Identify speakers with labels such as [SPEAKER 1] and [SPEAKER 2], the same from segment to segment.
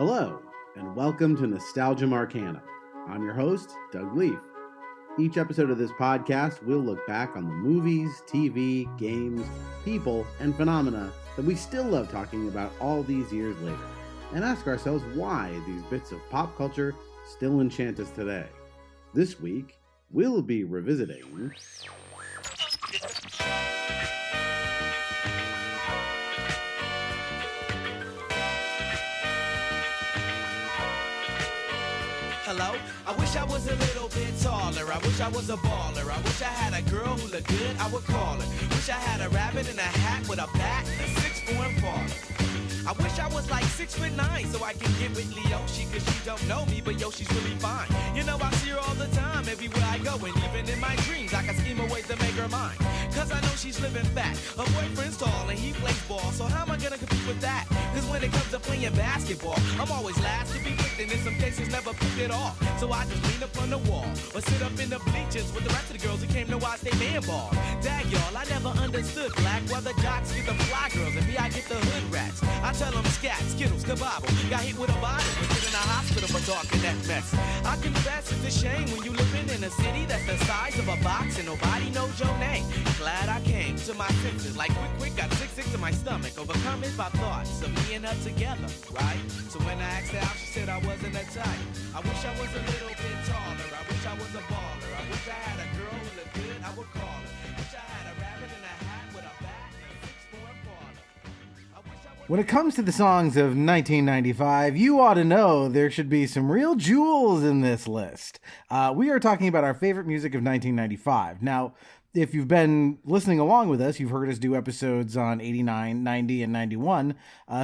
[SPEAKER 1] Hello, and welcome to Nostalgia Marcana. I'm your host, Doug Lief. Each episode of this podcast, we'll look back on the movies, TV, games, people, and phenomena that we still love talking about all these years later, and ask ourselves why these bits of pop culture still enchant us today. This week, we'll be revisiting...
[SPEAKER 2] Hello? I wish I was a little bit taller. I wish I was a baller. I wish I had a girl who looked good, I would call her. Wish I had a rabbit in a hat with a bat and a 6'4" baller. I wish I was like 6'9" so I can get with Leoshi, cause she don't know me, but yo, she's really fine. You know, I see her all the time, everywhere I go, and even in my dreams, I can scheme a way to make her mine. Cause I know she's living fat, her boyfriend's tall, and he plays ball, so how am I gonna compete with that? Cause when it comes to playing basketball, I'm always last to be picked, and in some cases never picked at all. So I just lean up on the wall, or sit up in the bleachers with the rest of the girls who came to watch they man ball. Dag y'all, I never understood black, while the jocks get the fly girls, and me I get the hood rats. I tell them scat, skittles, kabobble, got hit with a bottle, but get in a hospital for talking that mess. I confess it's a shame when you living in a city that's the size of a box and nobody knows your name. Glad I came to my senses, like quick, got sick to my stomach, overcome it by thoughts of me and her together, right? So when I asked her out, she said I wasn't a type. I wish I was a little bit taller, I wish I was a baller, I wish I had a girl who looked good, I would call her. Wish I had a rabbit in a hat with a bat and a 6'4" baller.
[SPEAKER 1] When it comes to the songs of 1995, you ought to know there should be some real jewels in this list. We are talking about our favorite music of 1995. Now, if you've been listening along with us, you've heard us do episodes on 89, 90, and 91.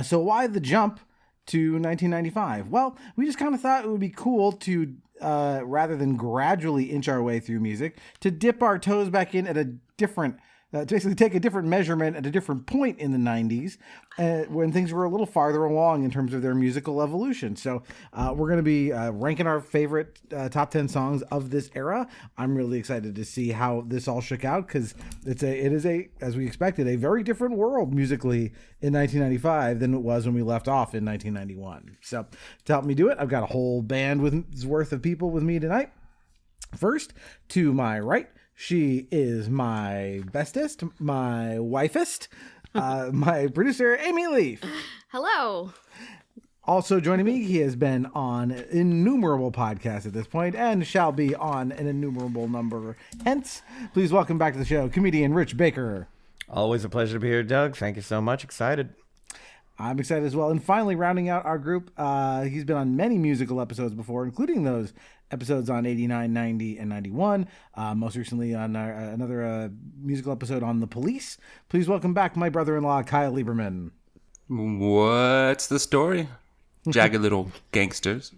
[SPEAKER 1] So why the jump to 1995? Well, we just kind of thought it would be cool to, rather than gradually inch our way through music, to dip our toes back in at a different to basically take a different measurement at a different point in the 90s when things were a little farther along in terms of their musical evolution. So we're going to be ranking our favorite top 10 songs of this era. I'm really excited to see how this all shook out because it is, as we expected, a very different world musically in 1995 than it was when we left off in 1991. So to help me do it, I've got a whole band's worth of people with me tonight. First, to my right, she is my bestest, my wifest, my producer, Ami Lief.
[SPEAKER 3] Hello.
[SPEAKER 1] Also joining me, he has been on innumerable podcasts at this point and shall be on an innumerable number hence. Please welcome back to the show, comedian Rich Baker.
[SPEAKER 4] Always a pleasure to be here, Doug. Thank you so much. Excited.
[SPEAKER 1] I'm excited as well. And finally, rounding out our group, he's been on many musical episodes before, including those episodes on 89, 90, and 91. Most recently on another musical episode on The Police. Please welcome back my brother-in-law, Kyle Lieberman.
[SPEAKER 5] What's the story? Jagged little gangsters.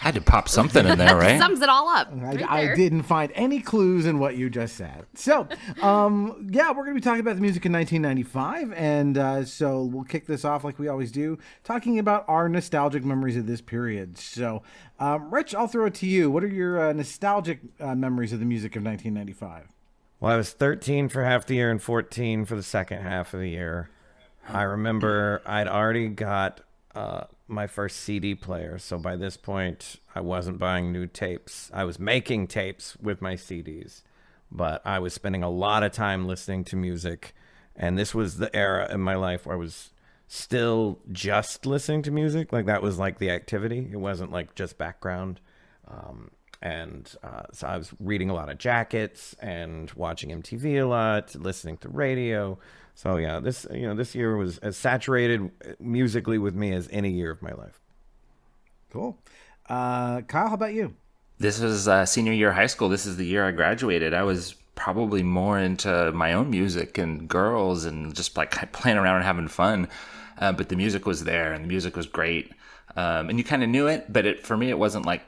[SPEAKER 5] Had to pop something in there, right?
[SPEAKER 3] Sums it all up.
[SPEAKER 1] I didn't find any clues in what you just said. So, we're going to be talking about the music in 1995. And so we'll kick this off like we always do, talking about our nostalgic memories of this period. So, Rich, I'll throw it to you. What are your nostalgic memories of the music of 1995?
[SPEAKER 4] Well, I was 13 for half the year and 14 for the second half of the year. I remember I'd already got my first CD player, so by this point, I wasn't buying new tapes. I was making tapes with my CDs, but I was spending a lot of time listening to music, and this was the era in my life where I was still just listening to music. Like, that was like the activity. It wasn't like just background. So I was reading a lot of jackets and watching MTV a lot, listening to radio. So yeah, this year was as saturated musically with me as any year of my life.
[SPEAKER 1] Cool. Kyle, how about you?
[SPEAKER 5] This was senior year of high school. This is the year I graduated. I was probably more into my own music and girls and just like playing around and having fun. But the music was there and the music was great. And you kind of knew it, but for me, it wasn't like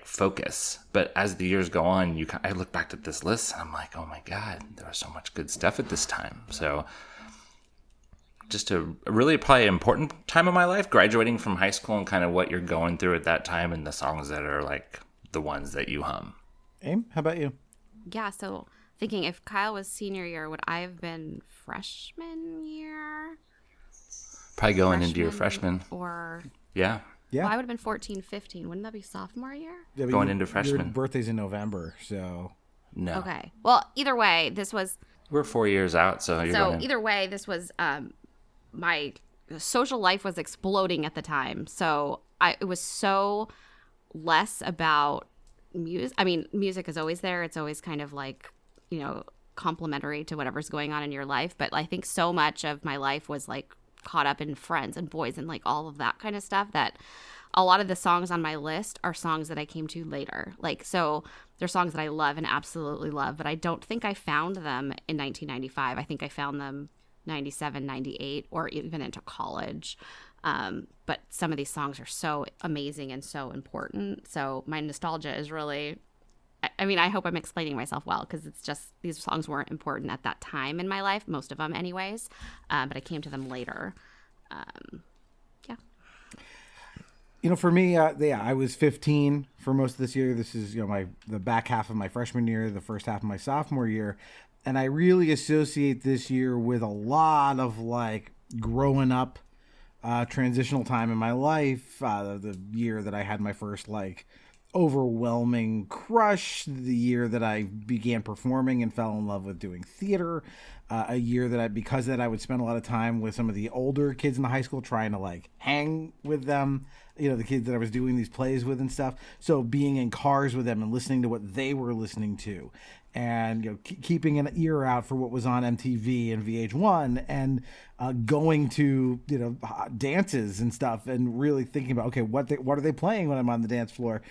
[SPEAKER 5] focus. But as the years go on, I look back at this list and I'm like, oh my God, there was so much good stuff at this time. So just a really probably important time of my life, graduating from high school and kind of what you're going through at that time and the songs that are like the ones that you hum.
[SPEAKER 1] Aim, how about you?
[SPEAKER 3] Yeah, so thinking if Kyle was senior year, would I have been freshman year?
[SPEAKER 5] Probably going into your freshman.
[SPEAKER 3] Or
[SPEAKER 5] Yeah.
[SPEAKER 1] Yeah.
[SPEAKER 3] well, I would have been 14, 15. Wouldn't that be sophomore year?
[SPEAKER 1] Yeah, but
[SPEAKER 5] Going into
[SPEAKER 1] Your
[SPEAKER 5] freshman.
[SPEAKER 1] birthday's in November, so
[SPEAKER 5] No.
[SPEAKER 3] Okay. Well, either way, this was
[SPEAKER 5] We're 4 years out, so you're going
[SPEAKER 3] either way, this was my social life was exploding at the time. So it was so less about music. I mean, music is always there. It's always kind of like, complementary to whatever's going on in your life. But I think so much of my life was like caught up in friends and boys and like all of that kind of stuff that a lot of the songs on my list are songs that I came to later. Like, so they're songs that I love and absolutely love, but I don't think I found them in 1995. I think I found them 97, 98, or even into college. But some of these songs are so amazing and so important. So my nostalgia is really, I mean, I hope I'm explaining myself well, because it's just these songs weren't important at that time in my life, most of them anyways, but I came to them later.
[SPEAKER 1] For me, I was 15 for most of this year. This is, the back half of my freshman year, the first half of my sophomore year. And I really associate this year with a lot of like growing up, transitional time in my life. The year that I had my first like overwhelming crush, the year that I began performing and fell in love with doing theater, a year that because of that I would spend a lot of time with some of the older kids in the high school trying to like hang with them, the kids that I was doing these plays with and stuff. So being in cars with them and listening to what they were listening to, and keeping an ear out for what was on MTV and VH1, and going to dances and stuff, and really thinking about, okay, what are they playing when I'm on the dance floor,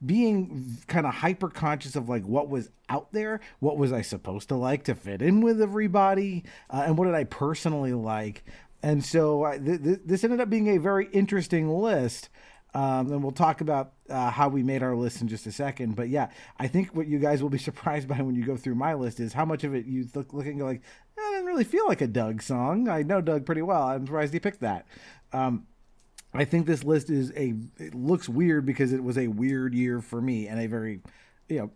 [SPEAKER 1] being kind of hyper conscious of like what was out there, what was I supposed to like to fit in with everybody, and what did I personally like. And so this ended up being a very interesting list. And we'll talk about how we made our list in just a second. But yeah, I think what you guys will be surprised by when you go through my list is how much of it you look and go like, I didn't really feel like a Doug song. I know Doug pretty well. I'm surprised he picked that. I think this list it looks weird because it was a weird year for me and a very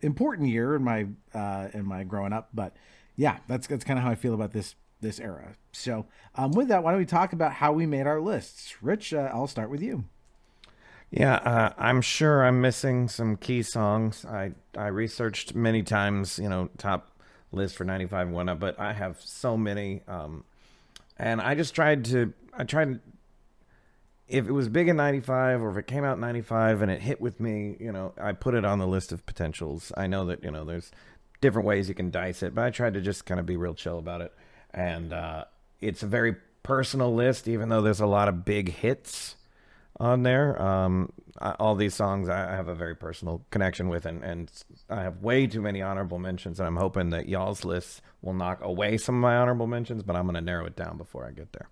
[SPEAKER 1] important year in my growing up. But yeah, that's kind of how I feel about this era. So with that, why don't we talk about how we made our lists? Rich, I'll start with you.
[SPEAKER 4] Yeah, I'm sure I'm missing some key songs. I researched many times, top list for 95 one up, but I have so many. And I tried, if it was big in 95 or if it came out in 95 and it hit with me, I put it on the list of potentials. I know that, there's different ways you can dice it, but I tried to just kind of be real chill about it. And it's a very personal list, even though there's a lot of big hits on there. All these songs I have a very personal connection with, and I have way too many honorable mentions, and I'm hoping that y'all's lists will knock away some of my honorable mentions, but I'm going to narrow it down before I get there.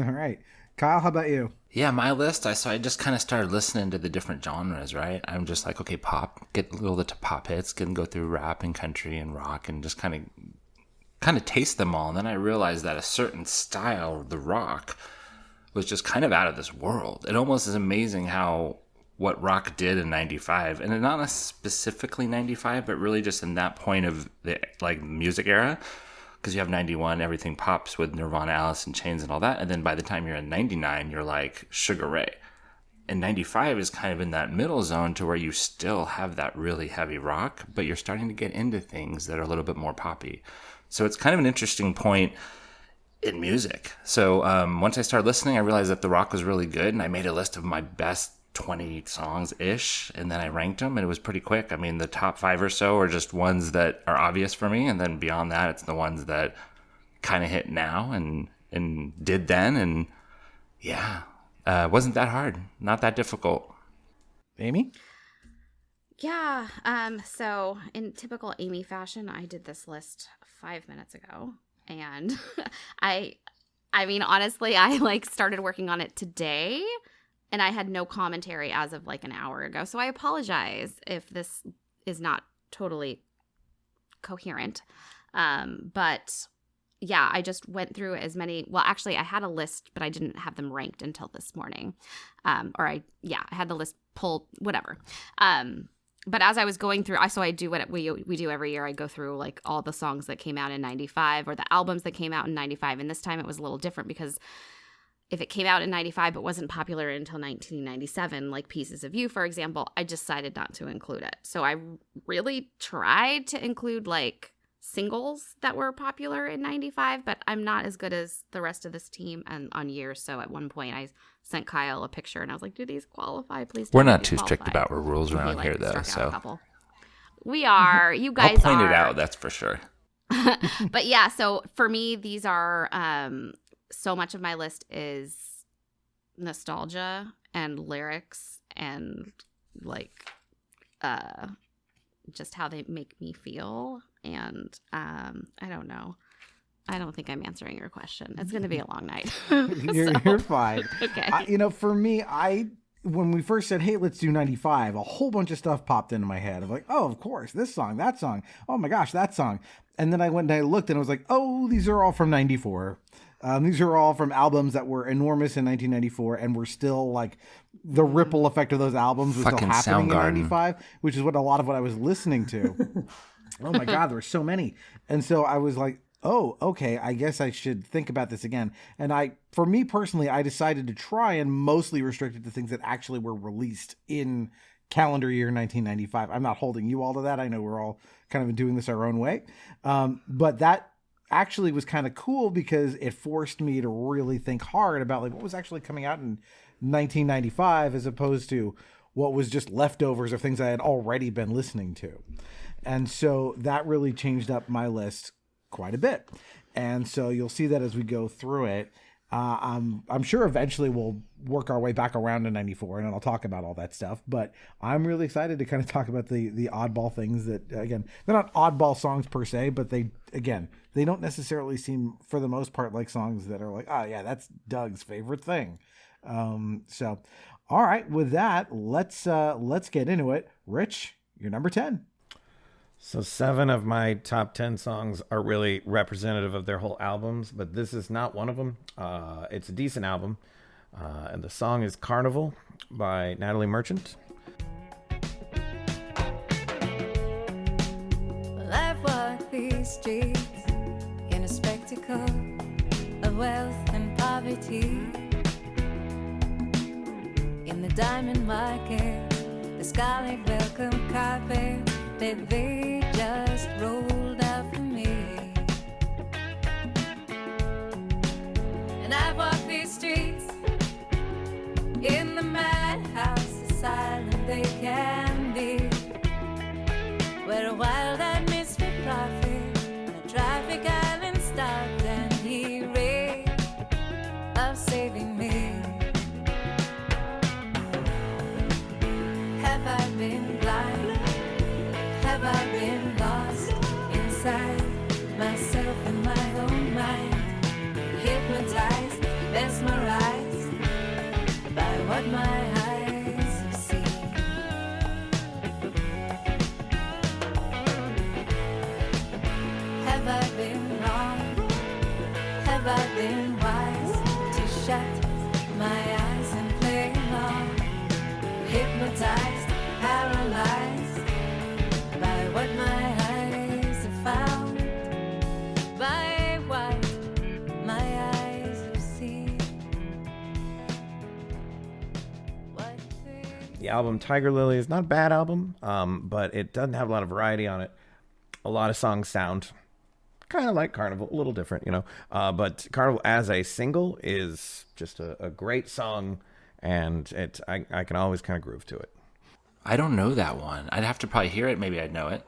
[SPEAKER 1] All right. Kyle, how about you?
[SPEAKER 5] Yeah, my list, I just kind of started listening to the different genres, right? I'm just like, okay, pop, get a little bit to pop hits, go through rap and country and rock and just kind of taste them all. And then I realized that a certain style, the rock, was just kind of out of this world. It almost is amazing how what rock did in 95, and not specifically 95, but really just in that point of the music era, because you have 91, everything pops with Nirvana, Alice in Chains and all that, and then by the time you're in 99, you're like Sugar Ray. And 95 is kind of in that middle zone to where you still have that really heavy rock, but you're starting to get into things that are a little bit more poppy. So it's kind of an interesting point in music. So once I started listening, I realized that the rock was really good, and I made a list of my best 20 songs-ish, and then I ranked them, and it was pretty quick. I mean, the top 5 or so are just ones that are obvious for me, and then beyond that, it's the ones that kind of hit now and did then, and yeah, wasn't that hard, not that difficult.
[SPEAKER 1] Amy?
[SPEAKER 3] Yeah, so in typical Amy fashion, I did this list 5 minutes ago. And I mean, honestly, I started working on it today, and I had no commentary as of an hour ago. So I apologize if this is not totally coherent. But yeah, I just went through as many. Well, actually, I had a list, but I didn't have them ranked until this morning. I had the list pulled, whatever. but as I was going through, I do what we do every year. I go through like all the songs that came out in 95 or the albums that came out in 95. And this time it was a little different because if it came out in 95 but wasn't popular until 1997, like Pieces of You, for example, I decided not to include it. So I really tried to include like singles that were popular in 95, but I'm not as good as the rest of this team and on years. So at one point I sent Kyle a picture and I was like, do these qualify? Please
[SPEAKER 5] We're
[SPEAKER 3] tell me
[SPEAKER 5] not
[SPEAKER 3] these
[SPEAKER 5] too strict
[SPEAKER 3] qualify.
[SPEAKER 5] about our rules
[SPEAKER 3] He,
[SPEAKER 5] around
[SPEAKER 3] like,
[SPEAKER 5] here, though.
[SPEAKER 3] struck out a
[SPEAKER 5] So
[SPEAKER 3] couple. We are. You guys
[SPEAKER 5] I'll point
[SPEAKER 3] are.
[SPEAKER 5] it out. That's for sure.
[SPEAKER 3] But yeah, so for me, these are so much of my list is nostalgia and lyrics and like just how they make me feel. And I don't know. I don't think I'm answering your question. It's going to be a long night.
[SPEAKER 1] You're fine.
[SPEAKER 3] Okay.
[SPEAKER 1] For me, when we first said, hey, let's do 95, a whole bunch of stuff popped into my head. I'm like, oh, of course, this song, that song. Oh my gosh, that song. And then I went and I looked and I was like, oh, these are all from 94. These are all from albums that were enormous in 1994 and were still like the ripple effect of those albums was
[SPEAKER 5] Fucking
[SPEAKER 1] still happening in
[SPEAKER 5] Soundgarden.
[SPEAKER 1] 95, which is what a lot of what I was listening to. Oh my God, there were so many. And so I was like, oh, okay, I guess I should think about this again. And for me personally, I decided to try and mostly restrict it to things that actually were released in calendar year 1995. I'm not holding you all to that. I know we're all kind of doing this our own way. But that actually was kind of cool because it forced me to really think hard about like what was actually coming out in 1995 as opposed to what was just leftovers of things I had already been listening to. And so that really changed up my list quite a bit. And so you'll see that as we go through it. I'm sure eventually we'll work our way back around to 94 and I'll talk about all that stuff. But I'm really excited to kind of talk about the oddball things that, again, they're not oddball songs per se, but they don't necessarily seem, for the most part, like songs that are like, oh yeah, that's Doug's favorite thing. So, all right, with that, let's get into it. Rich, you're number 10.
[SPEAKER 4] So 7 of my top 10 songs are really representative of their whole albums, but this is not one of them. It's a decent album, and the song is Carnival by Natalie Merchant.
[SPEAKER 6] Well, I've walked these streets in a spectacle of wealth and poverty. In the diamond market, the scarlet welcome carpet that they just rolled out for me. And I've walked these streets in the madhouse asylum they can be, where a wild-eyed misfit prophet on a traffic island stopped and he raved of saving me. Have I been blind? Have I been lost inside myself and my own mind? Hypnotized, mesmerized by what my eyes have seen. Have I been wrong? Have I been wise to shut my eyes and play along? Hypnotized, paralyzed by what my eyes have found, by what my eyes have seen. What
[SPEAKER 4] The album Tiger Lily is not a bad album, but it doesn't have a lot of variety on it. A lot of songs sound kind of like Carnival, a little different, but Carnival as a single is just a great song, and I can always kind of groove to it.
[SPEAKER 5] I don't know that one. I'd have to probably hear it. Maybe I'd know it.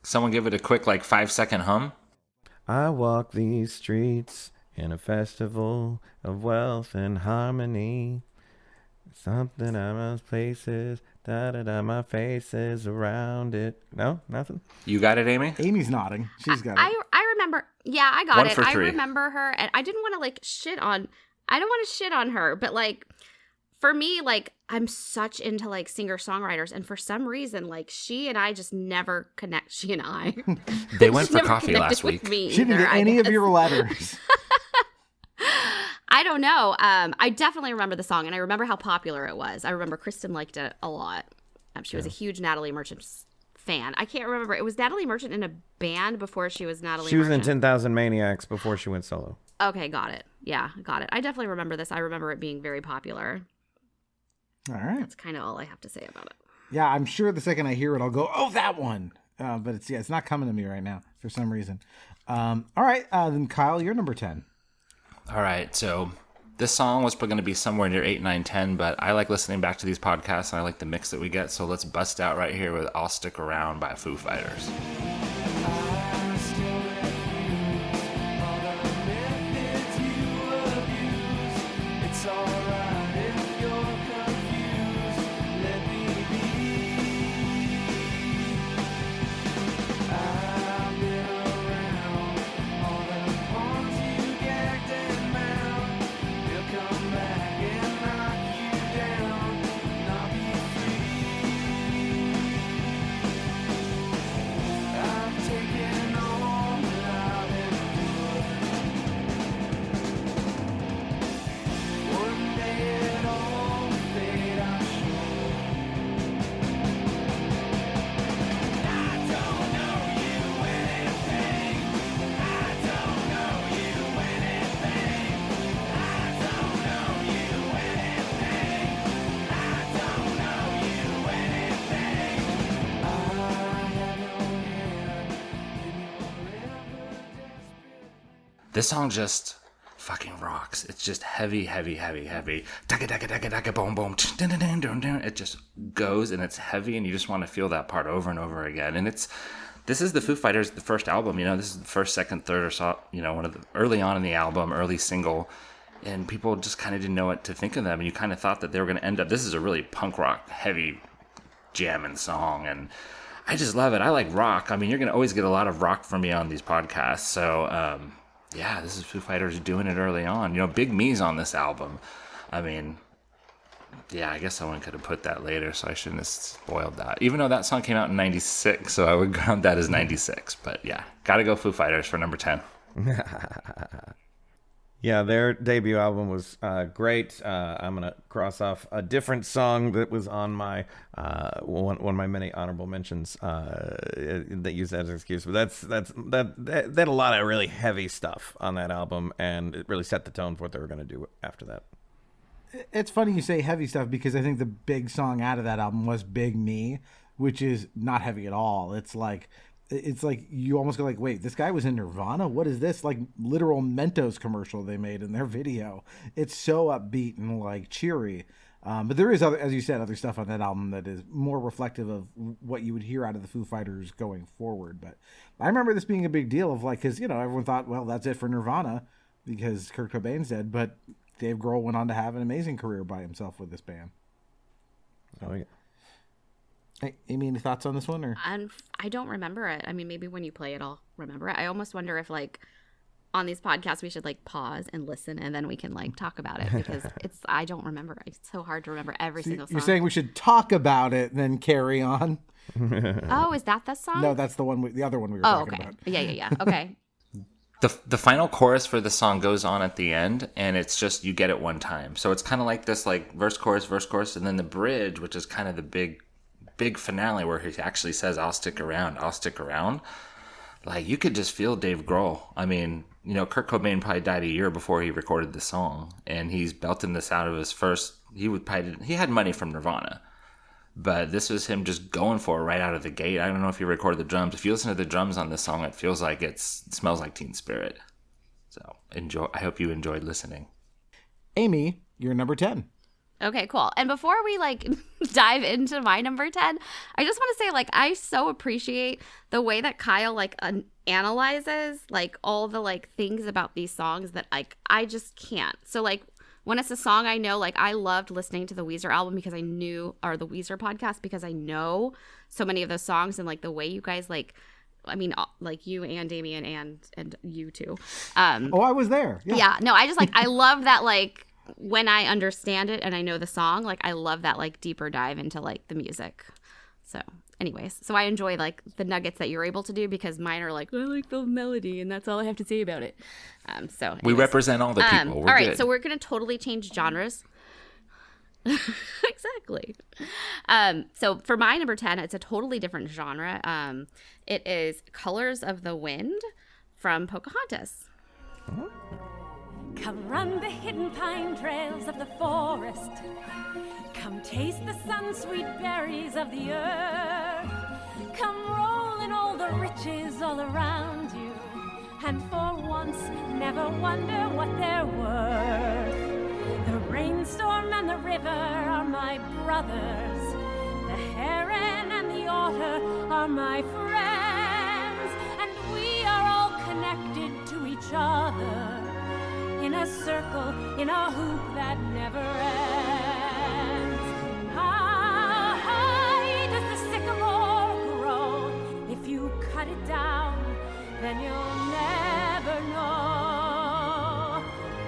[SPEAKER 5] Someone give it a quick 5-second hum.
[SPEAKER 4] I walk these streets in a festival of wealth and harmony. Something on most places, da-da-da, my face is around it. No, nothing?
[SPEAKER 5] You got it, Amy?
[SPEAKER 1] Amy's nodding. She's got it.
[SPEAKER 3] I remember. Yeah, I got
[SPEAKER 5] One
[SPEAKER 3] it.
[SPEAKER 5] for
[SPEAKER 3] I
[SPEAKER 5] three.
[SPEAKER 3] remember her, and I didn't want to shit on. I don't want to shit on her, but for me, I'm such into singer-songwriters, and for some reason, she and I just never connect. She and I.
[SPEAKER 5] They went
[SPEAKER 3] She
[SPEAKER 5] for
[SPEAKER 3] never
[SPEAKER 5] coffee
[SPEAKER 3] connected
[SPEAKER 5] last
[SPEAKER 3] with
[SPEAKER 5] week.
[SPEAKER 3] me
[SPEAKER 1] She didn't
[SPEAKER 3] either,
[SPEAKER 1] get
[SPEAKER 3] I
[SPEAKER 1] any of
[SPEAKER 3] guess.
[SPEAKER 1] your letters.
[SPEAKER 3] I don't know. I definitely remember the song, and I remember how popular it was. I remember Kristen liked it a lot. She was a huge Natalie Merchant fan. I can't remember. It was Natalie Merchant in a band before she was Natalie
[SPEAKER 4] She was
[SPEAKER 3] Merchant.
[SPEAKER 4] in 10,000 Maniacs before she went solo.
[SPEAKER 3] Okay, got it. Yeah, got it. I definitely remember this. I remember it being very popular.
[SPEAKER 1] All right.
[SPEAKER 3] That's kind of all I have to say about it.
[SPEAKER 1] Yeah, I'm sure the second I hear it, I'll go, oh, that one. But it's not coming to me right now for some reason. All right, then Kyle, you're number 10.
[SPEAKER 5] All right, so this song was going to be somewhere near 8, 9, 10, but I like listening back to these podcasts, and I like the mix that we get, so let's bust out right here with I'll Stick Around by Foo Fighters. This song just fucking rocks. It's just heavy, heavy, heavy, heavy. Daka daka daka daka boom boom. It just goes and it's heavy, and you just want to feel that part over and over again. And this is the Foo Fighters, the first album. You know, this is the first, second, third, or so. You know, one of the early on in the album, early single, and people just kind of didn't know what to think of them. And you kind of thought that they were going to end up. This is a really punk rock, heavy, jamming song, and I just love it. I like rock. I mean, you're going to always get a lot of rock from me on these podcasts. So, yeah, this is Foo Fighters doing it early on. You know, Big Me's on this album. I mean, yeah, I guess someone could have put that later, so I shouldn't have spoiled that. Even though that song came out in 96, so I would ground that as 96. But yeah, gotta go Foo Fighters for number 10.
[SPEAKER 4] Yeah, their debut album was great. I'm going to cross off a different song that was on my one of my many honorable mentions that use that as an excuse. But that had a lot of really heavy stuff on that album, and it really set the tone for what they were going to do after that.
[SPEAKER 1] It's funny you say heavy stuff because I think the big song out of that album was Big Me, which is not heavy at all. It's like you almost go like, wait, this guy was in Nirvana? What is this? Like literal Mentos commercial they made in their video. It's so upbeat and like cheery. But there is, other, as you said, other stuff on that album that is more reflective of what you would hear out of the Foo Fighters going forward. But I remember this being a big deal of like, because, you know, everyone thought, well, that's it for Nirvana because Kurt Cobain's dead. But Dave Grohl went on to have an amazing career by himself with this band.
[SPEAKER 4] Oh, yeah.
[SPEAKER 1] Hey, Amy, any thoughts on this one? Or
[SPEAKER 3] I don't remember it. I mean, maybe when you play it, I'll remember it. I almost wonder if, like, on these podcasts, we should, like, pause and listen, and then we can, like, talk about it, because I don't remember. It's so hard to remember every single song.
[SPEAKER 1] You're saying we should talk about it, then carry on?
[SPEAKER 3] Oh, is that the song?
[SPEAKER 1] No, that's the other one we were talking about.
[SPEAKER 3] Yeah. Okay.
[SPEAKER 5] The final chorus for the song goes on at the end, and it's just, you get it one time. So it's kind of like this, like, verse, chorus, and then the bridge, which is kind of the big finale where he actually says, I'll stick around. Like, you could just feel Dave Grohl. I mean, you know, Kurt Cobain probably died a year before he recorded the song, and he's belting this out of his first. He had money from Nirvana, but this was him just going for it right out of the gate. I don't know if he recorded the drums. If you listen to the drums on this song, it feels like it smells like Teen Spirit. So enjoy. I hope you enjoyed listening.
[SPEAKER 1] Amy, you're number 10.
[SPEAKER 3] Okay, cool. And before we, like, dive into my number 10, I just want to say, like, I so appreciate the way that Kyle, like, analyzes, like, all the, like, things about these songs that, like, I just can't. So, like, when it's a song I know, like, I loved listening to the Weezer album because I knew, or the Weezer podcast, because I know so many of those songs, and, like, the way you guys, like, I mean, like, you and Damien and you too.
[SPEAKER 1] I was there.
[SPEAKER 3] Yeah. No, I just, like, I love that, like, when I understand it and I know the song, like, I love that, like, deeper dive into, like, the music. So anyways, so I enjoy, like, the nuggets that you're able to do, because mine are like, I like the melody and that's all I have to say about it. So anyways.
[SPEAKER 5] We represent all the people. We're
[SPEAKER 3] all right,
[SPEAKER 5] good.
[SPEAKER 3] so we're going to totally change genres. Exactly. So for my number 10, it's a totally different genre. It is Colors of the Wind from Pocahontas.
[SPEAKER 6] Come run the hidden pine trails of the forest. Come taste the sun-sweet berries of the earth. Come roll in all the riches all around you, and for once never wonder what they're worth. The rainstorm and the river are my brothers. The heron and the otter are my friends, and we are all connected to each other in a circle, in a hoop that never ends. How high does the sycamore grow? If you cut it down, then you'll never know.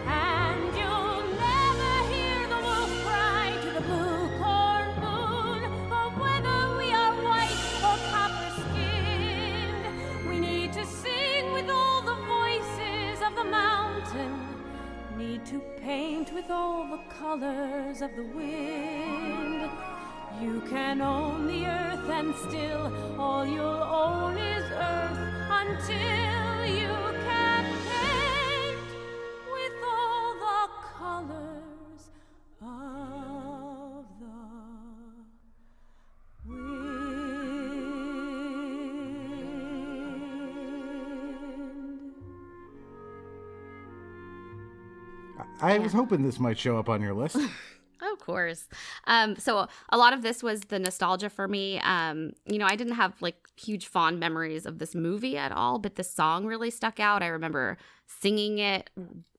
[SPEAKER 6] And you'll never hear the wolf cry to the blue corn moon, for whether we are white or copper-skinned, we need to sing with all the voices of the mountain, need to paint with all the colors of the wind. You can own the earth, and still all you'll own is earth, until you can paint with all the colors of the wind.
[SPEAKER 1] I was hoping this might show up on your list.
[SPEAKER 3] Of course. So a lot of this was the nostalgia for me. I didn't have like huge fond memories of this movie at all, but the song really stuck out. I remember singing it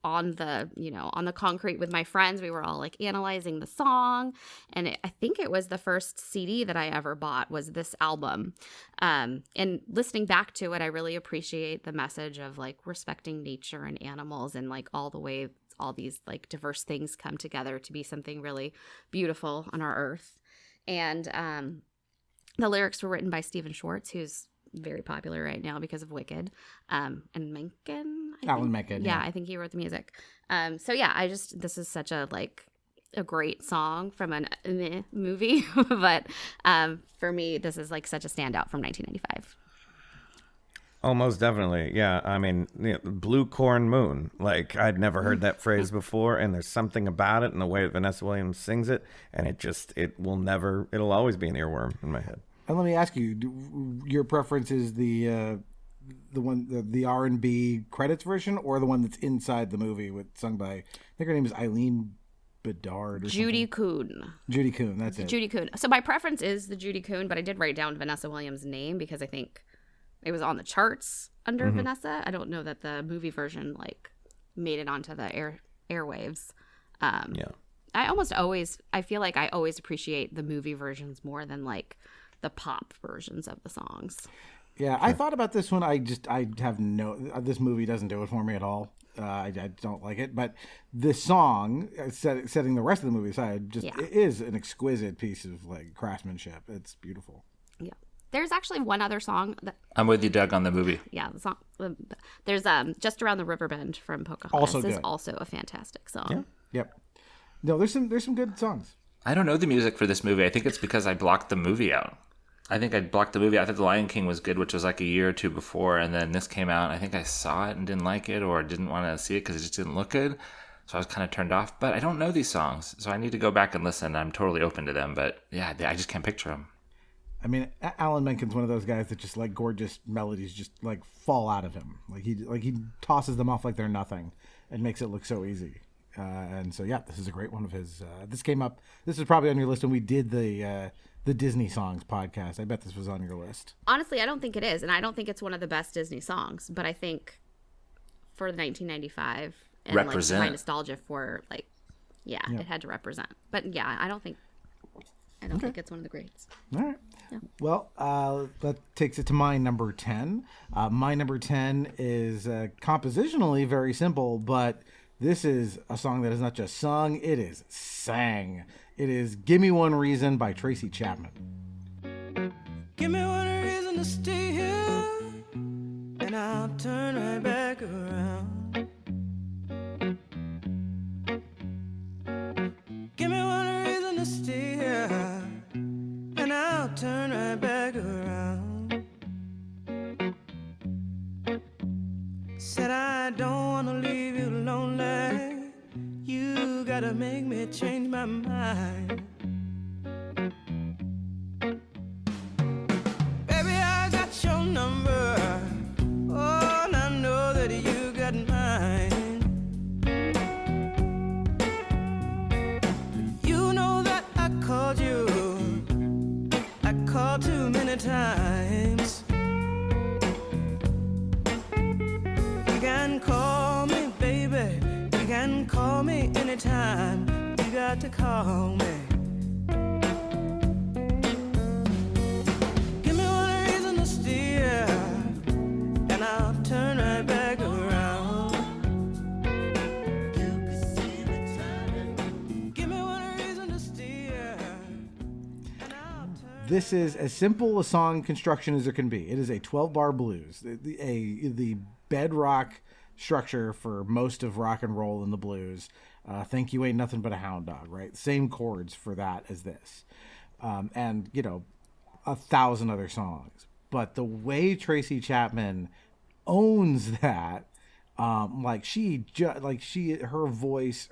[SPEAKER 3] on the concrete with my friends. We were all like analyzing the song, and I think it was the first CD that I ever bought was this album. And listening back to it, I really appreciate the message of like respecting nature and animals, and like all the way all these like diverse things come together to be something really beautiful on our earth. And the lyrics were written by Stephen Schwartz, who's very popular right now because of Wicked, and Menken.
[SPEAKER 1] Alan Menken.
[SPEAKER 3] Yeah, I think he wrote the music. This is such a great song from a movie, but for me, this is like such a standout from 1995.
[SPEAKER 4] Oh, most definitely. Yeah. I mean, blue corn moon. Like, I'd never heard that phrase before, and there's something about it and the way that Vanessa Williams sings it, and it'll always be an earworm in my head.
[SPEAKER 1] And let me ask you, your preference is the R&B credits version, or the one that's inside the movie sung by, I think her name is Eileen Bedard or
[SPEAKER 3] Judy
[SPEAKER 1] something.
[SPEAKER 3] Kuhn.
[SPEAKER 1] Judy Kuhn, that's it.
[SPEAKER 3] Judy Kuhn. So my preference is the Judy Kuhn, but I did write down Vanessa Williams' name because I think it was on the charts under Vanessa. I don't know that the movie version like made it onto the airwaves.
[SPEAKER 4] Yeah.
[SPEAKER 3] I feel like I always appreciate the movie versions more than like the pop versions of the songs.
[SPEAKER 1] Yeah, I thought about this one. This movie doesn't do it for me at all. I don't like it, but this song, setting the rest of the movie aside, it is an exquisite piece of like craftsmanship. It's beautiful.
[SPEAKER 3] Yeah. There's actually one other song that
[SPEAKER 5] I'm with you, Doug, on the movie.
[SPEAKER 3] Yeah, the song. There's Just Around the River Bend from Pocahontas.
[SPEAKER 1] Also good.
[SPEAKER 3] Is also a fantastic song.
[SPEAKER 1] Yeah. Yep. No, there's some good songs.
[SPEAKER 5] I don't know the music for this movie. I think it's because I blocked the movie out. I think I blocked the movie. I thought The Lion King was good, which was like a year or two before, and then this came out. I think I saw it and didn't like it, or didn't want to see it because it just didn't look good. So I was kind of turned off. But I don't know these songs, so I need to go back and listen. I'm totally open to them, but yeah, I just can't picture them.
[SPEAKER 1] I mean, Alan Menken's one of those guys that just like gorgeous melodies just like fall out of him. Like he tosses them off like they're nothing, and makes it look so easy. And so yeah, this is a great one of his. This came up. This is probably on your list when we did the Disney songs podcast. I bet this was on your list.
[SPEAKER 3] Honestly, I don't think it is, and I don't think it's one of the best Disney songs. But I think for 1995 and
[SPEAKER 5] represent.
[SPEAKER 3] Like my nostalgia for like, it had to represent. But yeah, I don't think it's one of the greats.
[SPEAKER 1] All right.
[SPEAKER 3] Yeah.
[SPEAKER 1] Well, that takes it to my number 10. My number 10 is compositionally very simple, but this is a song that is not just sung, it is sang. It is Gimme One Reason by Tracy Chapman.
[SPEAKER 2] Give me one reason to stay here, and I'll turn right back around. Give me one reason Said I don't wanna leave you lonely. You gotta make me change my mind. Baby, I got your number. Oh, and I know that you got mine. You know that I called you. I called too many times. You can call me, baby. You can call me anytime. You got to call me. Give me one reason to steer, and I'll turn right back around. You can see me turning. Give me one reason to steer, and I'll turn.
[SPEAKER 1] This is as simple a song construction as there can be. It is a 12-bar blues, the bedrock structure for most of rock and roll in the blues. Think You Ain't Nothing But a Hound Dog, right? Same chords for that as this. And, 1,000 other songs. But the way Tracy Chapman owns that, her voice,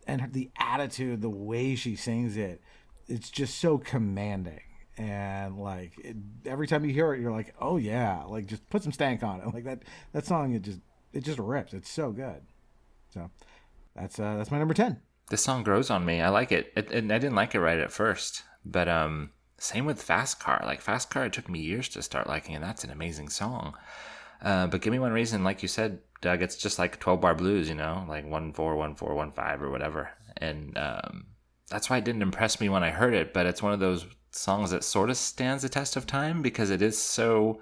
[SPEAKER 1] and the attitude, the way she sings it, it's just so commanding. And every time you hear it, you're like, oh yeah, just put some stank on it. Like that song, it just rips. It's so good. So that's my number 10.
[SPEAKER 5] This song grows on me. I like it. And I didn't like it right at first, but same with Fast Car. Like Fast Car, it took me years to start liking, and that's an amazing song. But Give Me One Reason, like you said, Doug, it's just like 12-bar blues, like 1-4, 1-4, 1-5 or whatever. And that's why it didn't impress me when I heard it. But it's one of those songs that sort of stands the test of time because it is so,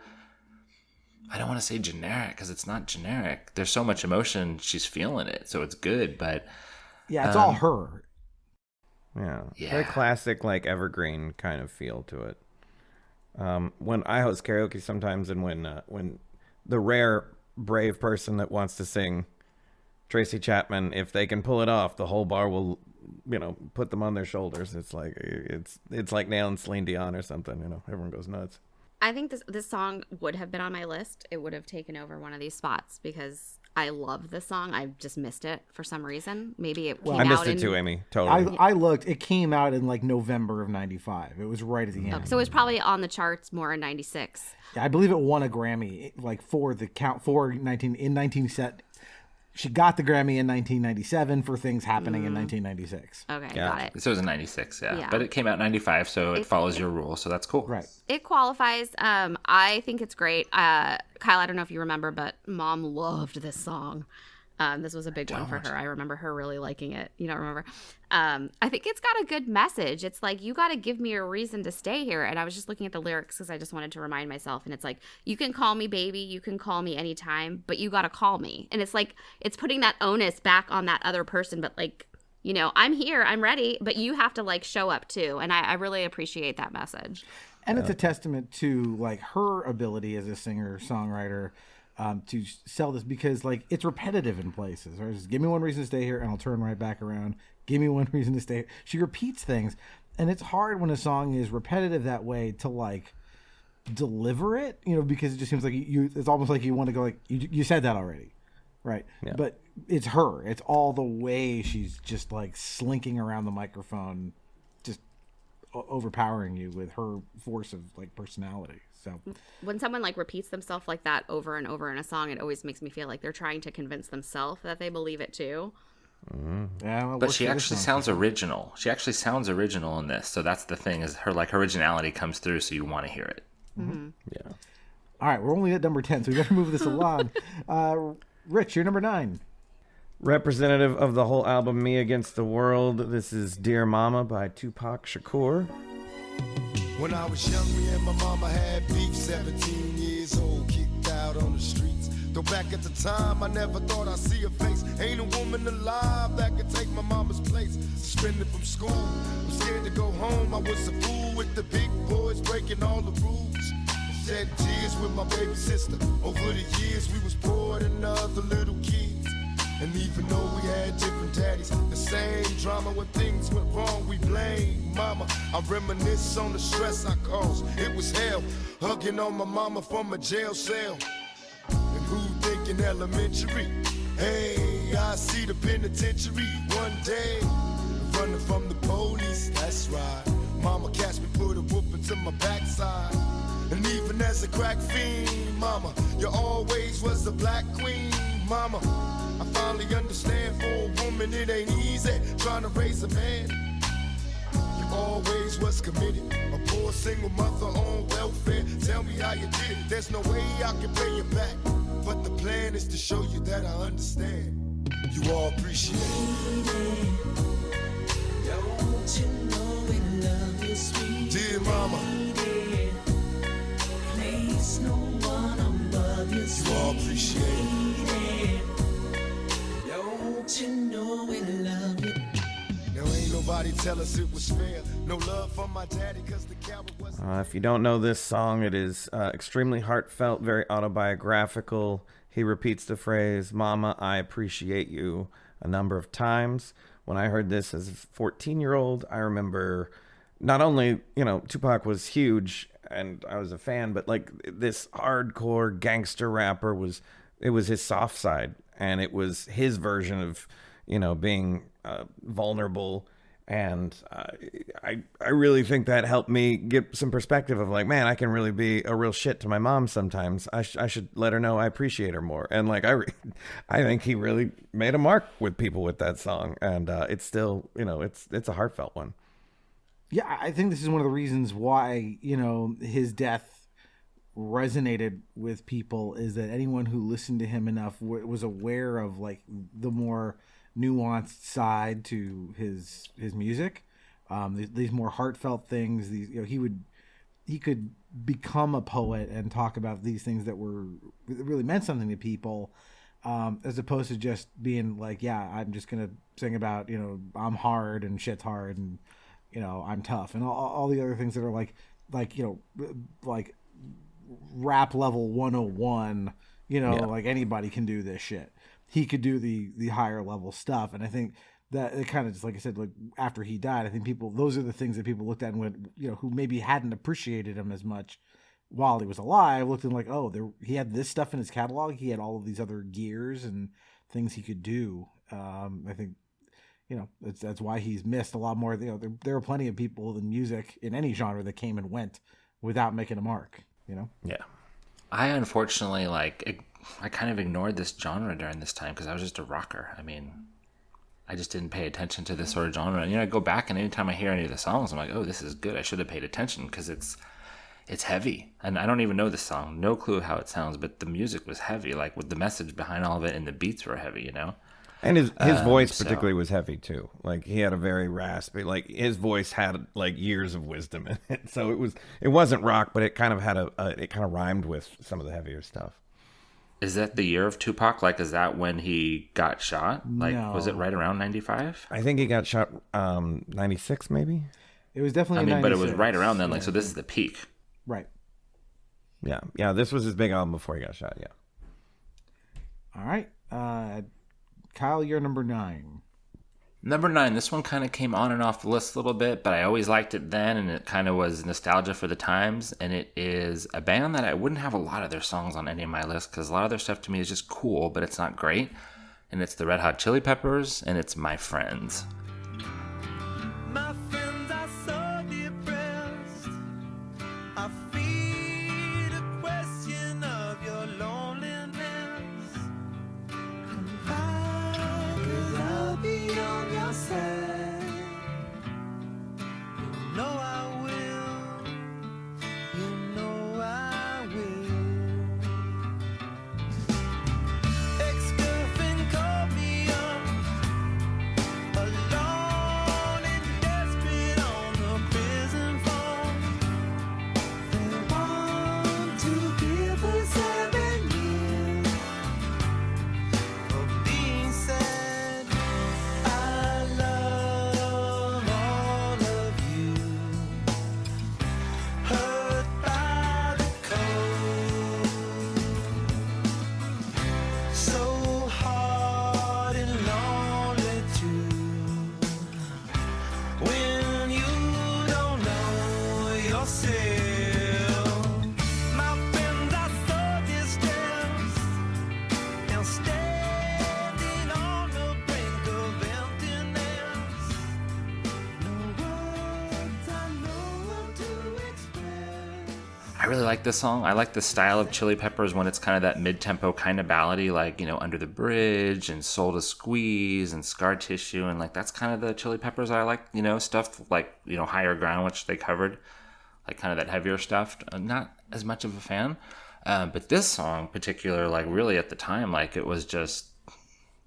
[SPEAKER 5] I don't want to say generic because it's not generic. There's so much emotion, she's feeling it, so it's good. But
[SPEAKER 1] yeah, it's all her.
[SPEAKER 4] Yeah. Very classic, evergreen kind of feel to it. When I host karaoke sometimes, and when the rare brave person that wants to sing Tracy Chapman, if they can pull it off, the whole bar will, put them on their shoulders. It's like nailing Celine Dion or something. Everyone goes nuts.
[SPEAKER 3] I think this song would have been on my list. It would have taken over one of these spots because I love this song. I just missed it for some reason. Maybe it came out.
[SPEAKER 4] I missed it too, Amy. Totally.
[SPEAKER 1] I looked. It came out in November of '95. It was right at the end.
[SPEAKER 3] So it was probably on the charts more in '96.
[SPEAKER 1] Yeah, I believe it won a Grammy for the count for 19 set. She got the Grammy in 1997 for Things Happening in 1996.
[SPEAKER 3] Okay,
[SPEAKER 5] yeah.
[SPEAKER 3] got it.
[SPEAKER 5] So it was in 96, yeah. But it came out in 95, so it follows your rule, so that's cool.
[SPEAKER 1] Right.
[SPEAKER 3] It qualifies. I think it's great. Kyle, I don't know if you remember, but Mom loved this song. This was a big one for her. I remember her really liking it. You don't remember? I think it's got a good message. It's like, you got to give me a reason to stay here. And I was just looking at the lyrics because I just wanted to remind myself. And it's like, you can call me baby. You can call me anytime, but you got to call me. And it's like, it's putting that onus back on that other person. But I'm here, I'm ready, but you have to show up too. And I really appreciate that message.
[SPEAKER 1] And it's a testament to her ability as a singer songwriter to sell this, because it's repetitive in places. Right? Just give me one reason to stay here and I'll turn right back around. Give me one reason to stay here. She repeats things, and it's hard when a song is repetitive that way to deliver it, because it just seems like it's almost like you want to go you said that already, right? Yeah. But it's her. It's all the way she's just slinking around the microphone, just overpowering you with her force of personality. So
[SPEAKER 3] when someone repeats themselves like that over and over in a song, it always makes me feel like they're trying to convince themselves that they believe it too.
[SPEAKER 1] Yeah, well,
[SPEAKER 5] but she actually sounds original. She actually sounds original in this. So that's the thing, is her originality comes through, so you want to hear it.
[SPEAKER 3] Mm-hmm.
[SPEAKER 4] Yeah.
[SPEAKER 1] All right, we're only at number 10, so we got to move this along. Rich, you're number 9.
[SPEAKER 4] Representative of the whole album, Me Against the World. This is Dear Mama by Tupac Shakur.
[SPEAKER 7] When I was young, me and my mama had beef, 17 years old, kicked out on the streets. Though back at the time, I never thought I'd see her face. Ain't a woman alive that could take my mama's place. Suspended from school, I'm scared to go home. I was a fool with the big boys, breaking all the rules. Shed tears with my baby sister. Over the years, we was poor than other little kids. And even though we had different daddies, the same drama, when things went wrong, we blame mama. I reminisce on the stress I caused. It was hell, hugging on my mama from a jail cell. And Who thinking elementary? Hey, I see the penitentiary one day. Running from the police, that's right. Mama catch me, put a whoop into my backside. And even as a crack fiend, mama, you always was the black queen, mama. I finally understand for a woman it ain't easy trying to raise a man. You always was committed, a poor single mother on welfare. Tell me how you did it, there's no way I can pay you back. But the plan is to show you that I understand. You all appreciate it.
[SPEAKER 2] Don't you know we love you, sweet
[SPEAKER 7] Dear mama,
[SPEAKER 2] place no one above you,
[SPEAKER 7] you all appreciate it.
[SPEAKER 2] Don't you know we love you?
[SPEAKER 7] Now ain't nobody tell us it was fair. No love from my daddy cause the coward was.
[SPEAKER 4] If you don't know this song, it is extremely heartfelt, very autobiographical. He repeats the phrase, "Mama, I appreciate you," a number of times. When I heard this as a 14-year-old, I remember not only, Tupac was huge and I was a fan, but like this hardcore gangster rapper it was his soft side, and it was his version of, being vulnerable. And I really think that helped me get some perspective of like, man, I can really be a real shit to my mom sometimes. I should let her know I appreciate her more. And like, I think he really made a mark with people with that song. And it's still, it's a heartfelt one.
[SPEAKER 1] Yeah, I think this is one of the reasons why, his death resonated with people, is that anyone who listened to him enough was aware of like the more nuanced side to his music, these more heartfelt things. These, he could become a poet and talk about these things that really meant something to people, as opposed to just being like, yeah, I'm just gonna sing about I'm hard and shit's hard and I'm tough and all the other things that are like rap level 101. Like anybody can do this shit. He could do the higher level stuff. And I think that it kind of just, like I said, like after he died, I think those are the things that people looked at and went, who maybe hadn't appreciated him as much while he was alive, looked at like, oh, he had this stuff in his catalog. He had all of these other gears and things he could do. I think, that's why he's missed a lot more. There were plenty of people in music in any genre that came and went without making a mark,
[SPEAKER 4] Yeah.
[SPEAKER 5] I unfortunately, I kind of ignored this genre during this time because I was just a rocker. I mean, I just didn't pay attention to this sort of genre. And, I go back and anytime I hear any of the songs, I'm like, oh, this is good. I should have paid attention because it's heavy. And I don't even know this song. No clue how it sounds, but the music was heavy, like with the message behind all of it, and the beats were heavy,
[SPEAKER 4] And his voice particularly was heavy too. Like he had a very raspy, like his voice had like years of wisdom in it. So it wasn't rock, but it kind of had it kind of rhymed with some of the heavier stuff.
[SPEAKER 5] Is that the year of Tupac? Like, is that when he got shot? Like,
[SPEAKER 1] No.
[SPEAKER 5] Was it right around 95?
[SPEAKER 4] I think he got shot 96 maybe.
[SPEAKER 1] It was definitely.
[SPEAKER 5] But it was
[SPEAKER 1] 96.
[SPEAKER 5] right around then. Like, so this is the peak.
[SPEAKER 1] Right.
[SPEAKER 4] Yeah. This was his big album before he got shot. Yeah.
[SPEAKER 1] All right. Kyle, you're number 9.
[SPEAKER 5] Number 9, this one kind of came on and off the list a little bit, but I always liked it then, and it kind of was nostalgia for the times, and it is a band that I wouldn't have a lot of their songs on any of my list, because a lot of their stuff to me is just cool, but it's not great, and it's the Red Hot Chili Peppers, and it's My Friends.
[SPEAKER 2] My friends are so depressed. I feed a question of your loneliness. Come by, 'cause I'll be on your side. You know I will. You know I will. Ex-girlfriend called me up alone.
[SPEAKER 5] I really like this song. I like the style of Chili Peppers when it's kind of that mid-tempo kind of ballady, like, Under the Bridge and Soul to Squeeze and Scar Tissue. And like, that's kind of the Chili Peppers I like, stuff like, Higher Ground, which they covered, like kind of that heavier stuff. Not as much of a fan. But this song in particular, like really at the time, like it was just,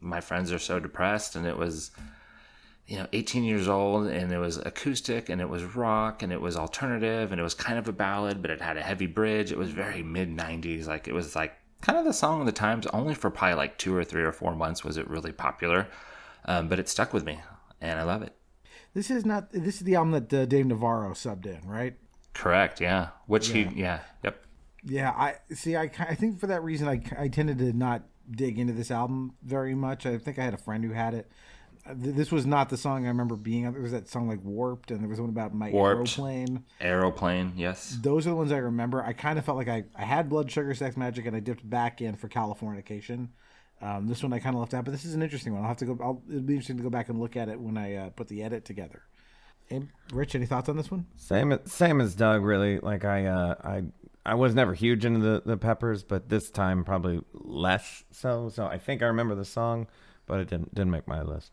[SPEAKER 5] my friends are so depressed, and it was, 18 years old, and it was acoustic, and it was rock, and it was alternative, and it was kind of a ballad, but it had a heavy bridge. It was very mid-90s. Like, it was like kind of the song of the times. Only for probably like 2 or 3 or 4 months was it really popular. But it stuck with me, and I love it.
[SPEAKER 1] This is the album that Dave Navarro subbed in, right?
[SPEAKER 5] Correct, yeah. Yep.
[SPEAKER 1] Yeah, I think for that reason, I tended to not dig into this album very much. I think I had a friend who had it. This was not the song I remember being on. There was that song like Warped, and there was one about my aeroplane.
[SPEAKER 5] Aeroplane, yes.
[SPEAKER 1] Those are the ones I remember. I kind of felt like I had Blood Sugar Sex Magic, and I dipped back in for Californication. This one I kind of left out, but this is an interesting one. It'll be interesting to go back and look at it when I put the edit together. And Rich, any thoughts on this one?
[SPEAKER 4] Same as Doug, really. Like I was never huge into the Peppers, but this time probably less so. So I think I remember the song, but it didn't make my list.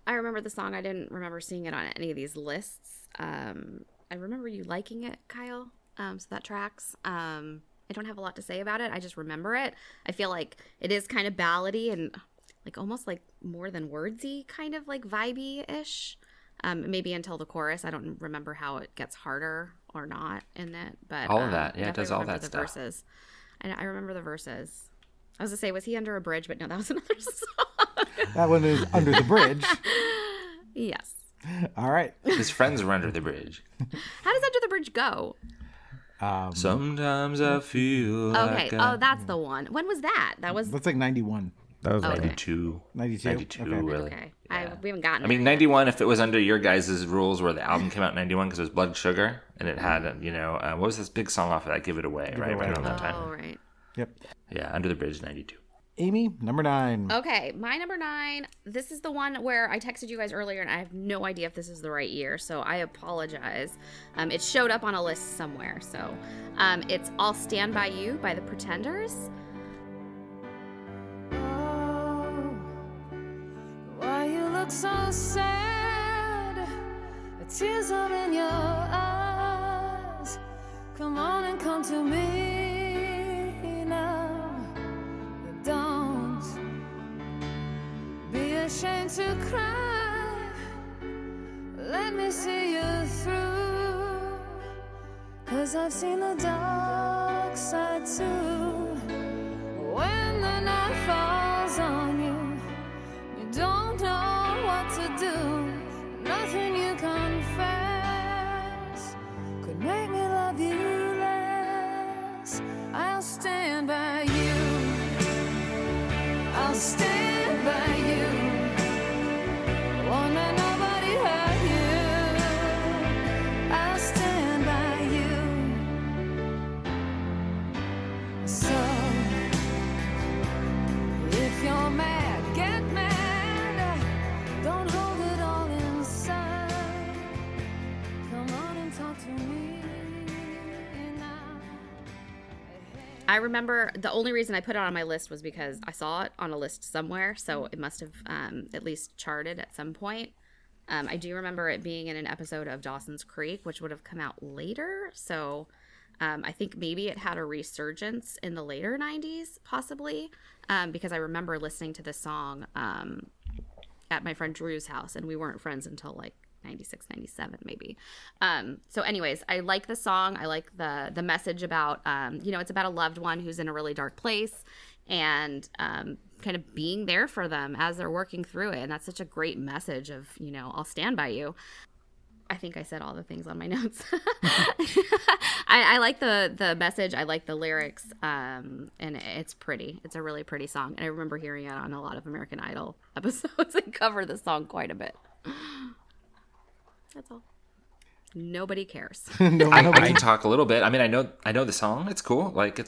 [SPEAKER 3] I remember the song. I didn't remember seeing it on any of these lists. I remember you liking it, Kyle. So that tracks. I don't have a lot to say about it. I just remember it. I feel like it is kind of ballady and like almost like more than wordsy, kind of like vibey-ish. Maybe until the chorus. I don't remember how it gets harder or not in it. But
[SPEAKER 5] all of that. Yeah, it does all that
[SPEAKER 3] the
[SPEAKER 5] stuff.
[SPEAKER 3] Verses. I remember the verses. I was going to say, was he under a bridge? But no, that was another song.
[SPEAKER 1] That one is Under the Bridge.
[SPEAKER 3] Yes.
[SPEAKER 1] All right.
[SPEAKER 5] His friends were under the bridge.
[SPEAKER 3] How does Under the Bridge go?
[SPEAKER 5] Sometimes I feel
[SPEAKER 3] okay.
[SPEAKER 5] like
[SPEAKER 3] That's the one. When was that?
[SPEAKER 1] That's like 91.
[SPEAKER 4] That was
[SPEAKER 5] 92.
[SPEAKER 1] 92?
[SPEAKER 5] 92,
[SPEAKER 1] Okay.
[SPEAKER 5] really.
[SPEAKER 3] Okay.
[SPEAKER 5] Yeah.
[SPEAKER 3] We haven't gotten
[SPEAKER 5] I mean, 91, if it was under your guys' rules where the album came out in 91 because it was Blood Sugar, and it had, what was this big song off of that? Give It Away, right? Right around that time.
[SPEAKER 3] Oh, right.
[SPEAKER 1] Yep.
[SPEAKER 5] Yeah, Under the Bridge, 92.
[SPEAKER 1] Amy, number 9.
[SPEAKER 3] Okay, my number 9. This is the one where I texted you guys earlier, and I have no idea if this is the right year, so I apologize. It showed up on a list somewhere, so it's I'll Stand By You by the Pretenders.
[SPEAKER 6] Oh, why you look so sad? The tears are in your eyes. Come on and come to me now. Don't be ashamed to cry. Let me see you through. 'Cause I've seen the dark side too. When the night falls on you, you don't know what to do. Nothing you confess could make me love you less. I'll stand by you. I'll stand by you. Won't let nobody hurt you. I'll stand by you. So if you're mad, get mad. Don't hold it all inside. Come on and talk to me now.
[SPEAKER 3] I remember the only reason I put it on my list was because I saw it on a list somewhere, so it must have at least charted at some point. I do remember it being in an episode of Dawson's Creek, which would have come out later, so I think maybe it had a resurgence in the later 90s, possibly, because I remember listening to this song at my friend Drew's house, and we weren't friends until like 96, 97 maybe. So anyways, I like the song. I like the message about, it's about a loved one who's in a really dark place and kind of being there for them as they're working through it. And that's such a great message of, I'll stand by you. I think I said all the things on my notes. I like the message. I like the lyrics. And it's pretty. It's a really pretty song. And I remember hearing it on a lot of American Idol episodes. They cover the song quite a bit. That's all. Nobody cares.
[SPEAKER 5] I can talk a little bit. I mean, I know the song. It's cool. Like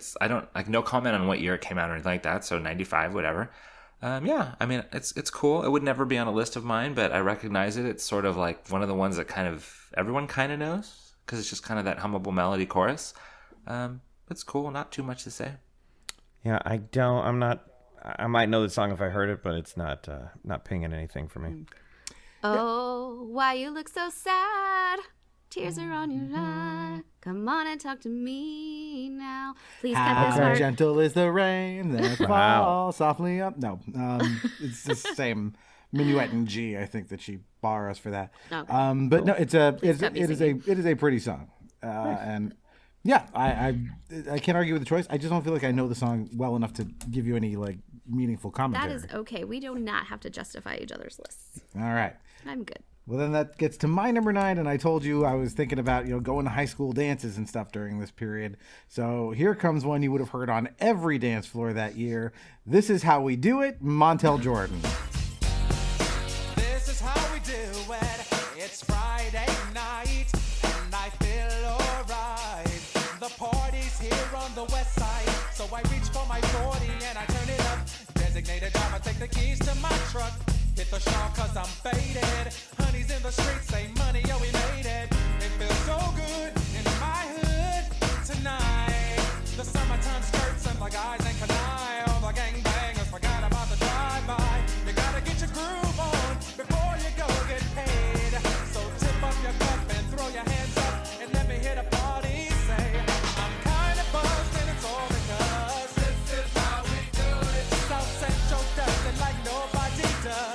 [SPEAKER 5] no comment on what year it came out or anything like that. So 95, whatever. Yeah, I mean, it's cool. It would never be on a list of mine, but I recognize it. It's sort of like one of the ones that kind of everyone kind of knows because it's just kind of that hummable melody chorus. It's cool. Not too much to say.
[SPEAKER 4] Yeah, I might know the song if I heard it, but it's not pinging anything for me.
[SPEAKER 3] Oh, why you look so sad? Tears are on your eye. Come on and talk to me now. Please cut this
[SPEAKER 1] How
[SPEAKER 3] part.
[SPEAKER 1] gentle is the rain that falls softly up. No, it's the same minuet in G. I think that she borrows for that.
[SPEAKER 3] Okay.
[SPEAKER 1] But no, it
[SPEAKER 3] cut me
[SPEAKER 1] is a pretty song, and yeah, I can't argue with the choice. I just don't feel like I know the song well enough to give you any like meaningful commentary.
[SPEAKER 3] That is okay. We do not have to justify each other's lists.
[SPEAKER 1] All right.
[SPEAKER 3] I'm good.
[SPEAKER 1] Well, then that gets to my number 9, and I told you I was thinking about, going to high school dances and stuff during this period. So here comes one you would have heard on every dance floor that year. This Is How We Do It, Montell Jordan.
[SPEAKER 2] This is how we do it. It's Friday night, and I feel alright. The party's here on the west side, so I reach for my 40 and I turn it up. Designated driver, take the keys to my truck. Hit the shawl cause I'm faded. Honey's in the streets, say money, yo, we made it. It feels so good in my hood tonight. The summertime skirts and the guys ain't canine. All the gangbangers forgot about the drive-by. You gotta get your groove on before you go get paid. So tip up your cup and throw your hands up and let me hit a party. Say, I'm kinda buzzed and it's all because this is how we do it. South Central does it like nobody does.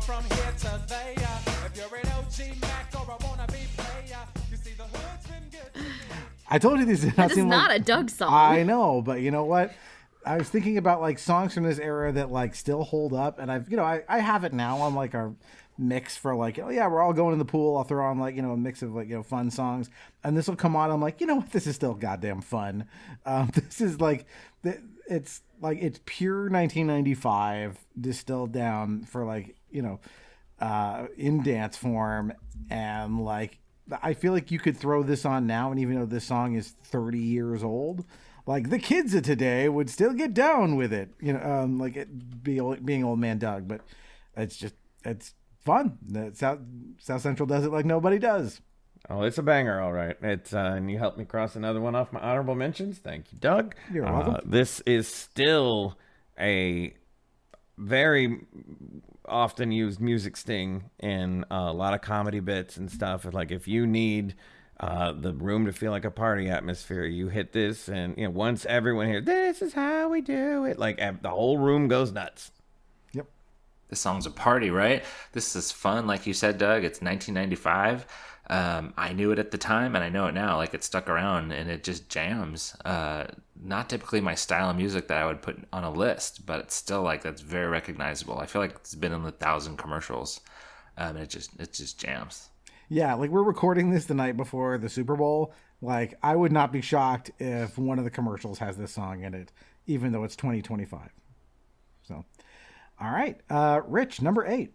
[SPEAKER 2] From here to there, if you're an OG Mac or a wannabe player, you see the hood's been good to me.
[SPEAKER 1] I told you these.
[SPEAKER 3] That is not a Doug song.
[SPEAKER 1] I know, but you know what? I was thinking about like songs from this era that like still hold up, and I have it now on like our mix for like, oh yeah, we're all going in the pool. I'll throw on like a mix of like fun songs, and this will come on. I'm like, you know what? This is still goddamn fun. This is like it's pure 1995 distilled down for like in dance form, and like I feel like you could throw this on now, and even though this song is 30 years old, like the kids of today would still get down with it, like it being old man Doug. But it's fun. South Central does it like nobody does.
[SPEAKER 4] Oh, it's a banger, all right. It's and you helped me cross another one off my honorable mentions. Thank you, Doug.
[SPEAKER 1] You're welcome.
[SPEAKER 4] This is still a very often used music sting in a lot of comedy bits and stuff. Like if you need the room to feel like a party atmosphere, you hit this, and once everyone hears "This is how we do it," like the whole room goes nuts.
[SPEAKER 1] Yep.
[SPEAKER 5] This song's a party, right? This is fun, like you said, Doug. It's 1995. I knew it at the time, and I know it now. Like it stuck around, and it just jams. Not typically my style of music that I would put on a list, but it's still like that's very recognizable. I feel like it's been in 1,000 commercials, and it just jams.
[SPEAKER 1] Yeah, like we're recording this the night before the Super Bowl. Like I would not be shocked if one of the commercials has this song in it, even though it's 2025. So, all right, Rich, number 8.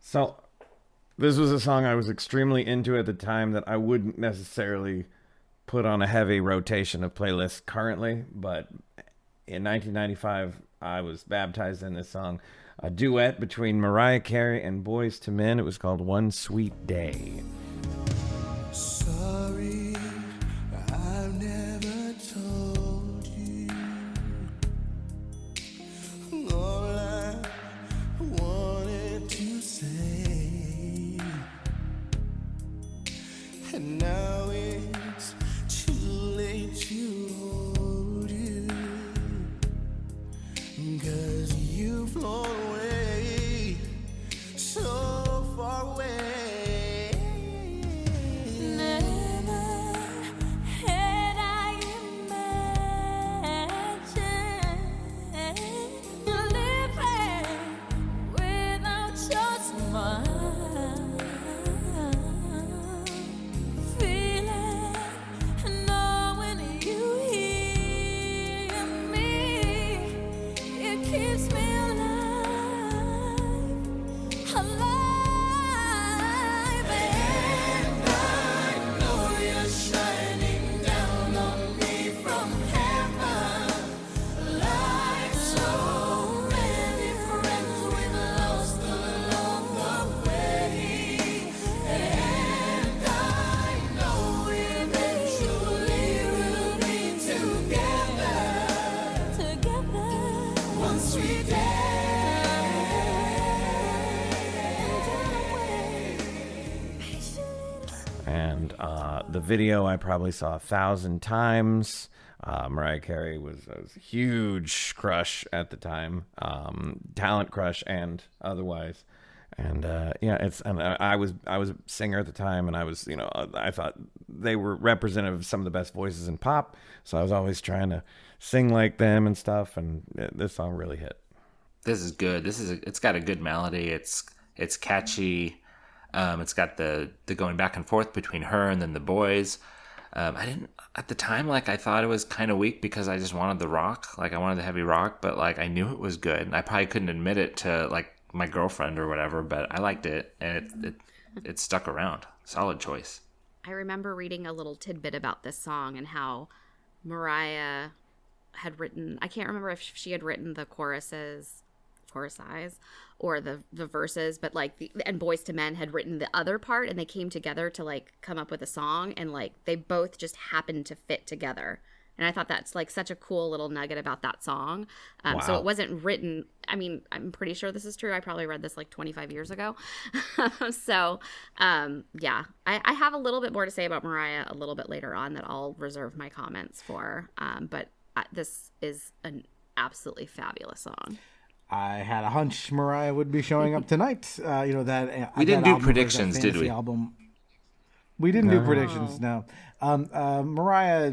[SPEAKER 4] So. This was a song I was extremely into at the time that I wouldn't necessarily put on a heavy rotation of playlists currently, but in 1995, I was baptized in this song. A duet between Mariah Carey and Boyz II Men. It was called One Sweet Day.
[SPEAKER 7] Sorry, I've never told you all I wanted to say. And now it's too late to hold you, 'cause you've flown away, so far away.
[SPEAKER 4] The video I probably saw 1,000 times. Mariah Carey was a huge crush at the time, talent crush and otherwise. And I was a singer at the time, and I thought they were representative of some of the best voices in pop, so I was always trying to sing like them and stuff. And this song really hit.
[SPEAKER 5] This is good. It's got a good melody. It's catchy. It's got the going back and forth between her and then the Boyz. I didn't at the time, I thought it was kind of weak because I just wanted the rock, I wanted the heavy rock, but I knew it was good, and I probably couldn't admit it to my girlfriend or whatever, but I liked it, and it stuck around. Solid choice.
[SPEAKER 3] I remember reading a little tidbit about this song and how Mariah had written, I can't remember if she had written the choruses or the verses, but and Boyz II Men had written the other part, and they came together to come up with a song, and they both just happened to fit together. And I thought that's such a cool little nugget about that song.
[SPEAKER 4] Wow.
[SPEAKER 3] So it wasn't written, I'm pretty sure this is true. I probably read this 25 years ago. So yeah, I have a little bit more to say about Mariah a little bit later on that I'll reserve my comments for. But this is an absolutely fabulous song.
[SPEAKER 1] I had a hunch Mariah would be showing up tonight.
[SPEAKER 5] We didn't do predictions, did we?
[SPEAKER 1] Album. We didn't do predictions, no. Mariah,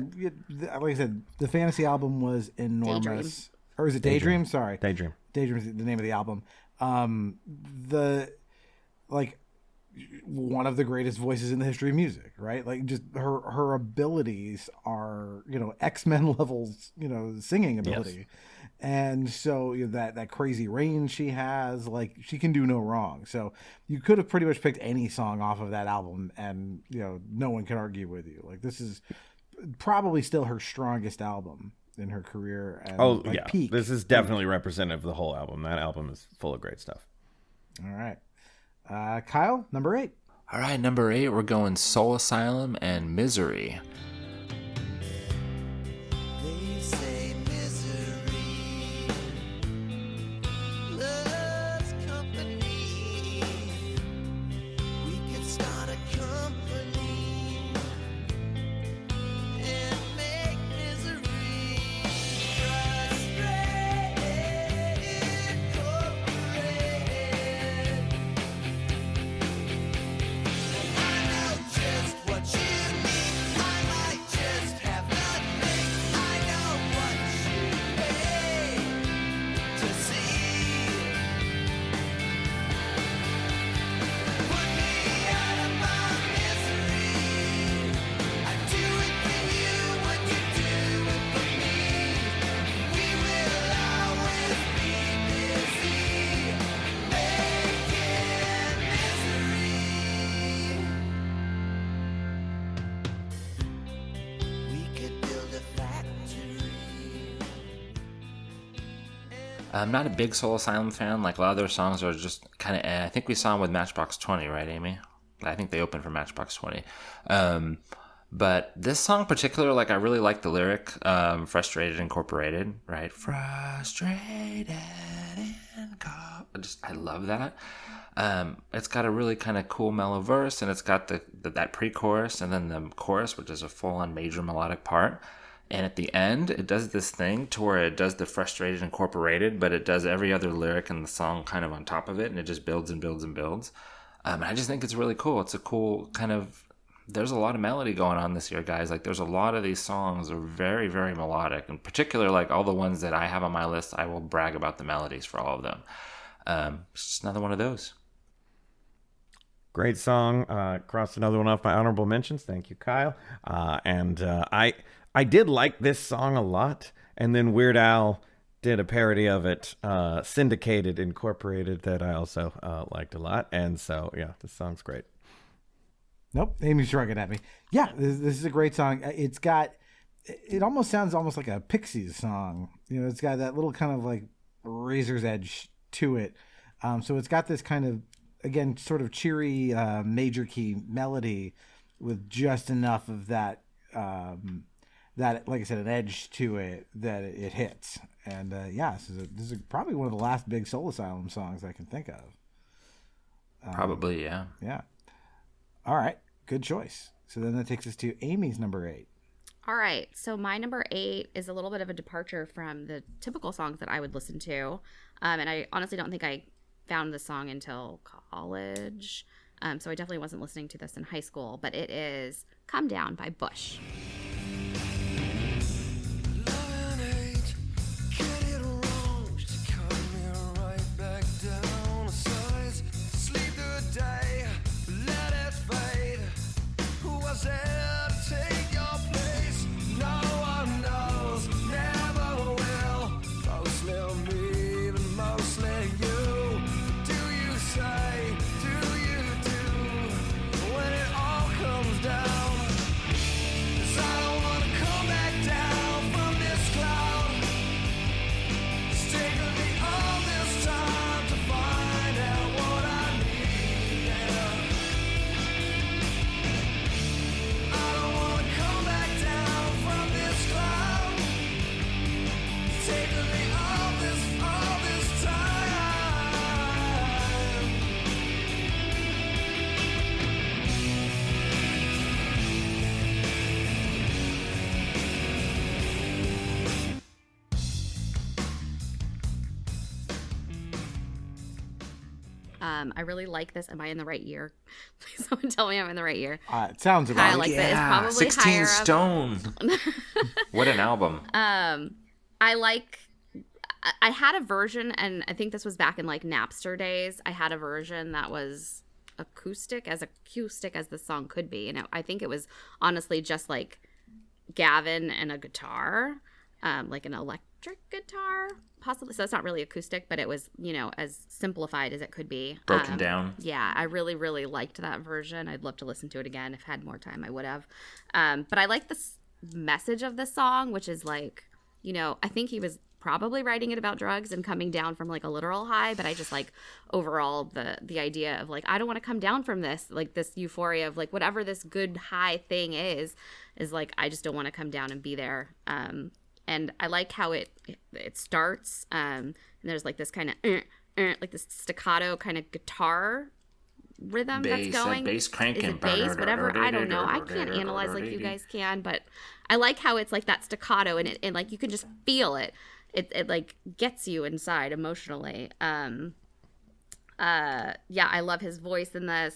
[SPEAKER 1] like I said, the fantasy album was enormous.
[SPEAKER 3] Daydream.
[SPEAKER 1] Or is it Daydream? Sorry.
[SPEAKER 4] Daydream.
[SPEAKER 1] Daydream is the name of the album. One of the greatest voices in the history of music, right? Just her abilities are, X-Men levels, singing ability.
[SPEAKER 4] Yes.
[SPEAKER 1] And so that crazy range she has, she can do no wrong. So you could have pretty much picked any song off of that album, and no one can argue with you. This is probably still her strongest album in her career. And
[SPEAKER 4] peak. This is definitely representative of the whole album. That album is full of great stuff.
[SPEAKER 1] All right, Kyle, number 8.
[SPEAKER 5] All right, number 8, we're going Soul Asylum and Misery.
[SPEAKER 2] They say misery loves company. We could start a company and make misery frustrated, incorporated. I know just what you need. I might just have nothing. I know what you pay to see. Put me out of my misery. I do it for you, what you do it for me. We will always be busy making misery. We could build a factory.
[SPEAKER 5] I'm not a big Soul Asylum fan. A lot of their songs are just kind of I think we saw them with Matchbox 20, right, Amy? I think they opened for Matchbox 20. But this song in particular, I really like the lyric, Frustrated Incorporated, right? Frustrated I love that. It's got a really kind of cool mellow verse, and it's got that pre-chorus and then the chorus, which is a full-on major melodic part. And at the end, it does this thing to where it does the Frustrated Incorporated, but it does every other lyric in the song kind of on top of it, and it just builds and builds and builds. And I just think it's really cool. It's a cool kind of... There's a lot of melody going on this year, guys. There's a lot of these songs are very, very melodic. In particular, all the ones that I have on my list, I will brag about the melodies for all of them. It's just another one of those.
[SPEAKER 4] Great song. Crossed another one off my honorable mentions. Thank you, Kyle. I did like this song a lot, and then Weird Al did a parody of it, Syndicated Incorporated, that I also liked a lot. And so, yeah, this song's great.
[SPEAKER 1] Nope, Amy's shrugging at me. Yeah, this is a great song. It almost sounds like a Pixies song. It's got that little kind of razor's edge to it. So it's got this kind of, again, sort of cheery major key melody with just enough of that, like I said, an edge to it that it hits. And this is probably one of the last big Soul Asylum songs I can think of.
[SPEAKER 5] Probably, yeah.
[SPEAKER 1] Yeah. All right. Good choice. So then that takes us to Amy's number 8.
[SPEAKER 3] All right. So my number 8 is a little bit of a departure from the typical songs that I would listen to. And I honestly don't think I found this song until college. So I definitely wasn't listening to this in high school. But it is Come Down by Bush. I really like this. Am I in the right year? Please someone tell me I'm in the right year.
[SPEAKER 1] It sounds about
[SPEAKER 3] I like that. It's probably
[SPEAKER 5] 16
[SPEAKER 3] higher
[SPEAKER 5] Stone. What an album.
[SPEAKER 3] I had a version, and I think this was back in like Napster days. I had a version that was acoustic as the song could be. And I think it was honestly just like Gavin and a guitar, like an electric guitar, possibly. So it's not really acoustic, but it was, as simplified as it could be.
[SPEAKER 5] Broken down.
[SPEAKER 3] Yeah, I really, really liked that version. I'd love to listen to it again. If I had more time, I would have. But I like this message of the song, which is like, I think he was probably writing it about drugs and coming down from like a literal high, but I just like overall the idea of like, I don't want to come down from this, like this euphoria of like whatever this good high thing is like, I just don't want to come down and be there. And I like how it starts, and there's like this kind of like this staccato kind of guitar rhythm
[SPEAKER 5] bass,
[SPEAKER 3] that's going.
[SPEAKER 5] Bass cranking.
[SPEAKER 3] Is it bass? Whatever. I don't know. I can't analyze like you guys can, but I like how it's like that staccato, and like you can just feel it. It like gets you inside emotionally. Yeah, I love his voice in this.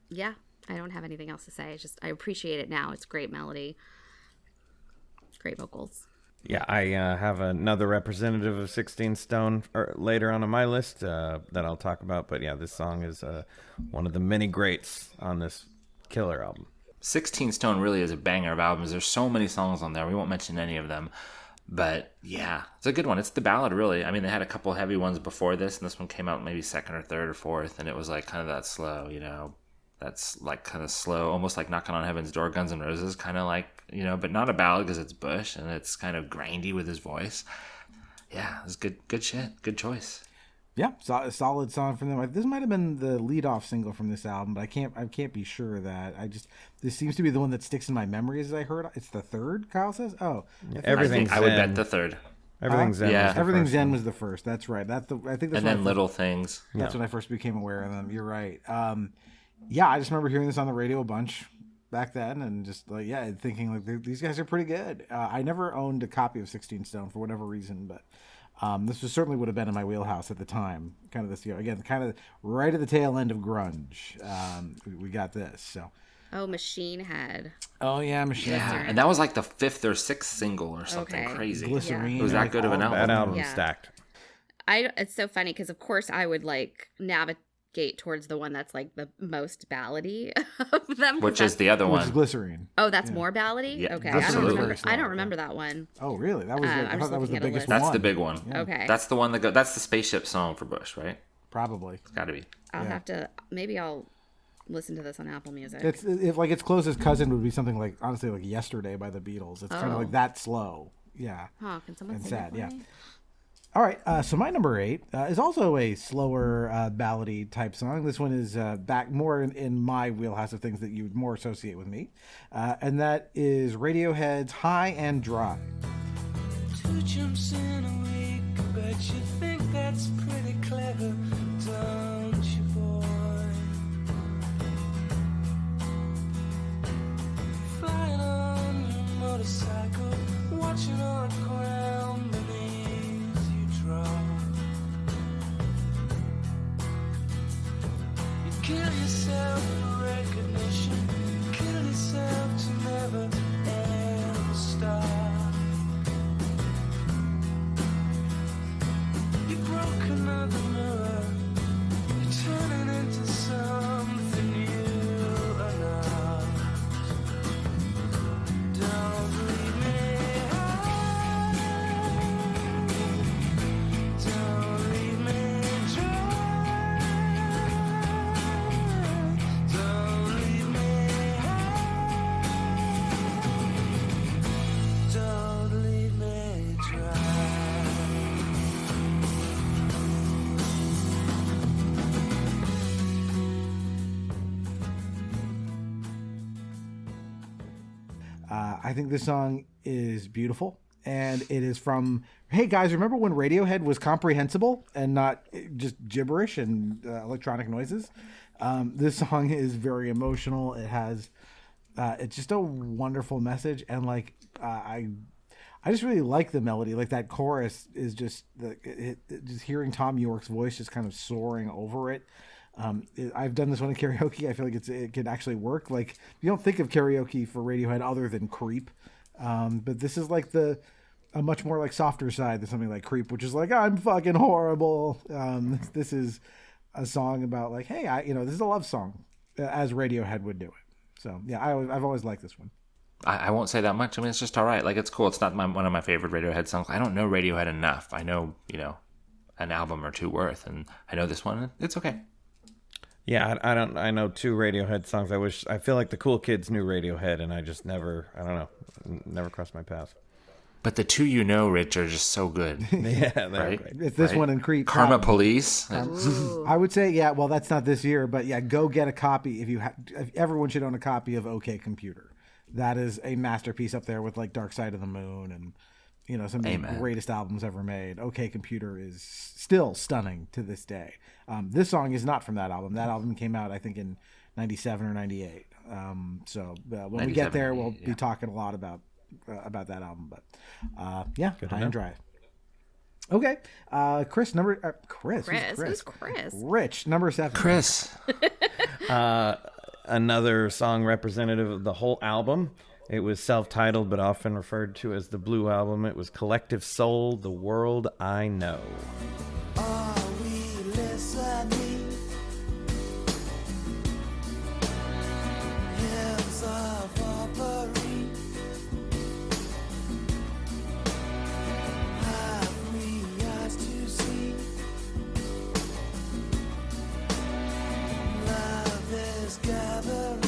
[SPEAKER 3] Yeah, I don't have anything else to say. It's just I appreciate it now. It's great melody, great vocals.
[SPEAKER 4] Yeah, I have another representative of 16 Stone later on my list that I'll talk about. But yeah, this song is one of the many greats on this killer album.
[SPEAKER 5] 16 Stone really is a banger of albums. There's so many songs on there. We won't mention any of them. But yeah, it's a good one. It's the ballad, really. I mean, they had a couple heavy ones before this, and this one came out maybe second or third or fourth, and it was like kind of that slow, that's like kind of slow, almost like Knocking on Heaven's Door, Guns N' Roses, kind of like, but not a ballad because it's Bush, and it's kind of grindy with his voice. Yeah, it's good shit. Good choice.
[SPEAKER 1] Yeah, solid song from them. This might have been the lead-off single from this album, but I can't be sure of that. This seems to be the one that sticks in my memory as I heard. It's the third, Kyle says? Oh.
[SPEAKER 4] Everything's
[SPEAKER 5] I would bet the third.
[SPEAKER 4] Everything's Zen.
[SPEAKER 5] Yeah.
[SPEAKER 1] Everything's Zen was the first. That's right. I think that's
[SPEAKER 5] and then Little Things.
[SPEAKER 1] That's when I first became aware of them. You're right. Yeah, I just remember hearing this on the radio a bunch back then, and just like thinking like these guys are pretty good. I never owned a copy of 16 Stone for whatever reason, but this certainly would have been in my wheelhouse at the time. Kind of this, again, kind of right at the tail end of grunge. We got this. So.
[SPEAKER 3] Oh, Machine Head.
[SPEAKER 1] Oh yeah, Machine Head.
[SPEAKER 5] Yeah, and that was like the 5th or 6th single or something crazy.
[SPEAKER 1] Glycerine.
[SPEAKER 5] It was that good of an album.
[SPEAKER 4] That album stacked.
[SPEAKER 3] It's so funny because of course I would like navigate towards the one that's like the most ballady of them.
[SPEAKER 5] Which is the other one.
[SPEAKER 1] Which is Glycerine.
[SPEAKER 3] Oh, that's more ballady?
[SPEAKER 5] Yeah,
[SPEAKER 3] okay.
[SPEAKER 5] absolutely.
[SPEAKER 3] I don't remember that one.
[SPEAKER 1] Oh, really? That was I thought that was the biggest one.
[SPEAKER 5] That's the big one.
[SPEAKER 3] Yeah. Okay.
[SPEAKER 5] That's the one that's the spaceship song for Bush, right?
[SPEAKER 1] Probably.
[SPEAKER 5] It's got to be.
[SPEAKER 3] Maybe I'll listen to this on Apple Music.
[SPEAKER 1] It's its closest cousin would be something like, honestly, like Yesterday by the Beatles. It's kind of like that slow. Yeah.
[SPEAKER 3] Oh, can someone sing
[SPEAKER 1] sad,
[SPEAKER 3] it for me?
[SPEAKER 1] All right, so my number 8 is also a slower ballady type song. This one is back more in my wheelhouse of things that you would more associate with me, and that is Radiohead's High and Dry.
[SPEAKER 8] 2 jumps in a week, bet you think that's pretty clever, don't you, boy? motorcycle, watching all the ground beneath you drop. You kill yourself for recognition, kill yourself to never ever stop. You broke another mirror, you're turning into something you are not. Don't leave me high, don't leave me dry, don't leave me high, don't leave me dry.
[SPEAKER 1] I think this song is beautiful, and it is from, hey guys, remember when Radiohead was comprehensible and not just gibberish and electronic noises? This song is very emotional. It has, it's just a wonderful message, and like I just really like the melody. Like that chorus is just just hearing Tom York's voice just kind of soaring over it. I've done this one in karaoke. I feel like it can actually work. Like you don't think of karaoke for Radiohead other than Creep, but this is like a much more like softer side than something like Creep, which is like I'm fucking horrible. This is a song about like, hey, this is a love song, as Radiohead would do it. So yeah, I've always liked this one.
[SPEAKER 5] I won't say that much. I mean, it's just all right. Like, it's cool. It's not one of my favorite Radiohead songs. I don't know Radiohead enough. I know, an album or two worth, and I know this one. It's okay.
[SPEAKER 4] Yeah, I know 2 Radiohead songs. I feel like the cool kids knew Radiohead, and I just never crossed my path.
[SPEAKER 5] But the 2 Rich, are just so good.
[SPEAKER 4] Yeah, they're
[SPEAKER 5] right?
[SPEAKER 4] great.
[SPEAKER 1] It's this one and Creep.
[SPEAKER 5] Karma Police.
[SPEAKER 1] I would say, yeah, well, that's not this year, but yeah, go get a copy if everyone should own a copy of OK Computer. That is a masterpiece up there with like Dark Side of the Moon and some of the greatest albums ever made. OK Computer is still stunning to this day. This song is not from that album. That album came out, I think, in 97 or 98. So when we get there, we'll be talking a lot about that album. But yeah, high and dry. Okay, Chris.
[SPEAKER 3] Who's Chris?
[SPEAKER 1] Rich, number 7.
[SPEAKER 5] Chris.
[SPEAKER 4] Another song representative of the whole album. It was self-titled, but often referred to as the Blue Album. It was Collective Soul, The World I Know.
[SPEAKER 8] Are we listening? Hymns of offering. Have we eyes to see? Love is gathering.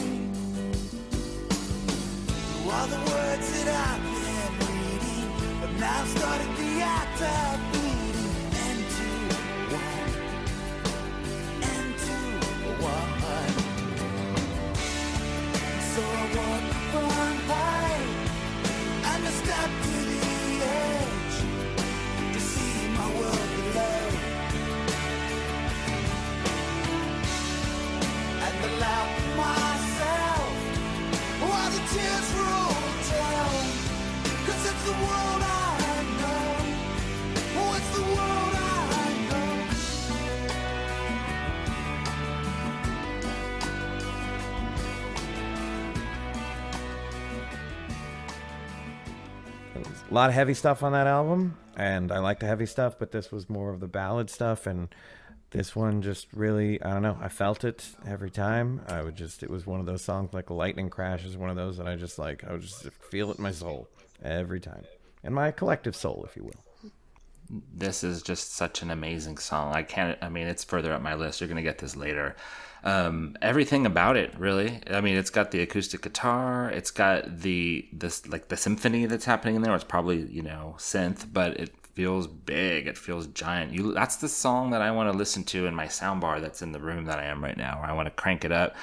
[SPEAKER 8] All the words that I've been reading have now started the act of bleeding into one. So I walk on by and I step to the edge to see my world below. And allow myself while the tears roll down, 'cause it's the world I know. Oh, it's the world I know.
[SPEAKER 4] There was a lot of heavy stuff on that album, and I like the heavy stuff, but this was more of the ballad stuff, and this one just really, I don't know, I felt it every time. It was one of those songs, like Lightning Crash is one of those that I would just feel it in my soul every time. In my collective soul, if you will.
[SPEAKER 5] This is just such an amazing song. It's further up my list. You're going to get this later. Everything about it, really. I mean, it's got the acoustic guitar. It's got the symphony that's happening in there. It's probably, synth, but it feels big. It feels giant. That's the song that I want to listen to in my soundbar that's in the room that I am right now, where I want to crank it up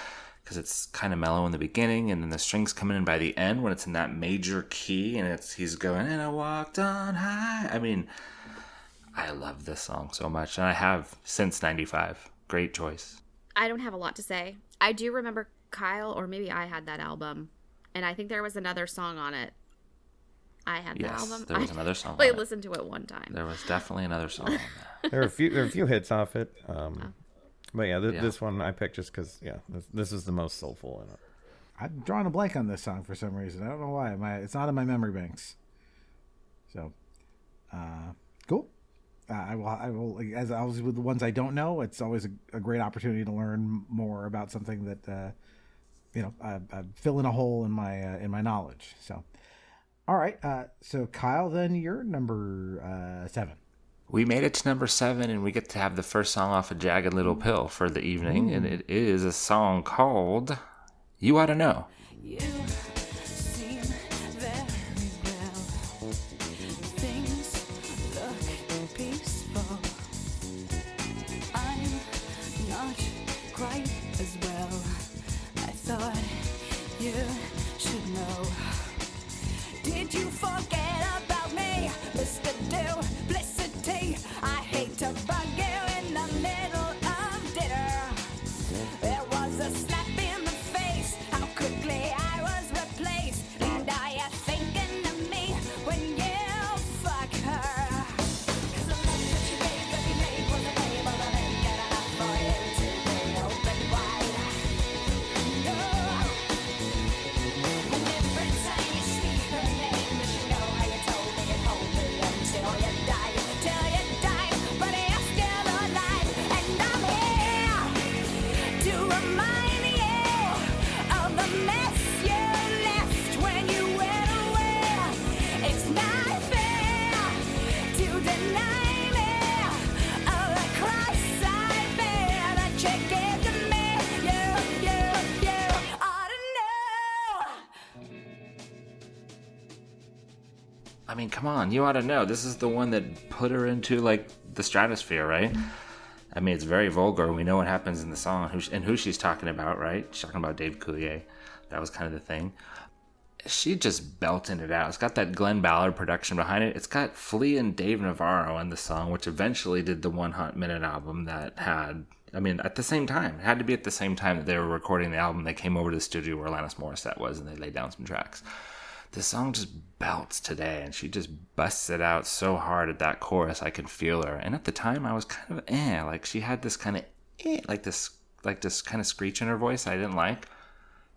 [SPEAKER 5] because it's kind of mellow in the beginning, and then the strings come in by the end when it's in that major key, and he's going, and I walked on high. I mean, I love this song so much, and I have since 95. Great choice.
[SPEAKER 3] I don't have a lot to say. I do remember Kyle, or maybe I had that album, and I think there was another song on it I had the
[SPEAKER 5] Yes,
[SPEAKER 3] album.
[SPEAKER 5] there was another song.
[SPEAKER 3] I
[SPEAKER 5] on it.
[SPEAKER 3] listened to it one time.
[SPEAKER 5] There was definitely another song on that.
[SPEAKER 4] There are a few hits off it. But yeah, this one I picked just because this is the most soulful in it.
[SPEAKER 1] I'm drawing a blank on this song for some reason. I don't know why. It's not in my memory banks. So, cool. I will. As always with the ones I don't know, it's always a great opportunity to learn more about something that I fill in a hole in my knowledge. So, all right. So Kyle, then you're number 7.
[SPEAKER 5] We made it to number 7, and we get to have the first song off of Jagged Little Pill for the evening, and it is a song called "You Ought to Know."
[SPEAKER 6] You seem very well. Things look peaceful. I'm not quite as well. I thought you should know. Did you forget about me, Mr. Duplicity? I hate to bug you in the middle of dinner. There was a slap in the face. How quickly I was replaced. And are you thinking of me when you fuck her? 'Cause the love that you gave that we made was a label that ain't good enough for you to be open wide. No. And every time you see her name, does she know how you told me and hold me until you die? Till you die, but you're still alive. And I'm here to remind you of the mess you left when you went away. It's not fair to deny me of the cross I bear that you gave to me. You ought to know.
[SPEAKER 5] I mean, come on, you ought to know. This is the one that put her into like the stratosphere, right? I mean, it's very vulgar. We know what happens in the song and who she's talking about, right? She's talking about Dave Coulier. That was kind of the thing. She just belting it out. It's got that Glenn Ballard production behind it. It's got Flea and Dave Navarro on the song, which eventually did the 1 Hot Minute album that had, I mean, at the same time. It had to be at the same time that they were recording the album. They came over to the studio where Alanis Morissette was, and they laid down some tracks. This song just belts today, and she just busts it out so hard at that chorus. I can feel her. And at the time, I was kind of like she had this kind of like this kind of screech in her voice I didn't like.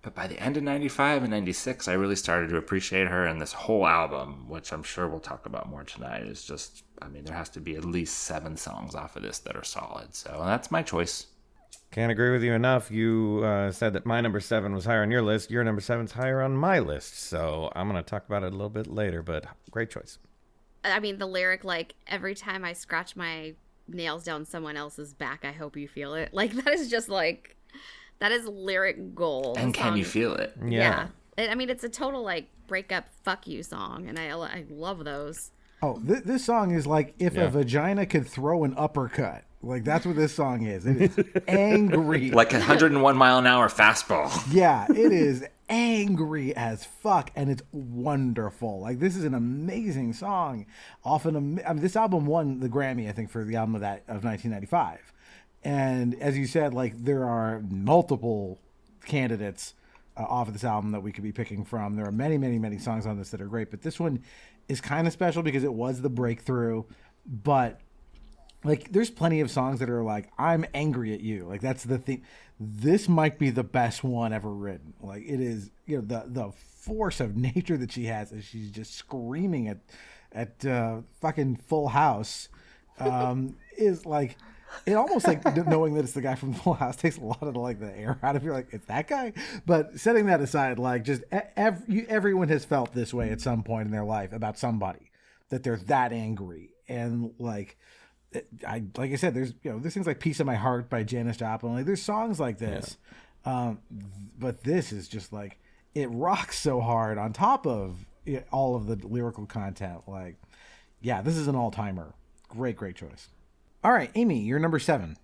[SPEAKER 5] But by the end of 95 and 96, I really started to appreciate her, and this whole album, which I'm sure we'll talk about more tonight, is just, I mean, there has to be at least 7 songs off of this that are solid. So that's my choice.
[SPEAKER 4] Can't agree with you enough. You said that my number 7 was higher on your list. Your number 7's higher on my list. So I'm going to talk about it a little bit later, but great choice.
[SPEAKER 3] I mean, the lyric, like, every time I scratch my nails down someone else's back, I hope you feel it. Like, that is just, like, that is lyric gold.
[SPEAKER 5] And can you feel it?
[SPEAKER 3] Yeah. I mean, it's a total, like, breakup fuck you song, and I love those.
[SPEAKER 1] Oh, this song is like if a vagina could throw an uppercut. Like, that's what this song is. It is angry.
[SPEAKER 5] Like a 101 mile an hour fastball.
[SPEAKER 1] Yeah, it is angry as fuck, and it's wonderful. Like, this is an amazing song. I mean, this album won the Grammy, I think, for the album of 1995. And as you said, like, there are multiple candidates off of this album that we could be picking from. There are many, many, many songs on this that are great, but this one is kind of special because it was the breakthrough. But like, there's plenty of songs that are like, I'm angry at you. Like, that's the thing. This might be the best one ever written. Like, it is, you know, the force of nature that she has as she's just screaming at fucking Full House is like, it almost like knowing that it's the guy from Full House takes a lot of like the air out of you. Like, it's that guy. But setting that aside, like, just everyone has felt this way at some point in their life about somebody, that they're that angry. And like I said, there's things like "Piece of My Heart" by Janis Joplin. Like, there's songs like this, but this is just like, it rocks so hard on top of all of the lyrical content. Like, yeah, this is an all timer. Great choice. All right, Amy, you're number 7.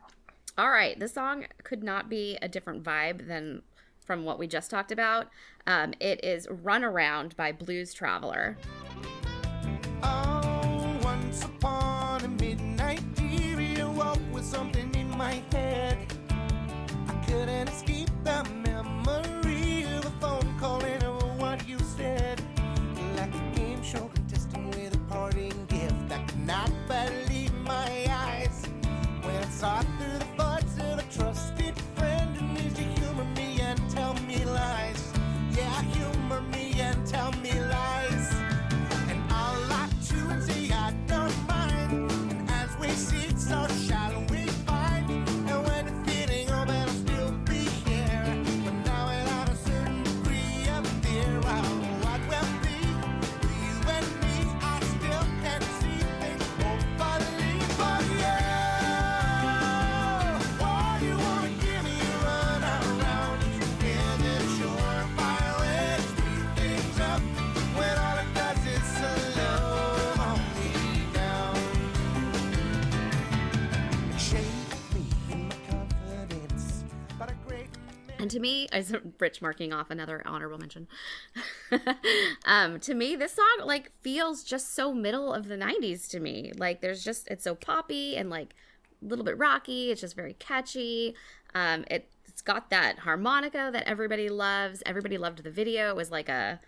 [SPEAKER 3] All right, this song could not be a different vibe than from what we just talked about. It is "Run Around" by Blues Traveler.
[SPEAKER 8] Oh, once upon a midnight period, walk with something in my head. I couldn't escape the memory of a phone call and what you said. Like a game show
[SPEAKER 3] And to me, as Rich marking off another honorable mention, to me, this song like feels just so middle of the 90s to me. Like it's so poppy and like a little bit rocky. It's just very catchy. It's got that harmonica that everybody loves. Everybody loved the video. It was like a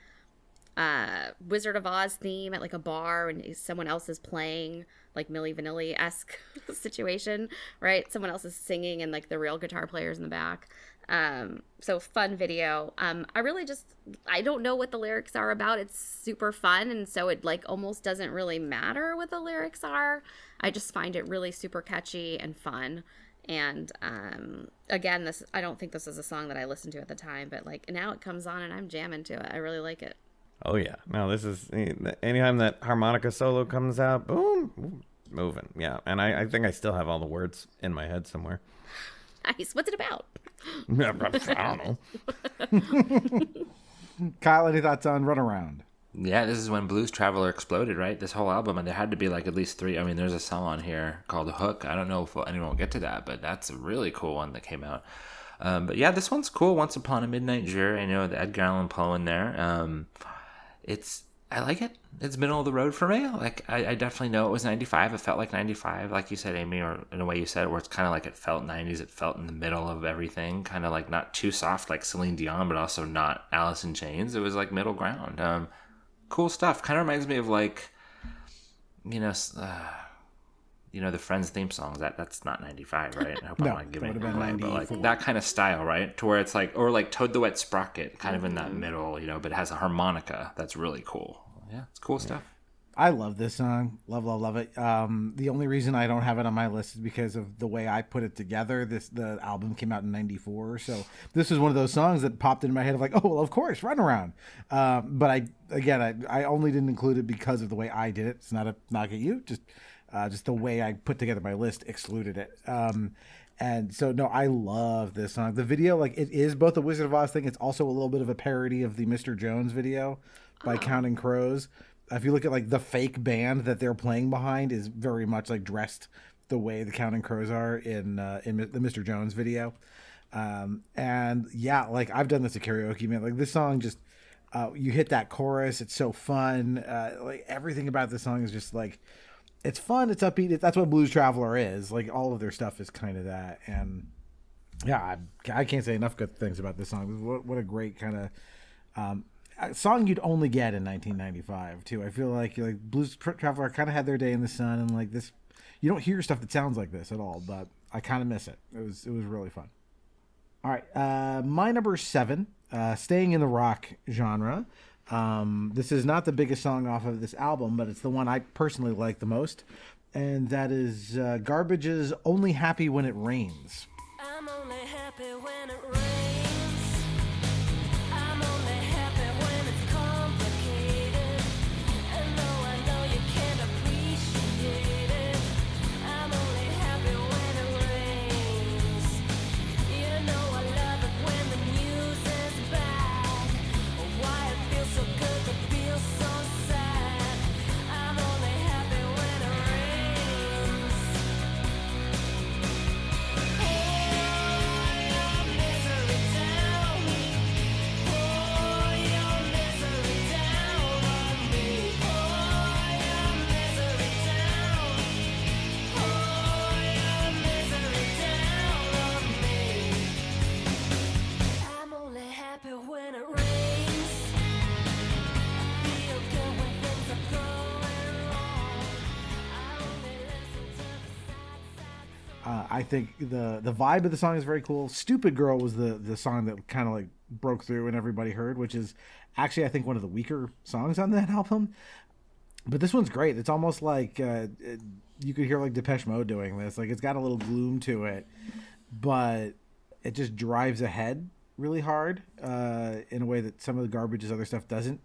[SPEAKER 3] Wizard of Oz theme at like a bar and someone else is playing, like Milli Vanilli-esque situation, right? Someone else is singing and like the real guitar player's in the back. So fun video. I don't know what the lyrics are about. It's super fun. And so it like almost doesn't really matter what the lyrics are. I just find it really super catchy and fun. And, again, I don't think this is a song that I listened to at the time, but like now it comes on and I'm jamming to it. I really like it.
[SPEAKER 4] Oh yeah. No, this is anytime that harmonica solo comes out, boom, moving. Yeah. And I think I still have all the words in my head somewhere.
[SPEAKER 3] Nice. What's it about?
[SPEAKER 4] I don't know.
[SPEAKER 1] Kyle, any thoughts on Runaround?
[SPEAKER 5] Yeah, this is when Blues Traveler exploded, right? This whole album, and there had to be like at least 3. I mean, there's a song on here called Hook. I don't know if anyone will get to that, but that's a really cool one that came out. But yeah, this one's cool. Once Upon a Midnight Jury, I know the Edgar Allan Poe in there. I like it. It's middle of the road for me. Like I definitely know it was 95. It felt like 95, like you said, Amy, or in a way you said it, where it's kind of like it felt 90s. It felt in the middle of everything, kind of like not too soft like Celine Dion, but also not Alice in Chains. It was like middle ground. Cool stuff. Kind of reminds me of like, the Friends theme songs. That's not 95, right? I hope I'm not giving it away, but like that kind of style, right? To where it's like, or like Toad the Wet Sprocket, kind of in that middle, but it has a harmonica. That's really cool. Yeah, it's cool stuff.
[SPEAKER 1] I love this song. Love it. The only reason I don't have it on my list is because of the way I put it together. The album came out in 94, so this was one of those songs that popped in my head of like, oh, well, of course, Runaround. But I only didn't include it because of the way I did it. It's not a knock at you, just the way I put together my list excluded it. And so, no, I love this song. The video, like, it is both a Wizard of Oz thing. It's also a little bit of a parody of the Mr. Jones video by Counting Crows. If you look at, like, the fake band that they're playing behind is very much, like, dressed the way the Counting Crows are in the Mr. Jones video. And, yeah, like, I've done this at karaoke, man. Like, this song just, you hit that chorus. It's so fun. Like, everything about this song is just, like, it's fun. It's upbeat. That's what Blues Traveler is. Like, all of their stuff is kind of that. And, yeah, I can't say enough good things about this song. What a great kind of song you'd only get in 1995 too. I feel like Blues Traveler kind of had their day in the sun, and like this, you don't hear stuff that sounds like this at all. But I kind of miss it. It was really fun. All right, my number 7, staying in the rock genre. This is not the biggest song off of this album, but it's the one I personally like the most, and that is Garbage's "Only Happy When It Rains."
[SPEAKER 6] I'm only happy when it rains. I'm only happy when it's complicated. And though I know you can't appreciate it, I'm only happy when it rains. You know I love it when the music's back. Why it feels so good to feel so sad. I'm only happy when it rains. I'm only happy when it rains. Feel good when things are going wrong. I only listen to the sad
[SPEAKER 1] I think the vibe of the song is very cool. "Stupid Girl" was the song that kind of like broke through and everybody heard, which is actually I think one of the weaker songs on that album. But this one's great. It's almost like you could hear like Depeche Mode doing this. Like, it's got a little gloom to it, but it just drives ahead really hard in a way that some of the Garbage's other stuff doesn't.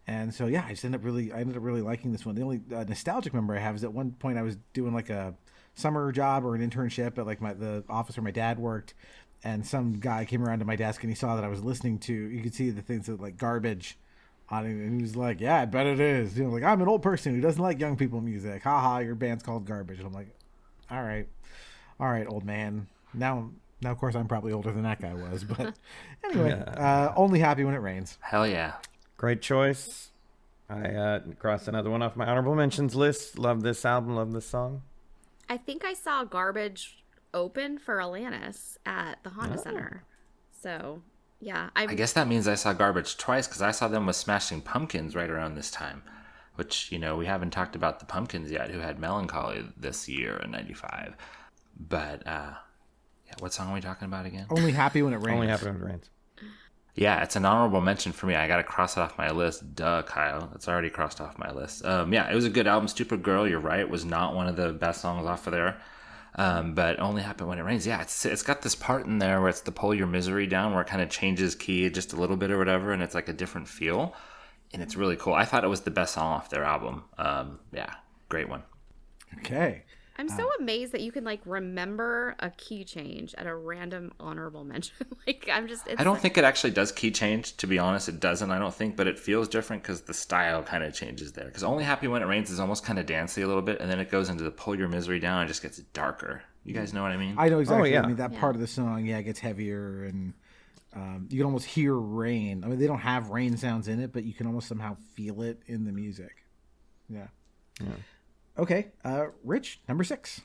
[SPEAKER 1] And so, yeah, I ended up really liking this one. The only nostalgic memory I have is at one point I was doing like a summer job or an internship at like the office where my dad worked, and some guy came around to my desk and he saw that I was listening to, you could see the things that like Garbage on it, and he was like, "Yeah, I bet it is." Like, I'm an old person who doesn't like young people music. Haha, your band's called Garbage. And I'm like, all right, old man. Now Now, of course, I'm probably older than that guy was, but anyway, Only Happy When It Rains.
[SPEAKER 5] Hell yeah.
[SPEAKER 4] Great choice. I crossed another one off my honorable mentions list. Love this album. Love this song.
[SPEAKER 3] I think I saw Garbage open for Alanis at the Honda Center. So, yeah.
[SPEAKER 5] I guess that means I saw Garbage twice because I saw them with Smashing Pumpkins right around this time, which, you know, we haven't talked about the Pumpkins yet, who had Melancholy this year in 95. But, yeah, what song are we talking about again?
[SPEAKER 1] Only Happy When It Rains.
[SPEAKER 4] Only Happy When It Rains.
[SPEAKER 5] Yeah, it's an honorable mention for me. I got to cross it off my list. Duh, Kyle. It's already crossed off my list. Yeah, it was a good album. Stupid Girl, you're right, was not one of the best songs off of there. But Only Happy When It Rains. Yeah, it's got this part in there where it's the Pull Your Misery Down, where it kind of changes key just a little bit or whatever, and it's like a different feel. And it's really cool. I thought it was the best song off their album. Yeah, great one.
[SPEAKER 1] Okay.
[SPEAKER 3] I'm so amazed that you can like remember a key change at a random honorable mention. Like
[SPEAKER 5] I don't think it actually does key change. To be honest, it doesn't. I don't think, but it feels different because the style kind of changes there. Because Only Happy When It Rains is almost kind of dancey a little bit, and then it goes into the Pull Your Misery Down and just gets darker. You guys know what I mean?
[SPEAKER 1] I know exactly.
[SPEAKER 4] yeah.
[SPEAKER 1] I mean, that part of the song, it gets heavier, and you can almost hear rain. I mean, they don't have rain sounds in it, but you can almost somehow feel it in the music. Yeah. Okay, Rich, number 6.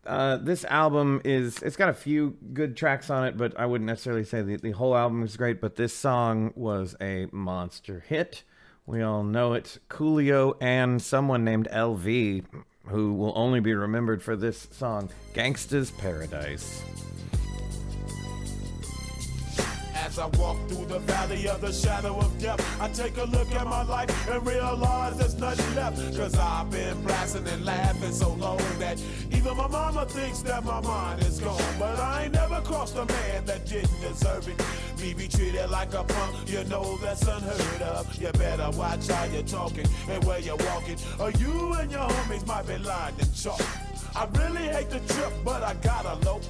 [SPEAKER 4] This album it's got a few good tracks on it, but I wouldn't necessarily say the whole album is great, but this song was a monster hit. We all know it. Coolio and someone named LV, who will only be remembered for this song, Gangsta's Paradise.
[SPEAKER 8] As I walk through the valley of the shadow of death, I take a look at my life and realize there's nothing left. Cause I've been blasting and laughing so long that even my mama thinks that my mind is gone. But I ain't never crossed a man that didn't deserve it. Me be treated like a punk, you know that's unheard of. You better watch how you're talking and where you're walking, or you and your homies might be lying in chalk. I really hate the trip, but I gotta low.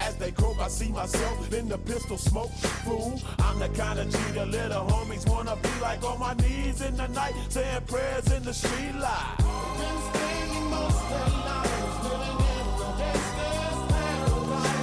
[SPEAKER 8] As they croak, I see myself in the pistol smoke. Fool, I'm the kind of G the little homies wanna be like, on my knees in the night, saying prayers in the street light. Been spending most of their lives living in the gangster's paradise.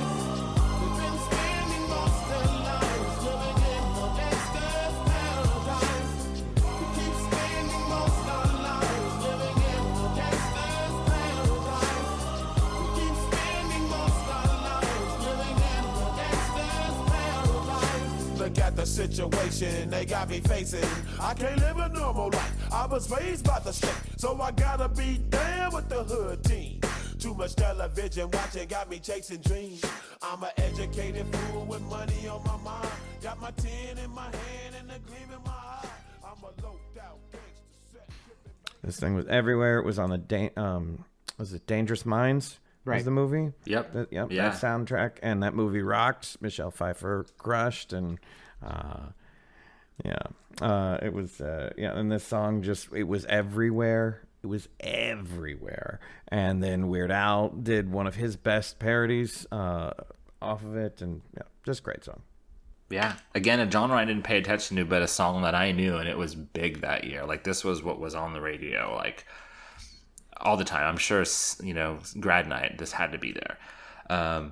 [SPEAKER 8] We've been spending most of their lives living in the gangster's paradise. We keep spending most of our lives living in the gangster's paradise. We keep spending most of our lives living in the gangster's paradise. Look at the situation they got me facing. I can't live a normal life. I was raised by the state, so I gotta be down with the hood team. Too much television watching got me chasing dreams. I'm an educated fool with money on my mind. Got my tin in my hand and a gleam in my eye. I'm a loped out gangster set.
[SPEAKER 4] This thing was everywhere. It was on the was it Dangerous Minds?
[SPEAKER 1] Right.
[SPEAKER 4] Was the movie?
[SPEAKER 5] Yep.
[SPEAKER 4] Yeah.
[SPEAKER 5] Yeah.
[SPEAKER 4] That soundtrack, and that movie rocked. Michelle Pfeiffer crushed, and it was and this song it was everywhere. It was everywhere. And then Weird Al did one of his best parodies off of it, and just great song.
[SPEAKER 5] Yeah. Again, a genre I didn't pay attention to, but a song that I knew, and it was big that year. Like, this was what was on the radio, like, all the time. I'm sure, grad night, this had to be there.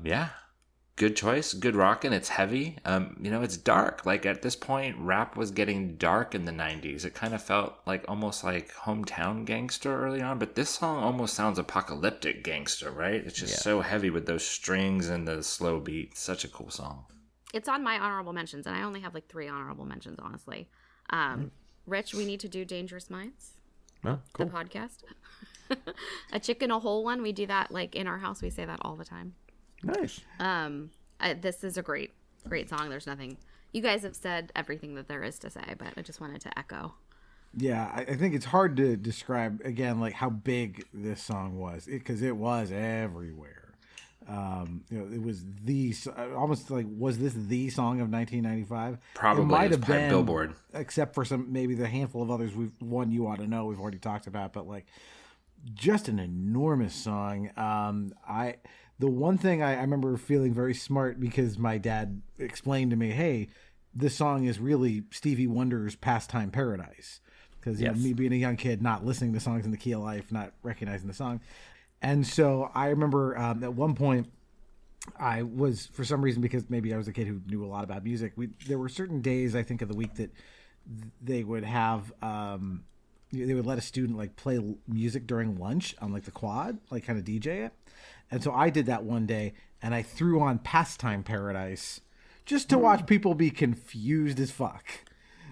[SPEAKER 5] Yeah. Good choice. Good rockin'. It's heavy. It's dark. Like, at this point, rap was getting dark in the 90s. It kind of felt like almost like hometown gangster early on, but this song almost sounds apocalyptic gangster, right? It's just so heavy with those strings and the slow beat. Such a cool song.
[SPEAKER 3] It's on my honorable mentions, and I only have like 3 honorable mentions, honestly. Rich, we need to do Dangerous Minds,
[SPEAKER 4] Oh, cool.
[SPEAKER 3] the podcast. A chicken, a whole one. We do that like in our house. We say that all the time.
[SPEAKER 4] Nice.
[SPEAKER 3] This is a great song. There's nothing. You guys have said everything that there is to say, but I just wanted to echo.
[SPEAKER 1] Yeah, I think it's hard to describe, again, like how big this song was, because it was everywhere. It was almost like, was this the song of 1995?
[SPEAKER 5] Probably.
[SPEAKER 1] It might have
[SPEAKER 5] probably
[SPEAKER 1] been,
[SPEAKER 5] Billboard.
[SPEAKER 1] except for maybe the handful of others. One You Ought to Know we've already talked about, but like just an enormous song. The one thing I remember feeling very smart, because my dad explained to me, hey, this song is really Stevie Wonder's Pastime Paradise. Because me being a young kid, not listening to songs in the key of life, not recognizing the song. And so I remember at one point, I was, for some reason, because maybe I was a kid who knew a lot about music, there were certain days, I think, of the week that they would have, they would let a student like play music during lunch on like the quad, like kind of DJ it. And so I did that one day, and I threw on Pastime Paradise just to watch people be confused as fuck.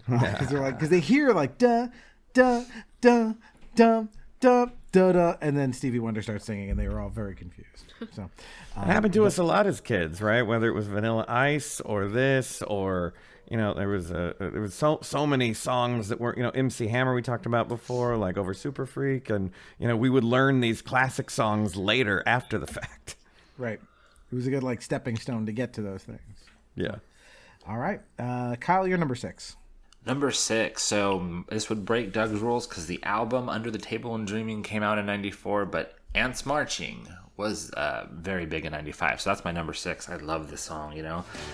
[SPEAKER 1] Because they're like, because they hear like da da da da da da da, and then Stevie Wonder starts singing, and they were all very confused. So
[SPEAKER 4] it happened to us a lot as kids, right? Whether it was Vanilla Ice or this, or there was so many songs that were MC Hammer we talked about before, like Over Super Freak, and we would learn these classic songs later after the fact.
[SPEAKER 1] Right. It was a good like stepping stone to get to those things.
[SPEAKER 4] Yeah.
[SPEAKER 1] All right, Kyle, you're number 6.
[SPEAKER 5] Number 6. So this would break Doug's rules because the album Under the Table and Dreaming came out in 94, but Ants Marching was very big in 95. So that's my number 6. I love this song,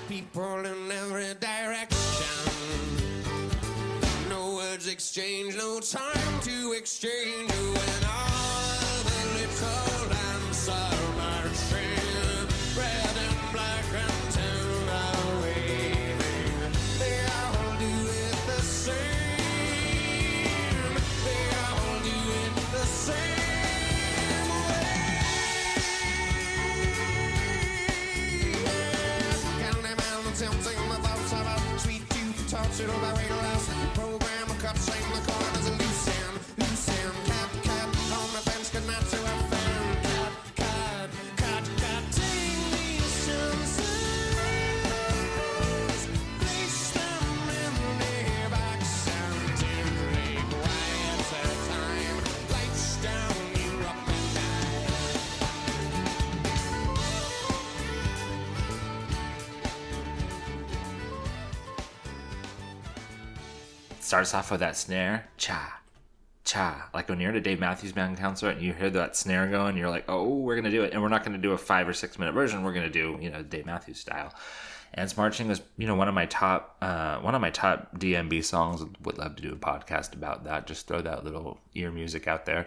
[SPEAKER 8] People in every direction. No words exchange, no time to exchange. When all the little lamps are marching, red and black and tan are waving. They all do it the same. They all do it the same. Tempting my thoughts about sweet tooth, touch it over radio house. Program a cup, shake the corners and loose end, cat, on the fence, good night to a fan, cat, take these chances, place them in their box until they quiet their time, lights down, you're up and down.
[SPEAKER 5] Starts off with that snare, cha, cha. Like when you're at a Dave Matthews Band concert and you hear that snare going, you're like, oh, we're going to do it. And we're not going to do a 5 or 6 minute version. We're going to do, Dave Matthews style. Ants Marching was, one of my top DMB songs. Would love to do a podcast about that. Just throw that little ear music out there.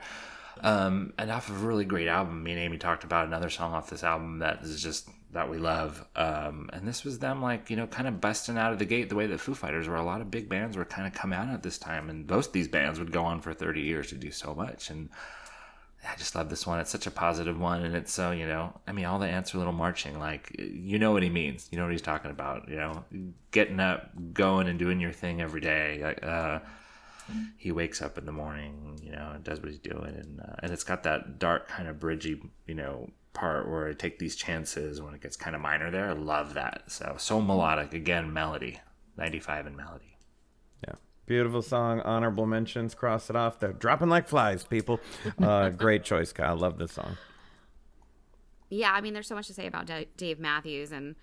[SPEAKER 5] And off of a really great album. Me and Amy talked about another song off this album that is just that we love. And this was them kind of busting out of the gate the way that Foo Fighters were. A lot of big bands were kind of coming out at this time, and both these bands would go on for 30 years to do so much. And I just love this one. It's such a positive one, and it's so, all the ants are little marching. Like, what he means. You know what he's talking about, getting up, going and doing your thing every day. He wakes up in the morning, and does what he's doing. And it's got that dark kind of bridgy, part where I take these chances when it gets kind of minor there. I love that. So melodic. Again, melody. 95 in melody.
[SPEAKER 4] Yeah. Beautiful song. Honorable mentions. Cross it off. They're dropping like flies, people. Great choice, Kyle. Love this song.
[SPEAKER 3] Yeah, there's so much to say about Dave Matthews, and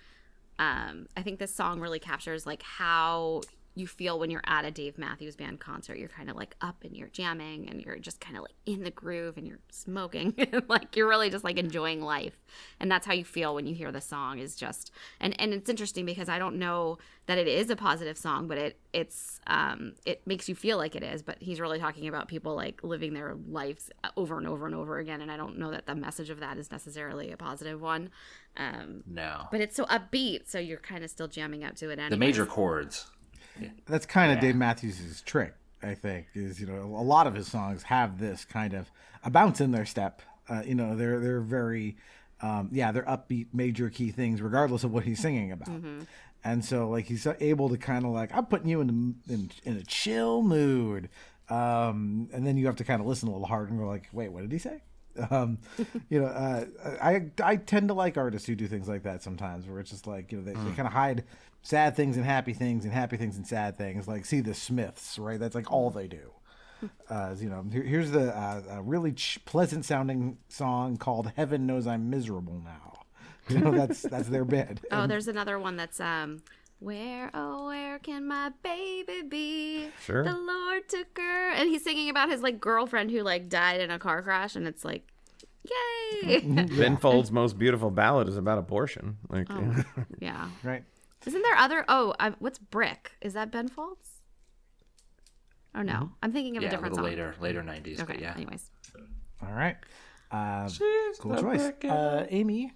[SPEAKER 3] I think this song really captures like how you feel when you're at a Dave Matthews Band concert. You're kind of like up and you're jamming and you're just kind of like in the groove and you're smoking. Like you're really just like enjoying life. And that's how you feel when you hear the song is just, and it's interesting because I don't know that it is a positive song, but it makes you feel like it is. But he's really talking about people like living their lives over and over and over again. And I don't know that the message of that is necessarily a positive one.
[SPEAKER 5] No.
[SPEAKER 3] But it's so upbeat. So you're kind of still jamming up to it anyway.
[SPEAKER 5] The major chords.
[SPEAKER 1] Yeah. That's kind of Dave Matthews' trick, I think, is, a lot of his songs have this kind of a bounce in their step. They're very, they're upbeat major key things, regardless of what he's singing about. Mm-hmm. And so like, he's able to kind of like, I'm putting you in a chill mood. And then you have to kind of listen a little hard and go like, wait, what did he say? I tend to like artists who do things like that sometimes, where it's just like, they kind of hide sad things and happy things and sad things. Like, see the Smiths, right? That's like all they do. Here's the really pleasant sounding song called "Heaven Knows I'm Miserable Now." That's their bed.
[SPEAKER 3] Oh, there's another one that's where can my baby be?
[SPEAKER 4] Sure.
[SPEAKER 3] The Lord took her, and he's singing about his like girlfriend who like died in a car crash, and it's like, yay!
[SPEAKER 4] Ben Folds' most beautiful ballad is about abortion. Like,
[SPEAKER 3] yeah,
[SPEAKER 1] right.
[SPEAKER 3] Isn't there other? What's Brick? Is that Ben Folds? Oh no, I'm thinking of a different song.
[SPEAKER 5] Later 90s.
[SPEAKER 3] Okay.
[SPEAKER 5] But yeah.
[SPEAKER 3] Anyways.
[SPEAKER 1] All right. Cool choice. Amy,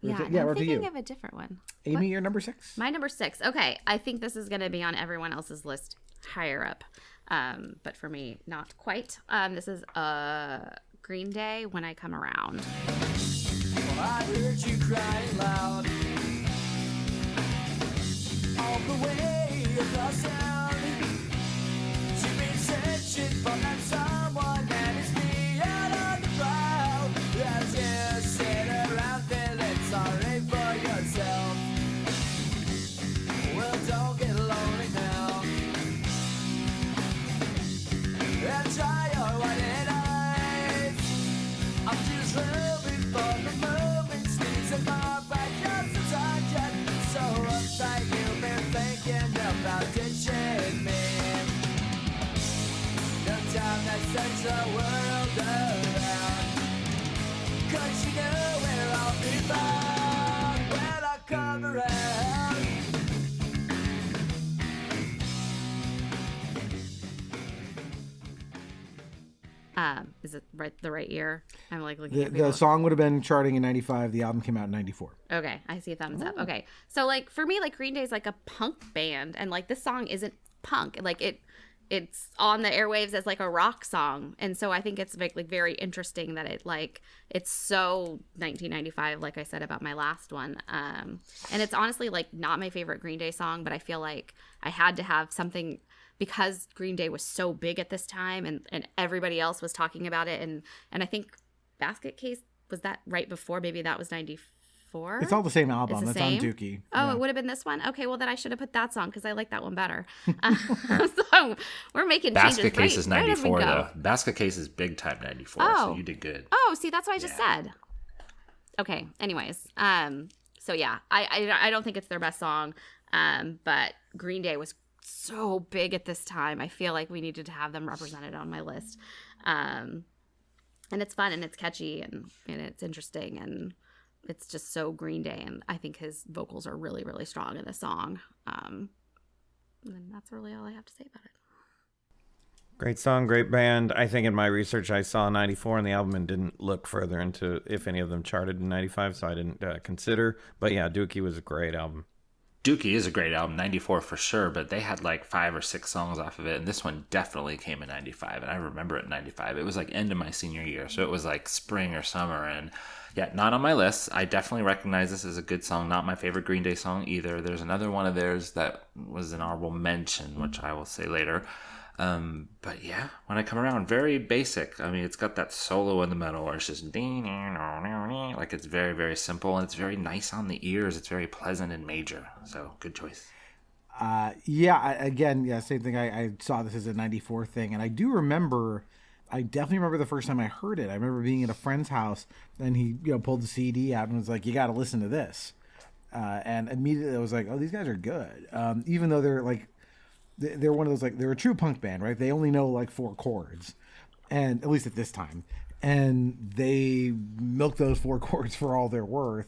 [SPEAKER 3] Yeah,
[SPEAKER 1] Yeah,
[SPEAKER 3] I'm
[SPEAKER 1] or to
[SPEAKER 3] thinking
[SPEAKER 1] you.
[SPEAKER 3] of a different one.
[SPEAKER 1] Amy, your number 6?
[SPEAKER 3] My number 6. Okay, I think this is going to be on everyone else's list higher up, but for me, not quite. This is Green Day, When I Come Around.
[SPEAKER 8] Well, I heard you crying loud all the way across town. You've been searching for that someone that is me out on the prowl. As you sit around feeling sorry for yourself. Well, don't get lonely now. And try your white eyes. I'm just hoping for the moment sneaks in my back just a target. So uptight you've been thinking about ditching me. No time that sends the world around. 'Cause you know where I'll be found when I come around.
[SPEAKER 3] Is it the right year? I'm like looking
[SPEAKER 1] The
[SPEAKER 3] at people.
[SPEAKER 1] song would have been charting in 95. The album came out in 94.
[SPEAKER 3] Okay, I see a thumbs up. Okay, so like for me, like Green Day is like a punk band, and like this song isn't punk. Like it's on the airwaves as like a rock song, and so I think it's like very interesting that it's so 1995, like I said about my last one. And it's honestly like not my favorite Green Day song, but I feel like I had to have something because Green Day was so big at this time, and everybody else was talking about it, and I think Basket Case was that right before, maybe that was 94.
[SPEAKER 1] It's all the same album.
[SPEAKER 3] the
[SPEAKER 1] It's
[SPEAKER 3] same?
[SPEAKER 1] on Dookie.
[SPEAKER 3] Oh,
[SPEAKER 1] Yeah.
[SPEAKER 3] it would have been this one. Okay, well then I should have put that song because I like that one better. So we're making
[SPEAKER 5] Basket
[SPEAKER 3] changes.
[SPEAKER 5] Case is
[SPEAKER 3] right as we
[SPEAKER 5] 94
[SPEAKER 3] go.
[SPEAKER 5] though. Basket Case is big time 94,
[SPEAKER 3] Oh.
[SPEAKER 5] so you did good.
[SPEAKER 3] Oh, see, that's what I just said. Okay. Anyways, so yeah, I don't think it's their best song, but Green Day was so big at this time. I feel like we needed to have them represented on my list, and it's fun and it's catchy and it's interesting and it's just so Green Day. And I think his vocals are really, really strong in the song. And that's really all I have to say about it.
[SPEAKER 4] Great song, great band. I think in my research I saw 94 on the album and didn't look further into if any of them charted in 95, so I didn't consider. But yeah, Dookie was a great album.
[SPEAKER 5] Dookie is a great album, 94 for sure, but they had like 5 or 6 songs off of it, and this one definitely came in 95, and I remember it in 95. It was like end of my senior year, so it was like spring or summer, and yeah, not on my list. I definitely recognize this as a good song, not my favorite Green Day song either. There's another one of theirs that was an honorable mention, which I will say later. But yeah, When I Come Around, very basic. I mean, it's got that solo in the middle where it's just like it's very, very simple and it's very nice on the ears. It's very pleasant and major. So good choice.
[SPEAKER 1] Same thing. I saw this as a 94 thing, and I definitely remember the first time I heard it. I remember being at a friend's house and he, pulled the CD out and was like, "You got to listen to this." And immediately I was like, "Oh, these guys are good." Even though they're like, they're one of those, like, they're a true punk band, right? They only know like 4 chords, and at least at this time, and they milk those 4 chords for all they're worth,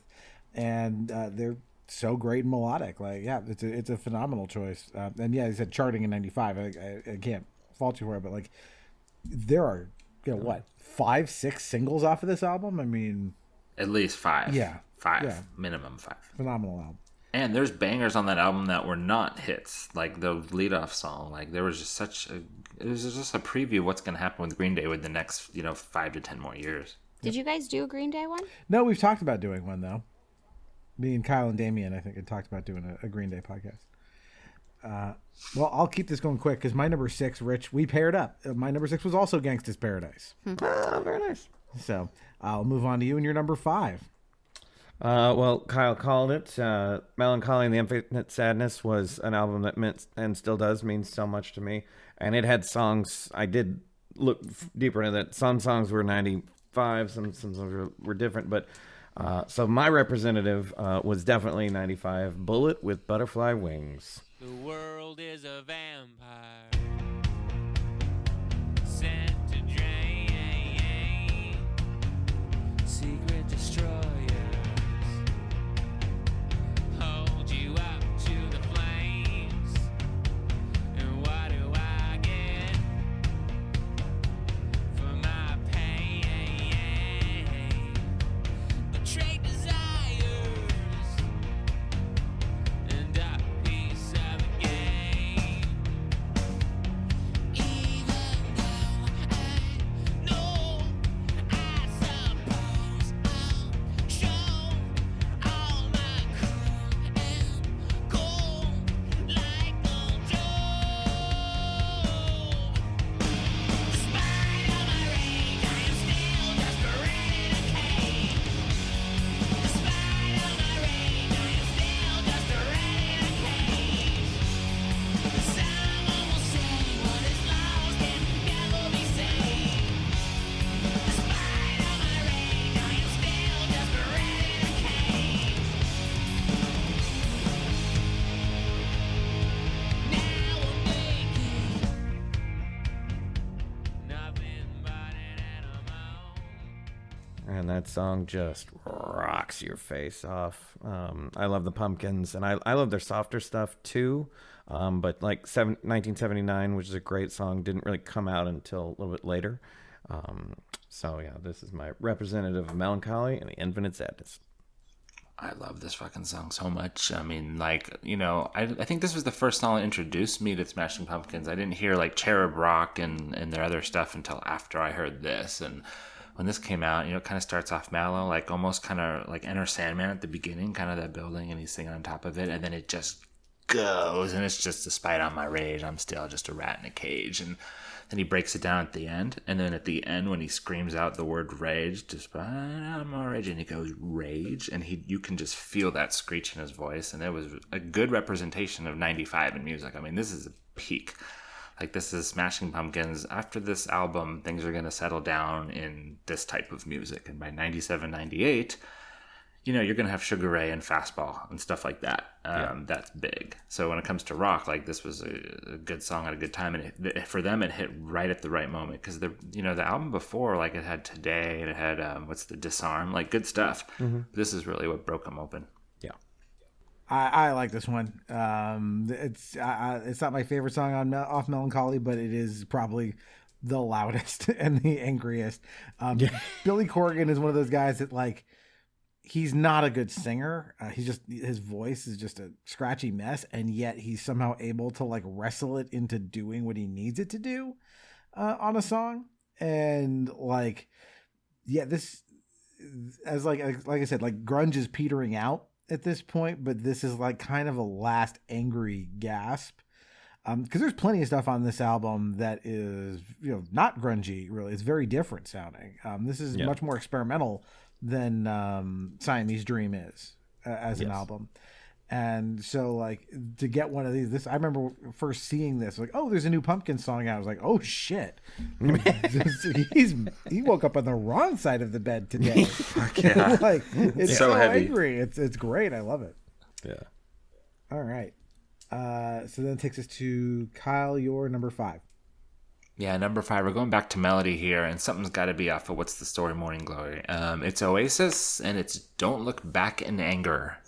[SPEAKER 1] and they're so great and melodic. Like, yeah, it's a phenomenal choice. And yeah, he said charting in 95. I can't fault you for it, but like, there are 5, 6 singles off of this album. I mean,
[SPEAKER 5] at least 5.
[SPEAKER 1] Yeah,
[SPEAKER 5] 5.
[SPEAKER 1] Yeah.
[SPEAKER 5] Minimum 5.
[SPEAKER 1] Phenomenal album.
[SPEAKER 5] And there's bangers on that album that were not hits, like the leadoff song. Like there was just it was just a preview of what's going to happen with Green Day with the next 5 to 10 more years.
[SPEAKER 3] Did you guys do a Green Day one?
[SPEAKER 1] No, we've talked about doing one though. Me and Kyle and Damien, I think, had talked about doing a Green Day podcast. Well, I'll keep this going quick because my number 6, Rich, we paired up. My number 6 was also Gangsta's Paradise.
[SPEAKER 4] Oh, very nice.
[SPEAKER 1] So I'll move on to you and your number 5.
[SPEAKER 4] Well, Kyle called it. Melancholy and the Infinite Sadness was an album that meant, and still does, mean so much to me. And it had songs, I did look deeper into that. Some songs were 95, some songs were different. But so my representative was definitely 95, Bullet with Butterfly Wings.
[SPEAKER 9] The world is a vampire sent to drain secret destroyers hold you up to the flames, and what do I get for my pain? Betrayed desires
[SPEAKER 4] and that song just rocks your face off. I love the Pumpkins, and I love their softer stuff too. But like 1979, which is a great song, didn't really come out until a little bit later. So yeah, this is my representative of melancholy and the infinite sadness.
[SPEAKER 5] I love this fucking song so much. I mean, like, you know, I think this was the first song that introduced me to Smashing Pumpkins. I didn't hear like Cherub Rock and their other stuff until after I heard this. And when this came out, you know, it kind of starts off mellow, like almost kind of like Enter Sandman at the beginning, kind of that building, and he's singing on top of it. And then it just goes, and it's just, despite all my rage, I'm still just a rat in a cage. And then he breaks it down at the end, and then at the end when he screams out the word rage, despite all my rage, and he goes rage, and you can just feel that screech in his voice. And it was a good representation of 95 in music. I mean, this is a peak. Like, this is Smashing Pumpkins. After this album, things are going to settle down in this type of music, and by 97, 98, you know, you're going to have Sugar Ray and Fastball and stuff like that. That's big. So when it comes to rock, like, this was a good song at a good time. And for them, it hit right at the right moment. Because, the album before, like, it had Today, and it had, Disarm, like, good stuff. Mm-hmm. This is really what broke them open.
[SPEAKER 4] Yeah.
[SPEAKER 1] I like this one. It's not my favorite song off Melancholy, but it is probably the loudest and the angriest. Billy Corgan is one of those guys that, like, he's not a good singer. His voice is just a scratchy mess, and yet he's somehow able to like wrestle it into doing what he needs it to do on a song. And like, yeah, this as like I said, like grunge is petering out at this point, but this is like kind of a last angry gasp. Because there's plenty of stuff on this album that is, you know, not grungy really. It's very different sounding. This is much more experimental than Siamese Dream is as an album. And so like to get one of these, I remember first seeing this, like, oh, there's a new Pumpkin song out. I was like, oh shit. he woke up on the wrong side of the bed today.
[SPEAKER 5] Yeah.
[SPEAKER 1] Like, it's
[SPEAKER 5] so heavy.
[SPEAKER 1] angry. It's great. I love it.
[SPEAKER 4] Yeah.
[SPEAKER 1] All right. So then it takes us to Kyle, your number 5.
[SPEAKER 5] Yeah, number 5. We're going back to melody here, and something's got to be off of What's the Story, Morning Glory. It's Oasis, and it's Don't Look Back in Anger.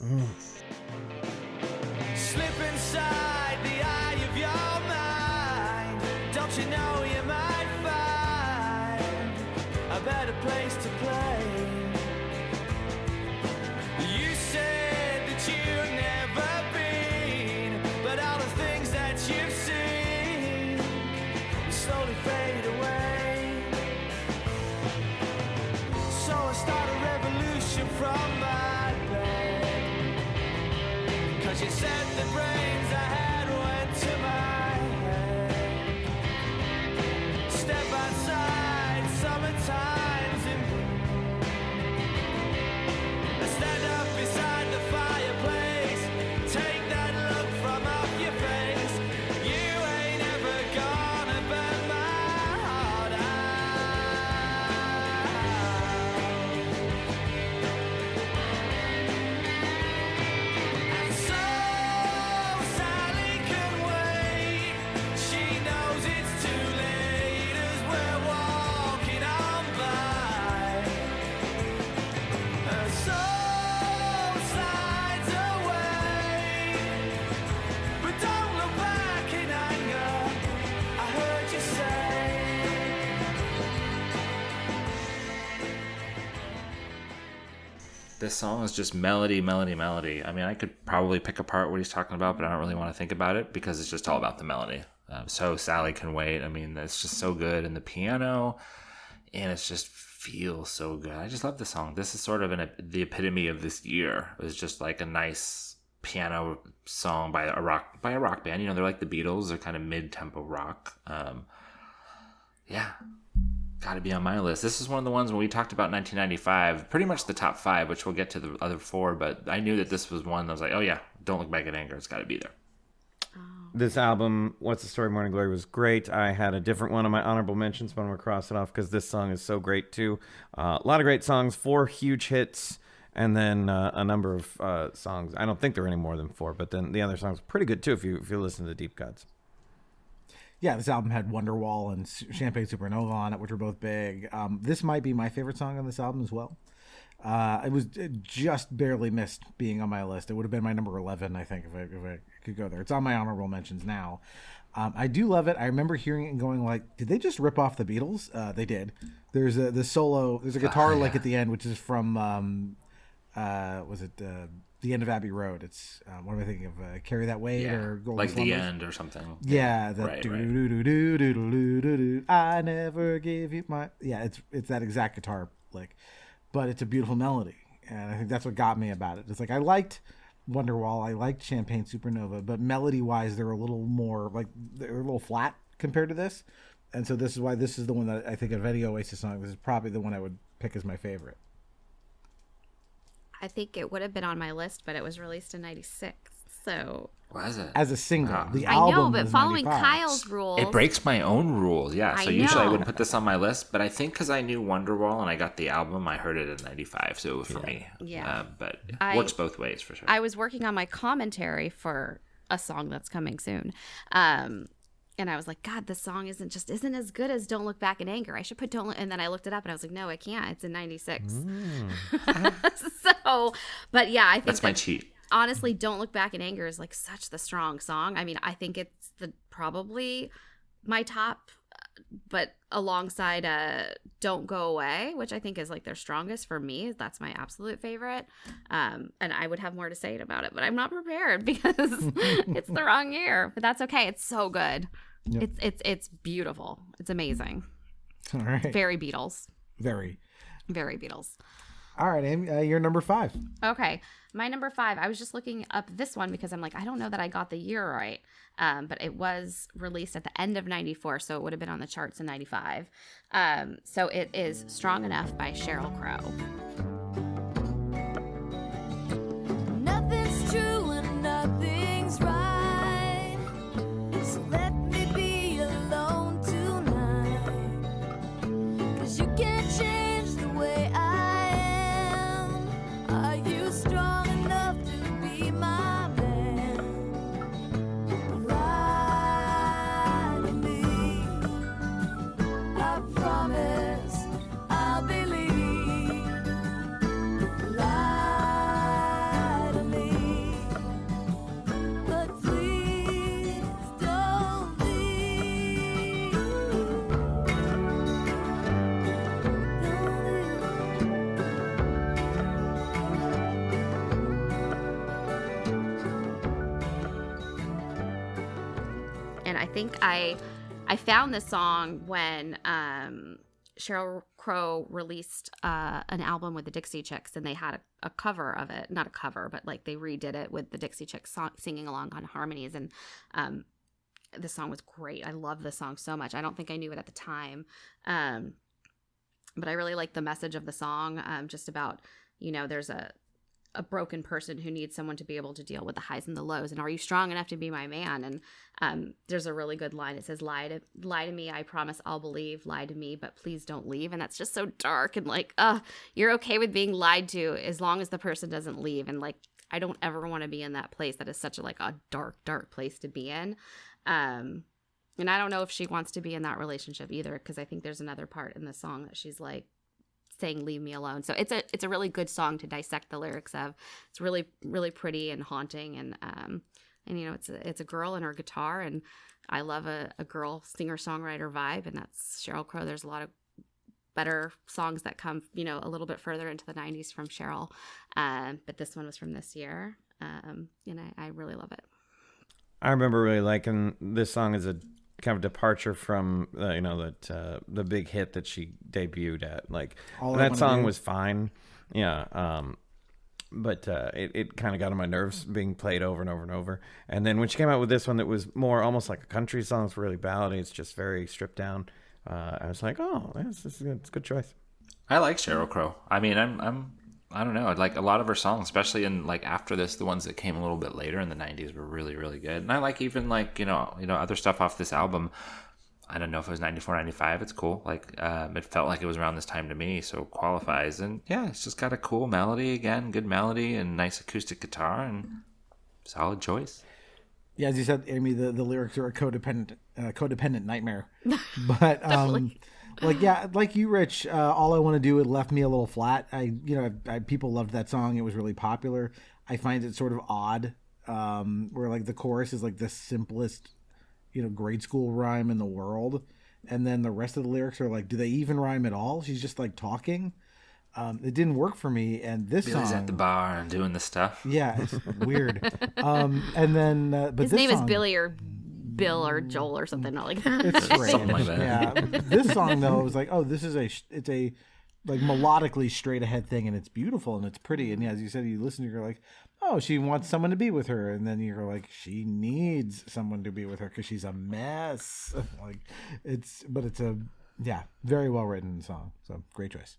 [SPEAKER 8] Slip inside the eye of your mind. Don't you know you might find a better place to play? You said that you've never been, but all the things that you've seen slowly fade away. So I start a revolution from my bed. 'Cause you said the brains I had went to my head. Step outside, summertime's in bloom. I stand up beside the fireplace. Take that look from off your face. You ain't ever gonna burn my heart out. So Sally can wait. She knows it's too late as we're walking on by. Her soul slides away, but don't look back in anger. I heard you say.
[SPEAKER 5] This song is just melody, melody, melody. I mean, I could probably pick apart what he's talking about, but I don't really want to think about it because it's just all about the melody. So Sally Can Wait. I mean, it's just so good. And the piano, and it just feels so good. I just love this song. This is sort of the epitome of this year. It was just like a nice piano song by a rock band. You know, they're like the Beatles. They're kind of mid-tempo rock. Yeah. Got to be on my list. This is one of the ones when we talked about 1995, pretty much the top 5, which we'll get to the other 4, but I knew that this was one that was like, oh yeah, Don't Look Back in Anger. It's got to be there.
[SPEAKER 4] This album, What's the Story, Morning Glory, was great. I had a different one on my honorable mentions, but I'm going to cross it off because this song is so great too. A lot of great songs, 4 huge hits, and then a number of songs. I don't think there were any more than 4, but then the other songs are pretty good too if you listen to the deep cuts.
[SPEAKER 1] Yeah, this album had Wonderwall and Champagne Supernova on it, which were both big. This might be my favorite song on this album as well. It just barely missed being on my list. It would have been my number 11, I think, if I could go there. It's on my honorable mentions now. I do love it. I remember hearing it and going like, did they just rip off the Beatles? They did. There's a guitar lick at the end, which is from the end of Abbey Road. It's what am I thinking of? Carry That Weight or Golden
[SPEAKER 5] like
[SPEAKER 1] Slumbers?
[SPEAKER 5] The End or something.
[SPEAKER 1] Yeah, that
[SPEAKER 5] Right.
[SPEAKER 1] do I never gave you my. Yeah, it's that exact guitar lick, but it's a beautiful melody, and I think that's what got me about it. It's like I liked Wonderwall, I liked Champagne Supernova, but melody wise, they're a little more like they're a little flat compared to this, and so this is why this is the one that I think of any Oasis song. This is probably the one I would pick as my favorite.
[SPEAKER 3] I think it would have been on my list, but it was released in '96. So
[SPEAKER 5] Was it?
[SPEAKER 1] As a single,
[SPEAKER 5] Wow.
[SPEAKER 1] the
[SPEAKER 3] I
[SPEAKER 1] album
[SPEAKER 3] know, but
[SPEAKER 1] was
[SPEAKER 3] following
[SPEAKER 1] 95.
[SPEAKER 3] Kyle's rules,
[SPEAKER 5] It breaks my own rules, yeah.
[SPEAKER 3] I
[SPEAKER 5] So usually I
[SPEAKER 3] know.
[SPEAKER 5] wouldn't put this on my list, but I think because I knew Wonderwall and I got the album, I heard it in '95, so for me.
[SPEAKER 3] Yeah.
[SPEAKER 5] But it
[SPEAKER 3] I-
[SPEAKER 5] works both ways for sure.
[SPEAKER 3] I was working on my commentary for a song that's coming soon. And I was like, God, this song isn't as good as Don't Look Back in Anger. I should put Don't Look, and then I looked it up and I was like, no, I can't. It's in '96. So, but yeah, I think
[SPEAKER 5] That's my cheat.
[SPEAKER 3] honestly, Don't Look Back in Anger is like such the strong song. I mean, I think it's probably my top, but alongside Don't Go Away, which I think is like their strongest for me. That's my absolute favorite. And I would have more to say about it, but I'm not prepared because it's the wrong year. But that's okay. It's so good.
[SPEAKER 1] Yep.
[SPEAKER 3] It's beautiful. It's amazing.
[SPEAKER 1] All right.
[SPEAKER 3] Very Beatles.
[SPEAKER 1] Very.
[SPEAKER 3] Very Beatles.
[SPEAKER 1] All right, Amy, you're number 5.
[SPEAKER 3] Okay. My number 5, I was just looking up this one because I'm like, I don't know that I got the year right. But it was released at the end of '94, so it would have been on the charts in '95. So it is Strong Enough by Sheryl Crow.
[SPEAKER 6] Nothing's true and nothing's right. So let me be alone tonight. 'Cause you can't change the way I am. Are you strong enough to be my man? Lie to me. I promise I'll believe. Lie to me. But please don't leave.
[SPEAKER 3] And I think I found this song when Sheryl Crow released an album with the Dixie Chicks, and they had a cover of it. Not a cover, but like they redid it with the Dixie Chicks singing along on harmonies. And the song was great. I love the song so much. I don't think I knew it at the time. But I really like the message of the song, just about, there's a broken person who needs someone to be able to deal with the highs and the lows. And are you strong enough to be my man? And there's a really good line. It says, lie to me. I promise I'll believe. Lie to me, but please don't leave. And that's just so dark. And like, you're okay with being lied to as long as the person doesn't leave. And like, I don't ever want to be in that place. That is such a dark, dark place to be in. And I don't know if she wants to be in that relationship either, because I think there's another part in the song that she's like saying, leave me alone. So it's a really good song to dissect the lyrics of. It's really, really pretty and haunting. And it's a girl and her guitar. And I love a girl singer-songwriter vibe. And that's Sheryl Crow. There's a lot of better songs that come, a little bit further into the 90s from Sheryl. But this one was from this year. And I really love it.
[SPEAKER 4] I remember really liking this song as a kind of departure from the big hit that she debuted at. Like
[SPEAKER 1] All I
[SPEAKER 4] that
[SPEAKER 1] Wanna
[SPEAKER 4] song
[SPEAKER 1] Do.
[SPEAKER 4] was fine, yeah. But it kind of got on my nerves being played over and over and over. And then when she came out with this one that was more almost like a country song, it's really ballady. It's just very stripped down. I was like, oh, it's a good choice.
[SPEAKER 5] I like Sheryl Crow. I mean, I don't know. Like a lot of her songs, especially in like after this, the ones that came a little bit later in the '90s were really, really good. And I like even like other stuff off this album. I don't know if it was '94, '95. It's cool. Like it felt like it was around this time to me, so it qualifies. And yeah, it's just got a cool melody again, good melody and nice acoustic guitar and solid choice.
[SPEAKER 1] Yeah, as you said, Amy, the lyrics are a codependent nightmare. But like you, Rich, all I want to do, it left me a little flat. People loved that song. It was really popular. I find it sort of odd, where like the chorus is like the simplest, grade school rhyme in the world, and then the rest of the lyrics are like, do they even rhyme at all? She's just like talking. It didn't work for me, and this
[SPEAKER 5] Billy's
[SPEAKER 1] song
[SPEAKER 5] at the bar and doing the stuff.
[SPEAKER 1] Yeah, it's weird. And then, but
[SPEAKER 3] his
[SPEAKER 1] this
[SPEAKER 3] name
[SPEAKER 1] song,
[SPEAKER 3] is Billy or Bill or Joel or something like that.
[SPEAKER 1] It's strange.
[SPEAKER 5] Something like that.
[SPEAKER 1] Yeah, this song though was like, oh, this is it's a like melodically straight ahead thing, and it's beautiful and it's pretty. And yeah, as you said, you listen, you're like, oh, she wants someone to be with her, and then you're like, she needs someone to be with her because she's a mess. Like it's a very well written song. So great choice.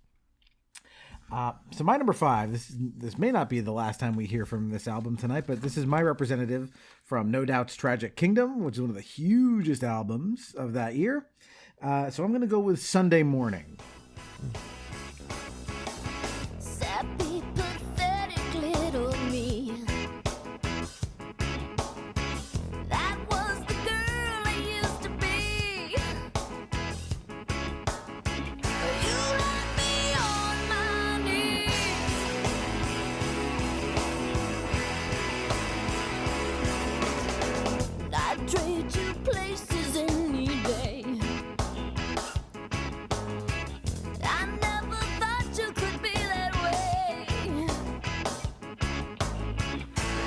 [SPEAKER 1] So my number 5, this may not be the last time we hear from this album tonight, but this is my representative from No Doubt's Tragic Kingdom, which is one of the hugest albums of that year. So I'm going to go with Sunday Morning.
[SPEAKER 6] Sappy, pathetic little me. That was the girl I used to be. You left me on my knees. I'd trade you places any day. I never thought you could be that way.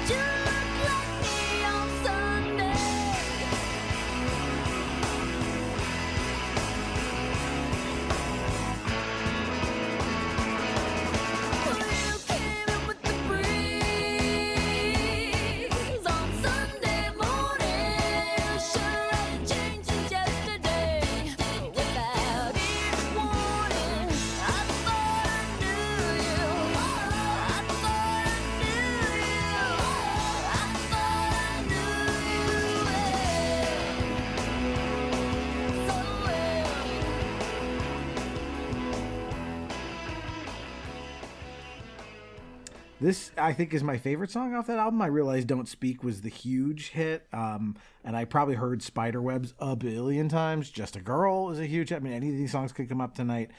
[SPEAKER 6] You look like me on Sunday. You came in with the breeze on Sunday morning. Sure ain't changed since yesterday. Without even warning, I thought I knew you. I thought I knew you. I thought I knew you so well.
[SPEAKER 1] This, I think, is my favorite song off that album. I realized Don't Speak was the huge hit, and I probably heard Spiderwebs a billion times. Just a Girl is a huge hit. I mean, any of these songs could come up tonight.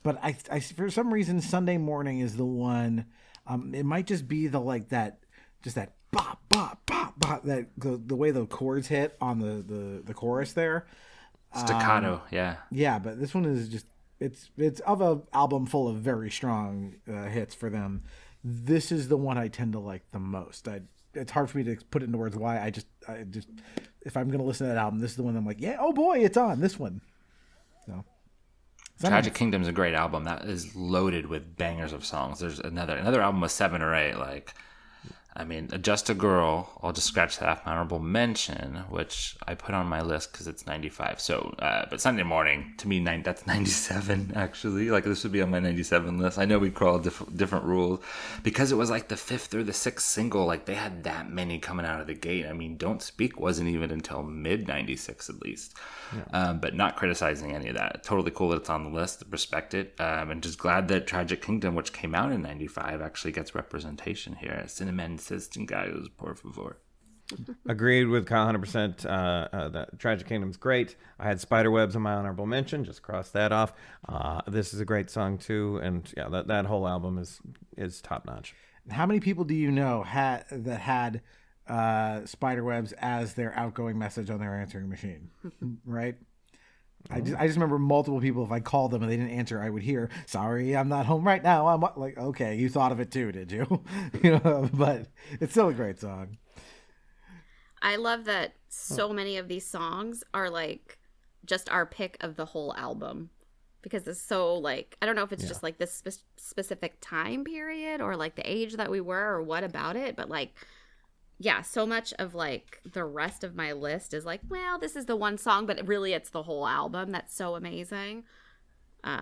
[SPEAKER 1] But I for some reason, Sunday Morning is the one. It might just be the that bop, bop, bop, bop, that the way the chords hit on the chorus there.
[SPEAKER 5] Staccato, yeah.
[SPEAKER 1] Yeah, but this one is just, it's of a album full of very strong hits for them. This is the one I tend to like the most. It's hard for me to put it into words why. I just if I'm going to listen to that album, this is the one I'm like, yeah, oh boy, it's on, this one. So
[SPEAKER 5] Tragic Kingdom's a great album. That is loaded with bangers of songs. There's another album with 7 or 8. Just a Girl, I'll just scratch that off my honorable mention, which I put on my list because it's 95. So, but Sunday Morning, to me, that's 97, actually. Like, this would be on my 97 list. I know we crawl different rules. Because it was like the 5th or the 6th single, like, they had that many coming out of the gate. I mean, Don't Speak wasn't even until mid-96, at least. Yeah. But not criticizing any of that. Totally cool that it's on the list. Respect it. And just glad that Tragic Kingdom, which came out in 95, actually gets representation here. Cinnamon Sisters Gallos, por favor.
[SPEAKER 4] Agreed with Kyle 100%. That Tragic Kingdom's great. I had Spiderwebs on my honorable mention. Just cross that off. This is a great song too, and yeah, that whole album is top notch.
[SPEAKER 1] How many people do you know that had Spiderwebs as their outgoing message on their answering machine? Right. I just remember multiple people, if I called them and they didn't answer, I would hear, "Sorry, I'm not home right now." I'm like, okay, you thought of it too, did you? But it's still a great song.
[SPEAKER 3] I love that so many of these songs are like just our pick of the whole album, because it's so like, I don't know if it's just like this specific time period or like the age that we were or what about it, but like, yeah, so much of like the rest of my list is like, well, this is the one song, but really it's the whole album that's so amazing.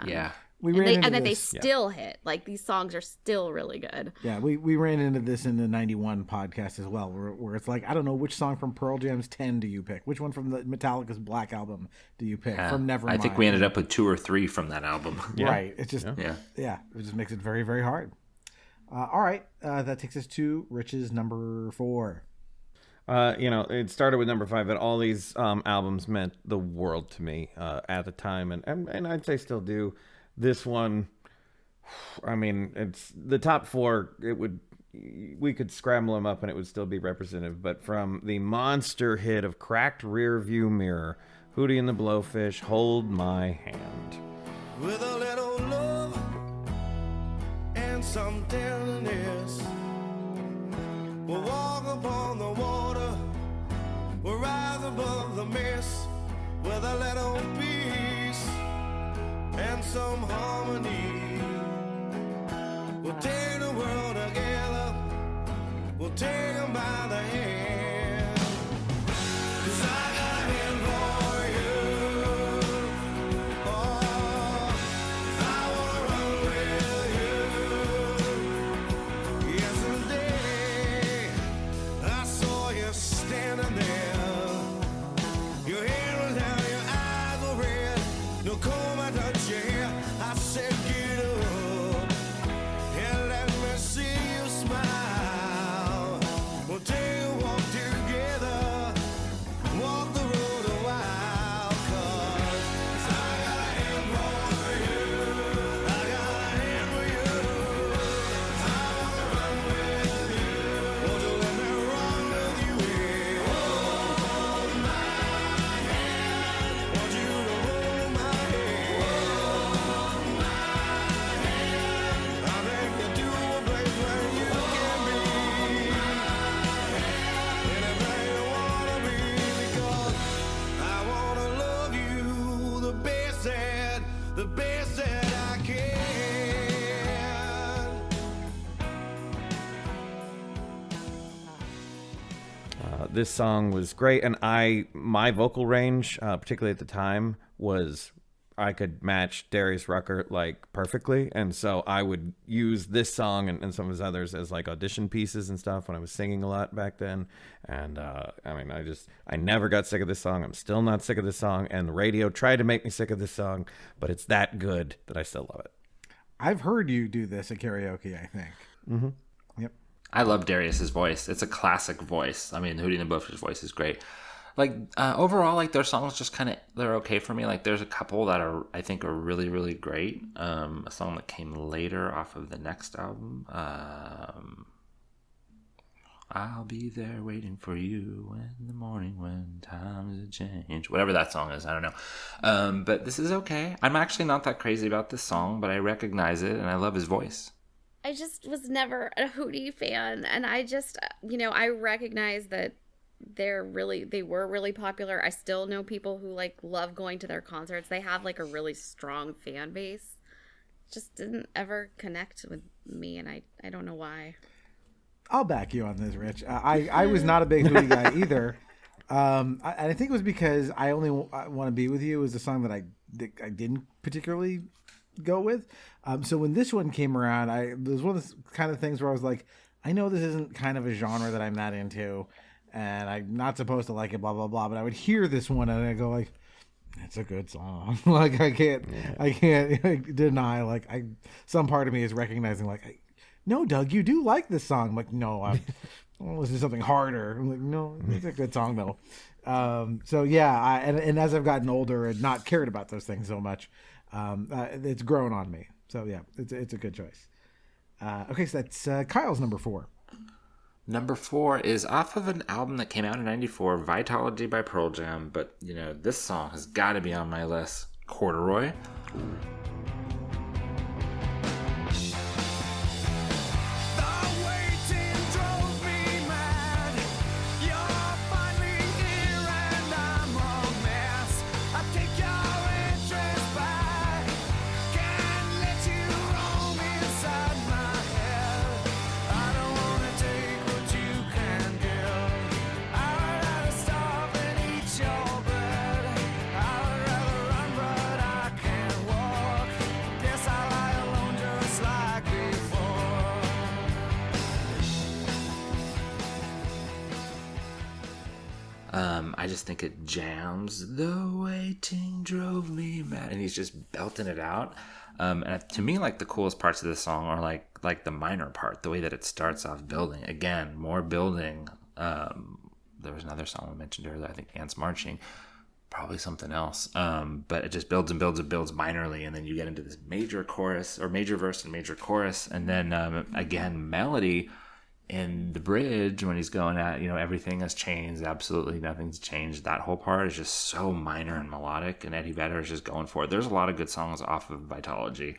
[SPEAKER 5] Yeah.
[SPEAKER 3] They still hit. Like, these songs are still really good.
[SPEAKER 1] Yeah, we ran into this in the 91 podcast as well, where it's like, I don't know, which song from Pearl Jam's 10 do you pick? Which one from the Metallica's Black Album do you pick? From Nevermind.
[SPEAKER 5] I think we ended up with 2 or 3 from that album.
[SPEAKER 1] Yeah. Right. It's just, it just makes it very, very hard. All right. That takes us to Rich's number 4.
[SPEAKER 4] It started with number 5, but all these albums meant the world to me at the time, and I'd say still do. This one, I mean, it's the top 4. We could scramble them up and it would still be representative. But from the monster hit of Cracked Rear View Mirror, Hootie and the Blowfish, Hold My Hand.
[SPEAKER 8] With a little love and some tenderness, we'll walk upon the water, we'll rise above the mist. With a little peace and some harmony, we'll take the world together, we'll take them by the hand. 'Cause I got a hand for you. Oh, I wanna run with you. Yesterday, I saw you standing there. Your hair was down, your eyes were red. No comb, I touched your hair. I said, get up and let me see you smile. We'll take a walk together, walk the road a while. 'Cause I got a hand for you, I got a hand for you. I wanna run with you, won't you let me run with you? Yeah. Hold my hand, want you to hold my hand. Hold my hand, I think you do a place where you can be anything you wanna be, because I wanna love you the best that I can.
[SPEAKER 4] This song was great, and my vocal range, particularly at the time, was I could match Darius Rucker like perfectly, and so I would use this song and some of his others as like audition pieces and stuff when I was singing a lot back then. And I never got sick of this song. I'm still not sick of this song, and the radio tried to make me sick of this song, but it's that good that I still love it.
[SPEAKER 1] I've heard you do this at karaoke, I think.
[SPEAKER 4] Mm-hmm.
[SPEAKER 1] Yep.
[SPEAKER 5] I love Darius's voice. It's a classic voice. I mean, Hootie and the Blowfish's voice is great. Like overall, like their songs just kind of, they're okay for me. Like there's a couple that I think are really, really great. A song that came later off of the next album. I'll be there waiting for you in the morning when times change. Whatever that song is, I don't know. But this is okay. I'm actually not that crazy about this song, but I recognize it and I love his voice.
[SPEAKER 3] I just was never a Hootie fan, and I just, I recognize that they were really popular. I still know people who like love going to their concerts. They have like a really strong fan base. Just didn't ever connect with me, and I don't know why.
[SPEAKER 1] I'll back you on this, Rich. I was not a big Hootie guy either. I think it was because I Only Want to Be With You was the song that I didn't particularly go with. So when this one came around, it was one of the kind of things where I was like, I know this isn't kind of a genre that I'm not into, and I'm not supposed to like it, blah, blah, blah. But I would hear this one and I go like, it's a good song. Like I can't deny, like some part of me is recognizing like, no, Doug, you do like this song. I'm like, no, I'm listen to something harder. I'm like, no, it's a good song though. So yeah, and as I've gotten older and not cared about those things so much, it's grown on me. So yeah, it's a good choice. Okay, so that's Kyle's number 4.
[SPEAKER 5] Number 4 is off of an album that came out in '94, Vitology by Pearl Jam. But this song has got to be on my list. Corduroy. I just think it jams. The waiting drove me mad, and he's just belting it out. And to me, like the coolest parts of this song are like the minor part, the way that it starts off building. Again, more building there was another song we mentioned earlier, I think Ants Marching, probably something else. But it just builds and builds and builds minorly, and then you get into this major chorus or major verse and major chorus, and then again melody in the bridge when he's going at, everything has changed, absolutely nothing's changed. That whole part is just so minor and melodic, and Eddie Vedder is just going for it. There's a lot of good songs off of Vitology.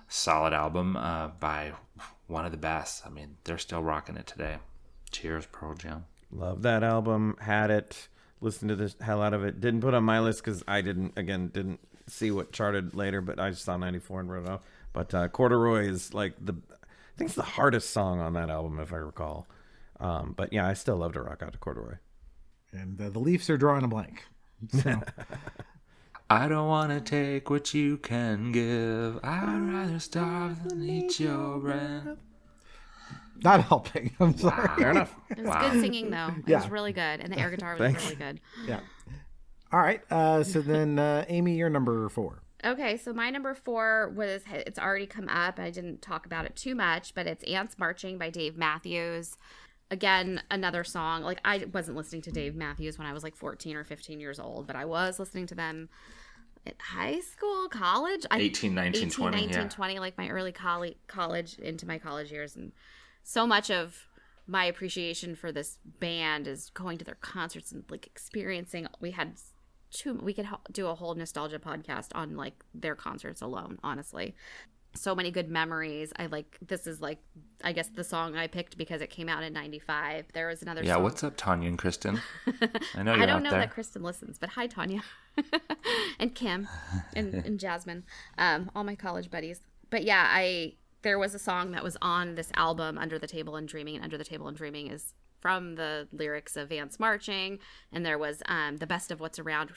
[SPEAKER 5] Solid album by one of the best. I mean, they're still rocking it today. Cheers, Pearl Jam.
[SPEAKER 4] Love that album. Had it. Listened to the hell out of it. Didn't put on my list because I didn't see what charted later, but I just saw 94 and wrote it off. But Corduroy is like I think it's the hardest song on that album, if I recall. But yeah, I still love to rock out to Corduroy.
[SPEAKER 1] And the Leafs are drawing a blank. So.
[SPEAKER 5] I don't want to take what you can give. I'd rather starve than eat your breath.
[SPEAKER 1] Not helping. I'm sorry.
[SPEAKER 5] Wow.
[SPEAKER 4] Fair enough.
[SPEAKER 3] It was good singing, though. It
[SPEAKER 1] Yeah.
[SPEAKER 3] was really good. And the air guitar was
[SPEAKER 4] Thanks.
[SPEAKER 3] really good.
[SPEAKER 1] Yeah. All right. So then, Amy, you're number 4.
[SPEAKER 3] Okay, so my number 4 it's already come up. I didn't talk about it too much, but it's Ants Marching by Dave Matthews. Again, another song. Like, I wasn't listening to Dave Matthews when I was like 14 or 15 years old, but I was listening to them in high school, college.
[SPEAKER 5] 18, 19, 20,
[SPEAKER 3] 19,
[SPEAKER 5] yeah.
[SPEAKER 3] 20, like my early college, into my college years. And so much of my appreciation for this band is going to their concerts and like experiencing. We could do a whole nostalgia podcast on like their concerts alone, honestly. So many good memories. This is like, I guess the song I picked because it came out in 95. There was another
[SPEAKER 5] Yeah,
[SPEAKER 3] song.
[SPEAKER 5] what's up, Tanya and Kristen? I know you're
[SPEAKER 3] I don't
[SPEAKER 5] out
[SPEAKER 3] know
[SPEAKER 5] there.
[SPEAKER 3] that Kristen listens, but hi, Tanya. And Kim and Jasmine, all my college buddies. But yeah, there was a song that was on this album, Under the Table and Dreaming, and Under the Table and Dreaming is from the lyrics of Ants Marching, and there was The Best of What's Around.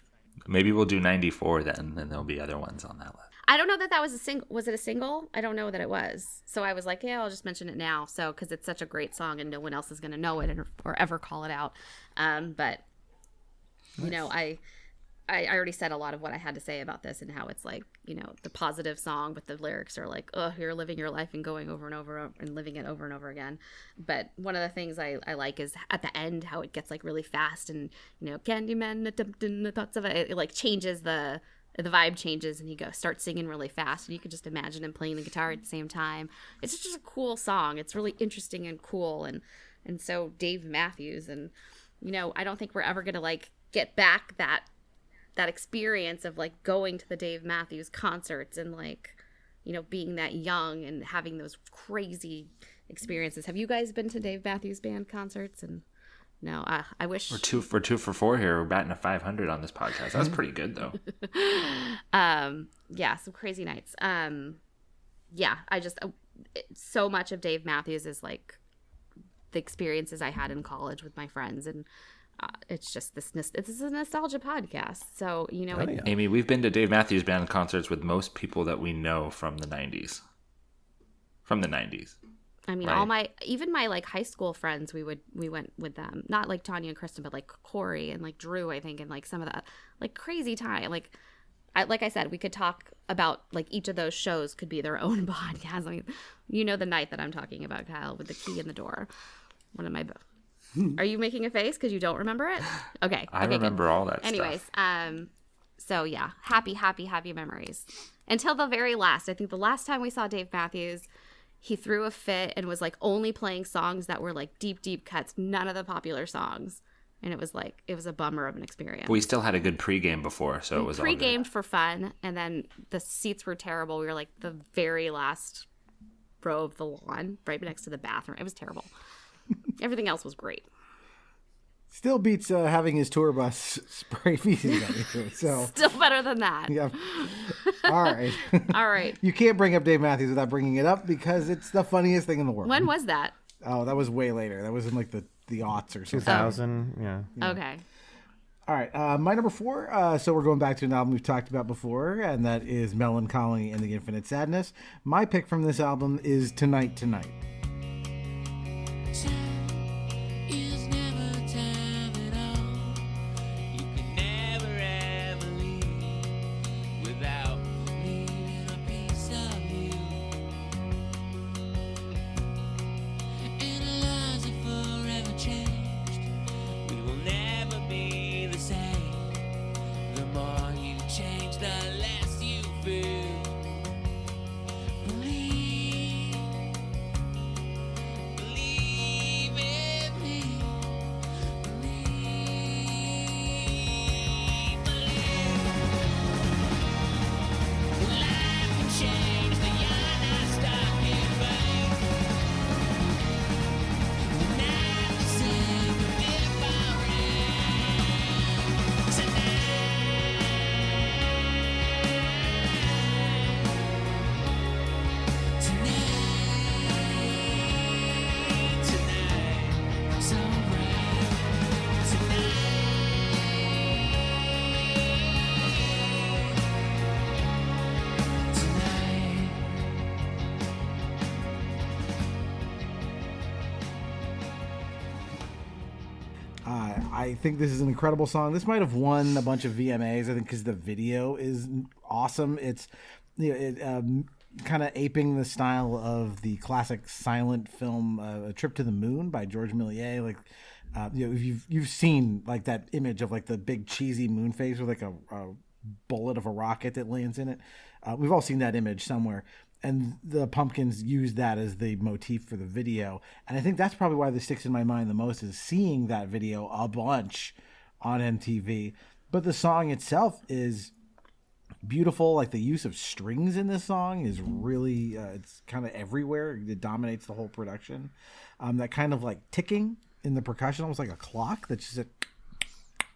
[SPEAKER 5] Maybe we'll do 94 then, and there'll be other ones on that list.
[SPEAKER 3] I don't know that was a single. Was it a single? I don't know that it was. So I was like, yeah, I'll just mention it now. So, because it's such a great song and no one else is going to know it or ever call it out. But, I already said a lot of what I had to say about this and how it's like, the positive song, but the lyrics are like, oh, you're living your life and going over and over and living it over and over again. But one of the things I like is at the end how it gets like really fast and, Candyman, the thoughts of it like changes the vibe changes and he starts singing really fast and you could just imagine him playing the guitar at the same time. It's just a cool song. It's really interesting and cool. And so Dave Matthews and, I don't think we're ever going to like get back that experience of like going to the Dave Matthews concerts and like, being that young and having those crazy experiences. Have you guys been to Dave Matthews Band concerts? And no, I wish.
[SPEAKER 5] We're 2 for 4 here. We're batting a 500 on this podcast. That's pretty good though.
[SPEAKER 3] Yeah, some crazy nights. Yeah, I just so much of Dave Matthews is like the experiences I had in college with my friends, and it's just this is a nostalgia podcast. So
[SPEAKER 4] yeah.
[SPEAKER 5] Amy, we've been to Dave Matthews Band concerts with most people that we know from the 90s.
[SPEAKER 3] I mean,
[SPEAKER 5] Right.
[SPEAKER 3] even my like high school friends, we went with them. Not like Tanya and Kristen, but like Corey and like Drew, I think, and like some of the like crazy time. Like I said, we could talk about like each of those shows could be their own podcast. I mean, the night that I'm talking about, Kyle, with the key in the door. One of my. Are you making a face because you don't remember it? Okay.
[SPEAKER 5] I remember all that
[SPEAKER 3] Anyways,
[SPEAKER 5] stuff.
[SPEAKER 3] so yeah, happy memories. Until the very last. I think the last time we saw Dave Matthews, he threw a fit and was like only playing songs that were like deep cuts, none of the popular songs. And it was a bummer of an experience.
[SPEAKER 5] We still had a good pregame before, so it was all good.
[SPEAKER 3] Pre-gamed for fun, and then the seats were terrible. We were like the very last row of the lawn, right next to the bathroom. It was terrible. Everything else was great.
[SPEAKER 1] Still beats having his tour bus spray feces at you. So
[SPEAKER 3] Still better than that.
[SPEAKER 1] yeah. All right.
[SPEAKER 3] All right.
[SPEAKER 1] You can't bring up Dave Matthews without bringing it up because it's the funniest thing in the world.
[SPEAKER 3] When was that?
[SPEAKER 1] Oh, that was way later. That was in like the aughts or something.
[SPEAKER 4] 2000, yeah.
[SPEAKER 3] Okay.
[SPEAKER 1] All right. My number 4. So we're going back to an album we've talked about before, and that is Melancholy and the Infinite Sadness. My pick from this album is Tonight Tonight.
[SPEAKER 9] Is never time at all. You can never ever leave without leaving a piece of you. And our lives are forever changed. We will never
[SPEAKER 1] I think this is an incredible song. This might have won a bunch of VMAs, I think, because the video is awesome. It's kind of aping the style of the classic silent film A Trip to the Moon by George Méliès. Like, you've seen like that image of like the big cheesy moon phase with like a bullet of a rocket that lands in it. We've all seen that image somewhere. And the Pumpkins used that as the motif for the video. And I think that's probably why this sticks in my mind the most, is seeing that video a bunch on MTV. But the song itself is beautiful. Like, the use of strings in this song is really, it's kind of everywhere. It dominates the whole production. That kind of like ticking in the percussion, almost like a clock that's just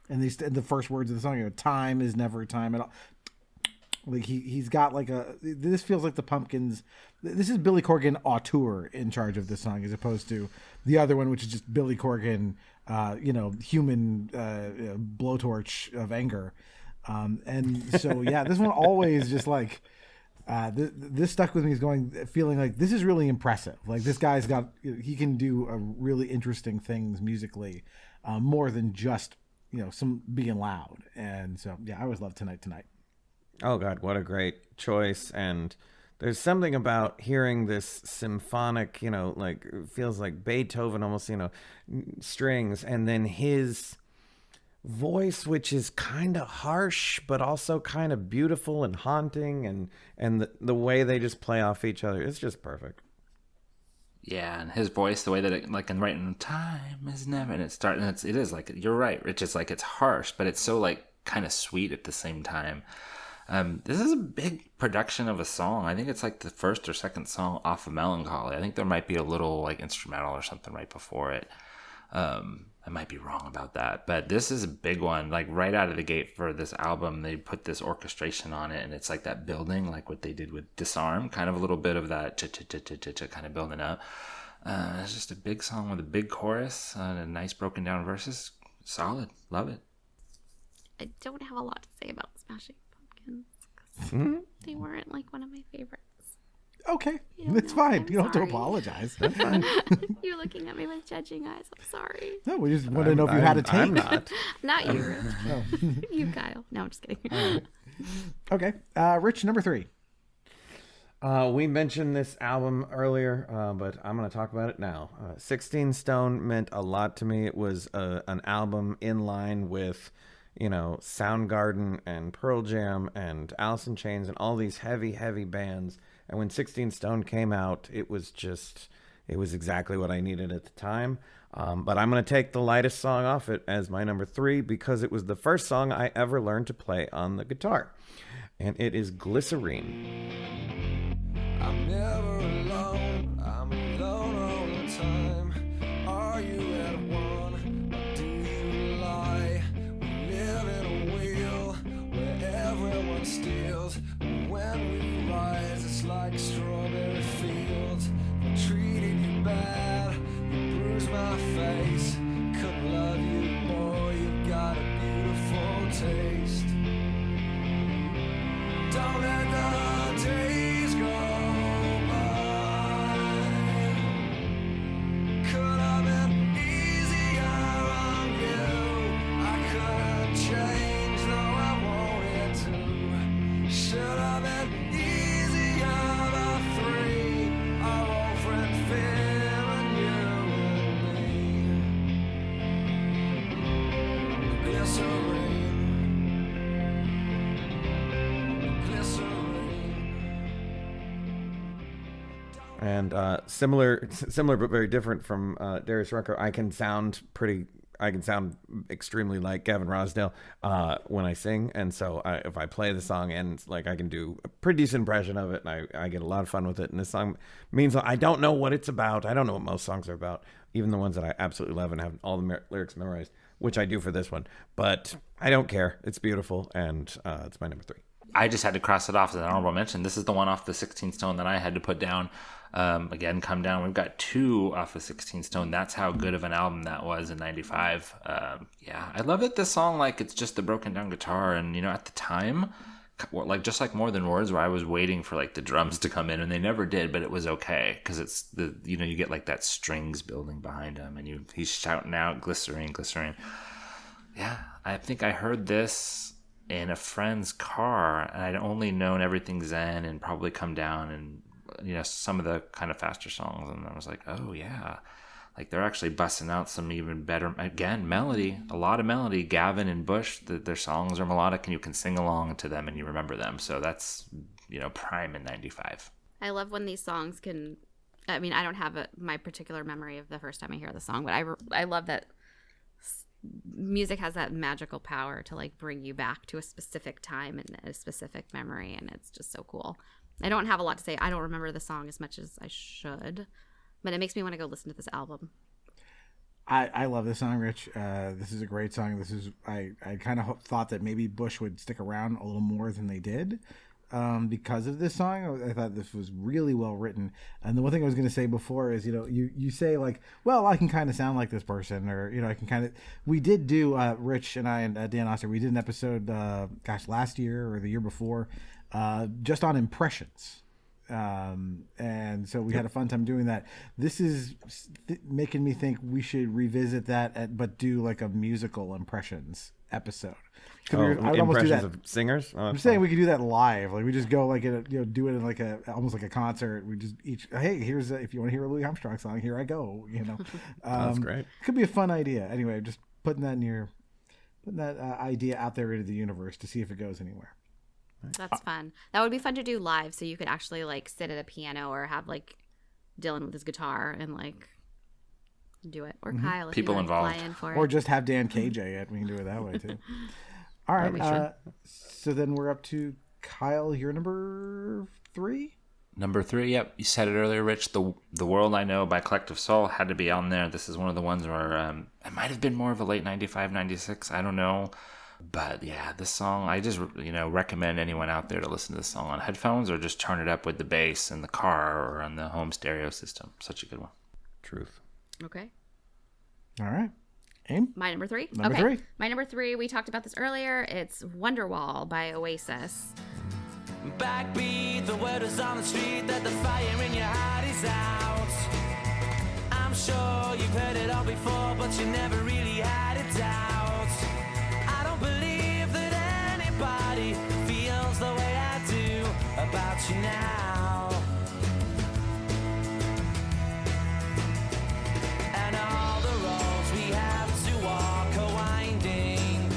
[SPEAKER 1] and the first words of the song, time is never time at all. Like he's got like this feels like the Pumpkins. This is Billy Corgan auteur in charge of this song, as opposed to the other one, which is just Billy Corgan, human blowtorch of anger. And so, yeah, this one always just like, this stuck with me, is feeling like this is really impressive. Like, this guy's he can do really interesting things musically, more than just, some being loud. And so, yeah, I always love Tonight Tonight.
[SPEAKER 4] Oh, God, what a great choice. And there's something about hearing this symphonic, like, it feels like Beethoven almost, strings, and then his voice, which is kind of harsh, but also kind of beautiful and haunting, and the way they just play off each other, it's just perfect.
[SPEAKER 5] Yeah, and his voice, the way that it, like, in writing time is never, and it is like, you're right, Rich, it's like, it's harsh, but it's so, like, kind of sweet at the same time. This is a big production of a song. I think it's like the first or second song off of Melancholy. I think there might be a little like instrumental or something right before it. I might be wrong about that, but this is a big one. Like, right out of the gate for this album, they put this orchestration on it, and it's like that building, like what they did with Disarm, kind of a little bit of that kind of building up. It's just a big song with a big chorus and a nice broken down verses. Solid. Love it.
[SPEAKER 3] I don't have a lot to say about Smashing Pumpkins, because they weren't like one of my favorites.
[SPEAKER 1] Okay, it's fine. You don't have to apologize. That's fine.
[SPEAKER 3] You're looking at me with judging eyes. I'm sorry.
[SPEAKER 1] No, we just want to know if you had a take.
[SPEAKER 4] I'm not.
[SPEAKER 3] Not you, Rich. You, Kyle. No, I'm just kidding.
[SPEAKER 1] Okay, Rich, number 3.
[SPEAKER 4] We mentioned this album earlier, but I'm going to talk about it now. 16 Stone meant a lot to me. It was an album in line with, Soundgarden and Pearl Jam and Alice in Chains and all these heavy, heavy bands. And when 16 Stone came out, it was exactly what I needed at the time. But I'm going to take the lightest song off it as my number 3, because it was the first song I ever learned to play on the guitar. And it is Glycerine.
[SPEAKER 8] I'm never alone, I'm alone all the time. Are you at one, or do you lie? We live in a wheel where everyone steals. When we rise, it's like strawberry fields. I treated you bad, you bruised my face. Couldn't love you more, you've got a beautiful taste. Don't let the days go by. Could have been easier on you. I couldn't change, though I wanted to. Should have been easier, the three. Our old friend Phil and you and me. Glycerine.
[SPEAKER 4] And similar but very different from Darius Rucker. I can sound extremely like Gavin Rossdale when I sing, and so if I play the song, and like I can do a pretty decent impression of it, and I get a lot of fun with it. And this song means I don't know what it's about. I don't know what most songs are about, even the ones that I absolutely love and have all the lyrics memorized, which I do for this one. But I don't care. It's beautiful, and it's my number 3.
[SPEAKER 5] I just had to cross it off as an honorable mention. This is the one off the 16 Stone that I had to put down. Again, Come Down. We've got 2 off of 16 Stone. That's how good of an album that was in 95. Yeah, I love it. This song, like, it's just the broken down guitar. And, at the time, like, just like More Than Words, where I was waiting for, like, the drums to come in, and they never did, but it was okay. Because it's you get, like, that strings building behind him, and he's shouting out Glycerine, Glycerine. Yeah, I think I heard this in a friend's car, and I'd only known Everything Zen and Probably Come Down and, you know, some of the kind of faster songs. And I was like, oh, yeah. Like, they're actually busting out some even better, again, melody, a lot of melody. Gavin and Bush, their songs are melodic, and you can sing along to them and you remember them. So that's, you know, prime in 95.
[SPEAKER 3] I love when these songs can, I mean, I don't have my particular memory of the first time I hear the song, but I love that music has that magical power to like bring you back to a specific time and a specific memory, and it's just so cool. I don't have a lot to say. I don't remember the song as much as I should, but it makes me want to go listen to this album.
[SPEAKER 1] I love this song, Rich. This is a great song. I kind of thought that maybe Bush would stick around a little more than they did. Because of this song, I thought this was really well written. And the one thing I was going to say before is, you know, you say like, well, I can kind of sound like this person, or, you know, I can kind of, we did do, Rich and I and Dan Oster, we did an episode, last year or the year before, just on impressions. And so we had a fun time doing that. This is making me think we should revisit that, but do like a musical impressions episode. I would almost do that.
[SPEAKER 4] Of singers.
[SPEAKER 1] I'm saying we could do that live. Like we just go like do it in like almost like a concert. We just hey, here's if you want to hear a Louis Armstrong song, here I go. You know,
[SPEAKER 4] that's great.
[SPEAKER 1] Could be a fun idea. Anyway, just putting that idea out there into the universe to see if it goes anywhere.
[SPEAKER 3] That's fun. That would be fun to do live, so you could actually like sit at a piano or have like Dylan with his guitar and like do it, or Kyle if
[SPEAKER 5] People
[SPEAKER 3] you
[SPEAKER 5] involved,
[SPEAKER 3] fly in for
[SPEAKER 1] or
[SPEAKER 3] it.
[SPEAKER 1] just have Dan KJ it. We can do it that way too. All right. So then we're up to Kyle. You're number 3.
[SPEAKER 5] Number 3, yep. You said it earlier, Rich. The World I Know by Collective Soul had to be on there. This is one of the ones where it might have been more of a late 95, 96. I don't know. But yeah, this song, I just, you know, recommend anyone out there to listen to this song on headphones or just turn it up with the bass in the car or on the home stereo system. Such a good one.
[SPEAKER 4] Truth.
[SPEAKER 3] Okay.
[SPEAKER 1] All right. Aim?
[SPEAKER 3] My number 3?
[SPEAKER 1] Number 3.
[SPEAKER 3] My number 3, we talked about this earlier. It's Wonderwall by Oasis.
[SPEAKER 2] Backbeat, the word is on the street that the fire in your heart is out. I'm sure you've heard it all before, but you never really had it out. I don't believe that anybody feels the way I do about you now. And all the roads we have to walk are winding,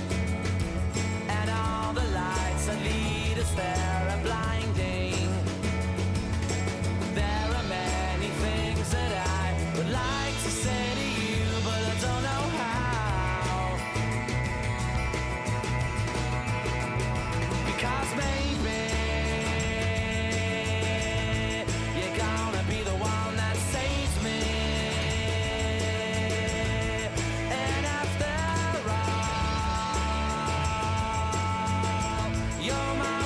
[SPEAKER 2] and all the lights that lead us there are blinding. There are many things that I would like to say to you, but I don't know how. Because maybe you're gonna be the one that saves me. And after all, you're my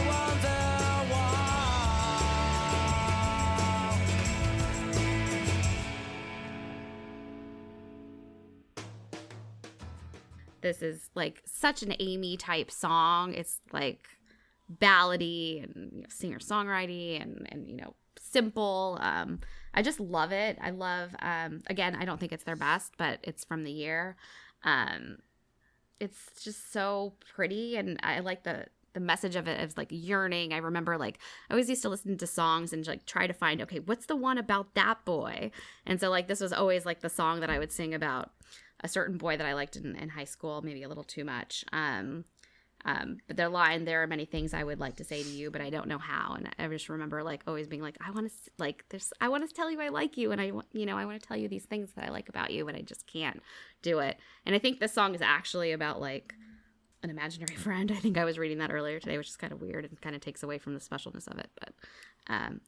[SPEAKER 3] This is like such an Amy type song. It's like ballady and, you know, singer-songwriting and you know, simple. I just love it. I love, again, I don't think it's their best, but it's from the year. It's just so pretty, and I like the message of it is like yearning. I remember like I always used to listen to songs and like try to find, okay, what's the one about that boy? And so like this was always like the song that I would sing about a certain boy that I liked in high school, maybe a little too much. But their line, there are many things I would like to say to you, but I don't know how. And I just remember like always being like, I want to tell you I like you, and I want to tell you these things that I like about you, but I just can't do it. And I think this song is actually about like an imaginary friend. I think I was reading that earlier today, which is kind of weird and kind of takes away from the specialness of it. But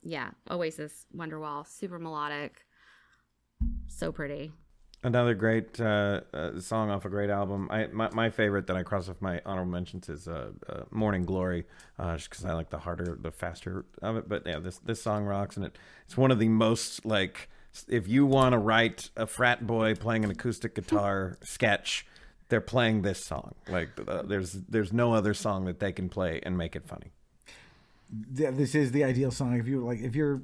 [SPEAKER 3] yeah, Oasis, Wonderwall, super melodic, so pretty.
[SPEAKER 4] Another great song off a great album. My favorite that I cross off my honorable mentions is Morning Glory, just because I like the harder, the faster of it. But yeah, this song rocks, and it's one of the most, like, if you want to write a frat boy playing an acoustic guitar sketch, they're playing this song. Like there's no other song that they can play and make it funny.
[SPEAKER 1] this is the ideal song. If you're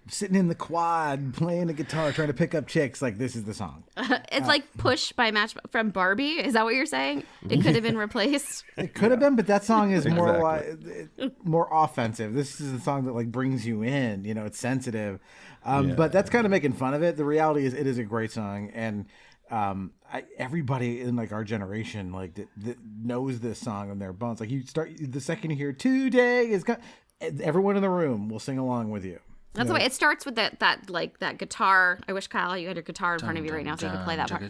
[SPEAKER 1] sitting in the quad playing a guitar trying to pick up chicks, like this is the song.
[SPEAKER 3] It's like Push by Match from Barbie. Is that what you're saying? It could have been replaced.
[SPEAKER 1] It could have been, but that song is more
[SPEAKER 4] Exactly.
[SPEAKER 1] like more offensive. This is the song that like brings you in. You know, it's sensitive, but that's kind of making fun of it. The reality is, it is a great song, and everybody in like our generation like that knows this song in their bones. Like you start the second you hear "Today is," everyone in the room will sing along with you.
[SPEAKER 3] That's the way it starts with that guitar. I wish, Kyle, you had your guitar in front of you right now so you could play that part.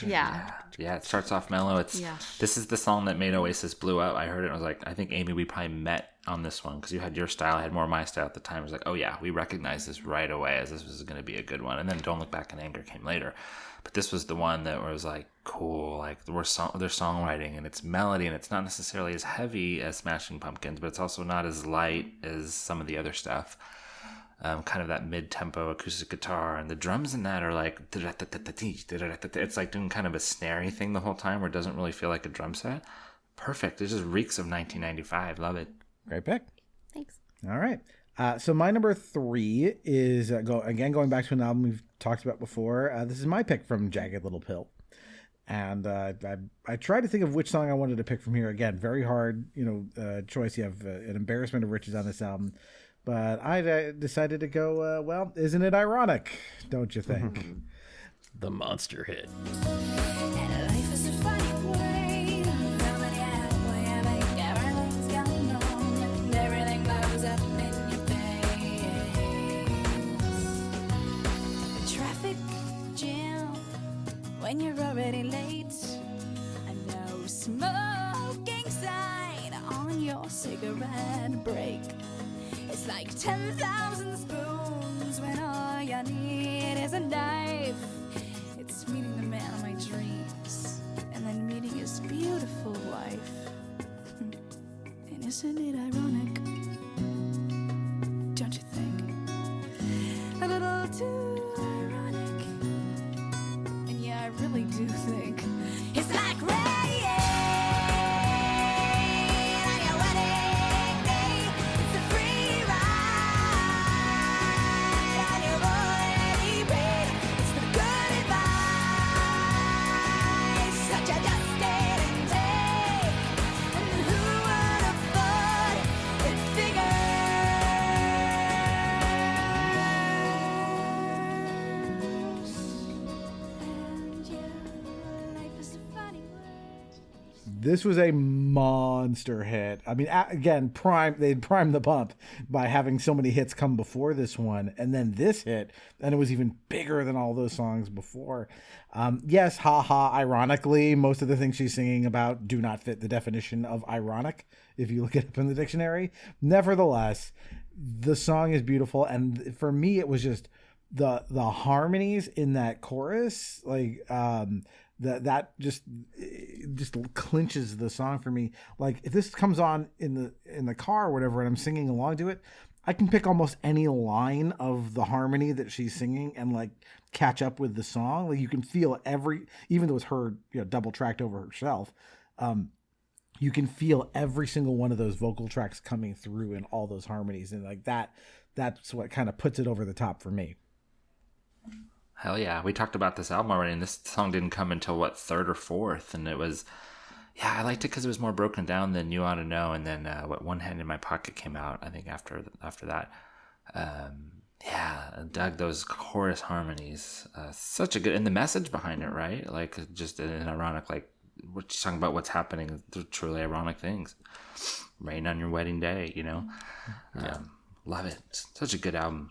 [SPEAKER 3] Yeah.
[SPEAKER 5] Yeah, it starts off mellow. This is the song that made Oasis blew up. I heard it and I was like, I think, Amy, we probably met on this one because you had your style, I had more of my style at the time. I was like, oh yeah, we recognized this right away as this was going to be a good one. And then Don't Look Back in Anger came later. But this was the one that was like, cool, like their songwriting and its melody, and it's not necessarily as heavy as Smashing Pumpkins, but it's also not as light as some of the other stuff. Kind of that mid-tempo acoustic guitar, and the drums in that are like, it's like doing kind of a snary thing the whole time where it doesn't really feel like a drum set. Perfect. It just reeks of 1995. Love it.
[SPEAKER 1] Great pick.
[SPEAKER 3] Thanks.
[SPEAKER 1] All right. So my number 3 is going back to an album we've talked about before. This is my pick from Jagged Little Pill. And I tried to think of which song I wanted to pick from here. Again, very hard, choice. You have an Embarrassment of Riches on this album. But I decided to go, well, isn't it ironic? Don't you think?
[SPEAKER 4] The monster hit.
[SPEAKER 6] Life is a funny way. Nobody had a way of making everything's going on, and everything blows up in your face. Traffic jam when you're already late. A no smoking sign on your cigarette break. It's like 10,000 spoons when all you need is a knife. It's meeting the man of my dreams and then meeting his beautiful wife. And isn't it ironic? Don't you think? A little too ironic. And yeah, I really do think it's like rain.
[SPEAKER 1] This was a monster hit. I mean, again, they'd primed the pump by having so many hits come before this one, and then this hit, and it was even bigger than all those songs before. Yes, ironically, most of the things she's singing about do not fit the definition of ironic, if you look it up in the dictionary. Nevertheless, the song is beautiful, and for me, it was just the harmonies in that chorus, like, that just clinches the song for me. Like if this comes on in the car or whatever, and I'm singing along to it, I can pick almost any line of the harmony that she's singing and like catch up with the song. Like you can feel even though it's her, double tracked over herself, you can feel every single one of those vocal tracks coming through in all those harmonies, and like that's what kind of puts it over the top for me.
[SPEAKER 5] Hell yeah. We talked about this album already, and this song didn't come until, third or fourth? And it was, I liked it because it was more broken down than You Ought to Know, and then One Hand in My Pocket came out, I think, after that. I dug those chorus harmonies. Such a good, and the message behind it, right? Like, just an ironic, like, we're just talking about what's happening, truly ironic things. Rain on your wedding day, Love it. Such a good album.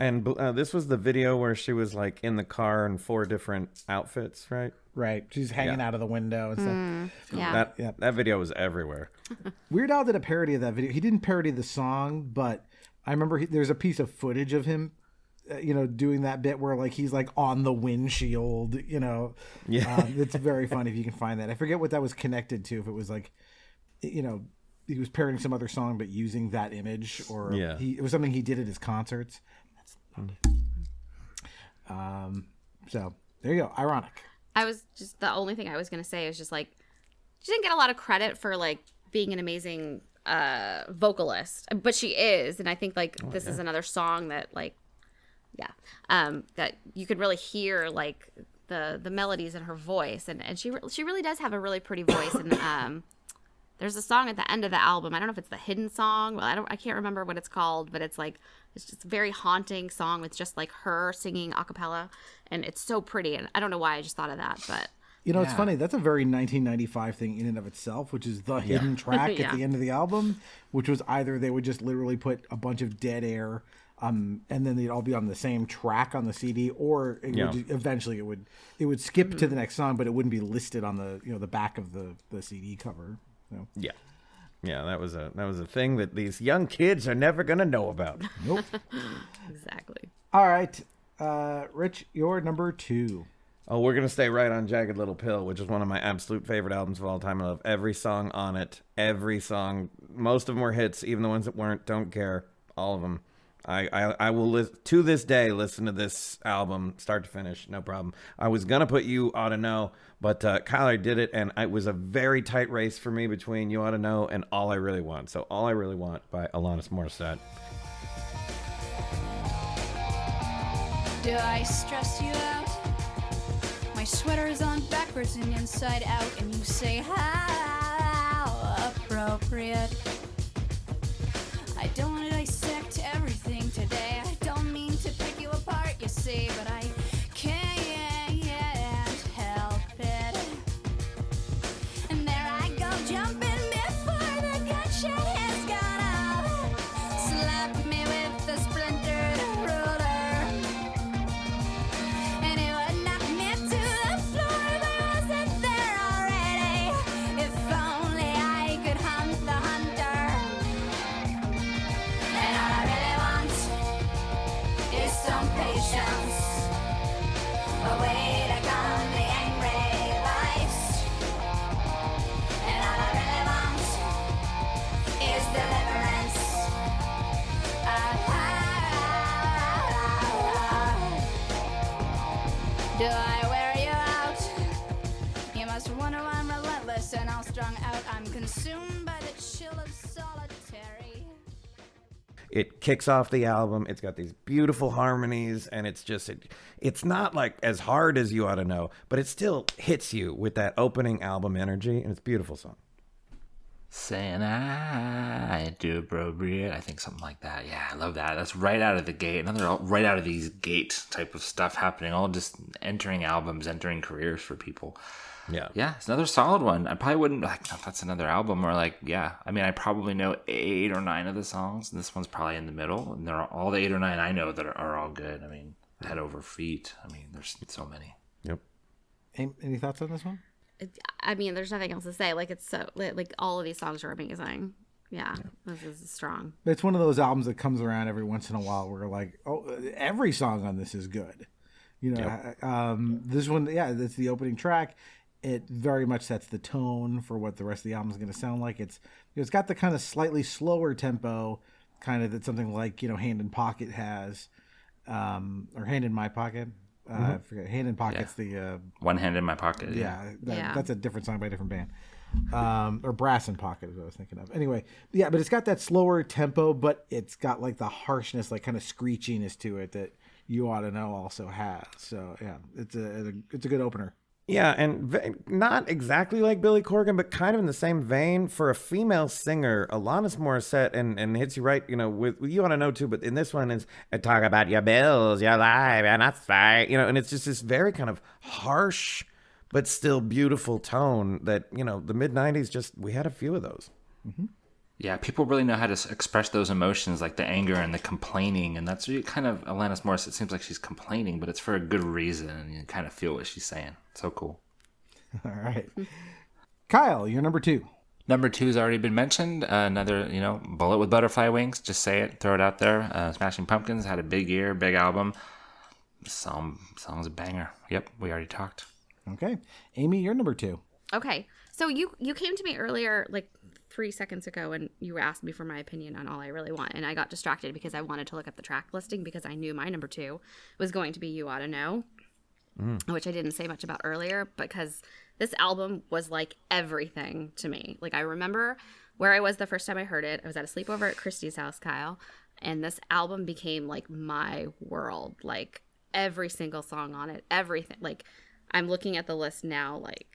[SPEAKER 4] And this was the video where she was like in the car in 4 different outfits, right?
[SPEAKER 1] Right. She's hanging out of the window and stuff.
[SPEAKER 4] That video was everywhere.
[SPEAKER 1] Weird Al did a parody of that video. He didn't parody the song, but I remember there's a piece of footage of him, doing that bit where like he's like on the windshield, Yeah. It's very funny if you can find that. I forget what that was connected to. If it was like, he was parodying some other song but using that image, or it was something he did at his concerts. So there you go. Ironic.
[SPEAKER 3] I was just, the only thing I was going to say is just like, she didn't get a lot of credit for like being an amazing vocalist, but she is, and I think like this is another song that like, that you could really hear like the melodies in her voice, and she really does have a really pretty voice, and there's a song at the end of the album. I don't know if it's the hidden song. Well, I can't remember what it's called, but it's just a very haunting song with just like her singing a cappella, and it's so pretty. And I don't know why I just thought of that, but
[SPEAKER 1] It's funny. That's a very 1995 thing in and of itself, which is the hidden track at the end of the album, which was either they would just literally put a bunch of dead air, and then they'd all be on the same track on the CD, or eventually it would skip to the next song, but it wouldn't be listed on the the back of the CD cover. So.
[SPEAKER 4] Yeah, that was a thing that these young kids are never gonna know about.
[SPEAKER 1] Nope.
[SPEAKER 3] exactly.
[SPEAKER 1] All right, Rich, you're number 2.
[SPEAKER 4] Oh, we're gonna stay right on Jagged Little Pill, which is one of my absolute favorite albums of all time. I love every song on it. Every song, most of them were hits, even the ones that weren't. Don't care, all of them. I will to this day listen to this album start to finish, no problem. I was gonna put You Ought to Know, but Kyle did it, and it was a very tight race for me between You Ought to Know and All I Really Want. So All I Really Want by Alanis Morissette.
[SPEAKER 10] Do I stress you out? My sweater's on backwards and inside out, and you say how appropriate. I don't want to dissect everything today. I don't mean to pick you apart, you see, but I can't help it. And there I go, jumping before the good shit has gone out. Slap me with the splintered ruler, and it would knock me to the floor, but I wasn't there already. If only I could hunt the hunter. And all I really want is some patience, a way to calm the angry voice. And all I really want is deliverance. Do I wear you out? You must wonder why I'm relentless and all strung out. I'm consumed by the chill of solitary.
[SPEAKER 4] It kicks off the album. It's got these beautiful harmonies, and it's not like as hard as You Ought to Know, but it still hits you with that opening album energy, and it's a beautiful song.
[SPEAKER 5] Saying I do appropriate. I think something like that. Yeah, I love that. That's right out of the gate. Another right out of these gate type of stuff happening. All just entering albums, entering careers for people. Yeah, it's another solid one. I probably wouldn't like that's another album or like I mean I probably know 8 or 9 of the songs, and this one's probably in the middle. And they're all the 8 or 9 I know that are all good. I mean, Head Over Feet. I mean, there's so many.
[SPEAKER 4] Yep.
[SPEAKER 1] Any thoughts on this one?
[SPEAKER 3] I mean, there's nothing else to say. Like it's so like all of these songs are amazing. Yeah, this is strong.
[SPEAKER 1] It's one of those albums that comes around every once in a while where like, oh, every song on this is good. This one, that's the opening track. It very much sets the tone for what the rest of the album is going to sound like. It's got the kind of slightly slower tempo, kind of that something like Hand in Pocket has, or Hand in My Pocket. I forget. Hand in Pocket's the
[SPEAKER 5] One Hand in My Pocket.
[SPEAKER 1] That's a different song by a different band. Or Brass in Pocket is what I was thinking of. Anyway, but it's got that slower tempo, but it's got like the harshness, like kind of screechiness to it that You Ought to Know also has. So it's a good opener.
[SPEAKER 4] Yeah, and not exactly like Billy Corgan, but kind of in the same vein for a female singer, Alanis Morissette, and hits you right, with You Ought to Know too, but in this one is talk about your bills, your life, and that's right, and it's just this very kind of harsh, but still beautiful tone that, the mid-90s we had a few of those.
[SPEAKER 1] Mm-hmm.
[SPEAKER 5] Yeah, people really know how to express those emotions, like the anger and the complaining, and that's really kind of Alanis Morissette. It seems like she's complaining, but it's for a good reason, and you kind of feel what she's saying. So cool.
[SPEAKER 1] All right. Kyle, you're number 2.
[SPEAKER 5] Number 2 has already been mentioned. Another, Bullet with Butterfly Wings. Just say it, throw it out there. Smashing Pumpkins had a big year, big album. Song's a banger. Yep, we already talked.
[SPEAKER 1] Okay. Amy, you're number 2.
[SPEAKER 3] Okay. So you came to me earlier, like 3 seconds ago, and you were asking me for my opinion on All I Really Want, and I got distracted because I wanted to look up the track listing because I knew my number 2 was going to be You Ought to Know, which I didn't say much about earlier because this album was like everything to me. Like I remember where I was the first time I heard it. I was at a sleepover at Christy's house, Kyle, and this album became like my world. Like every single song on it, everything. Like I'm looking at the list now, like,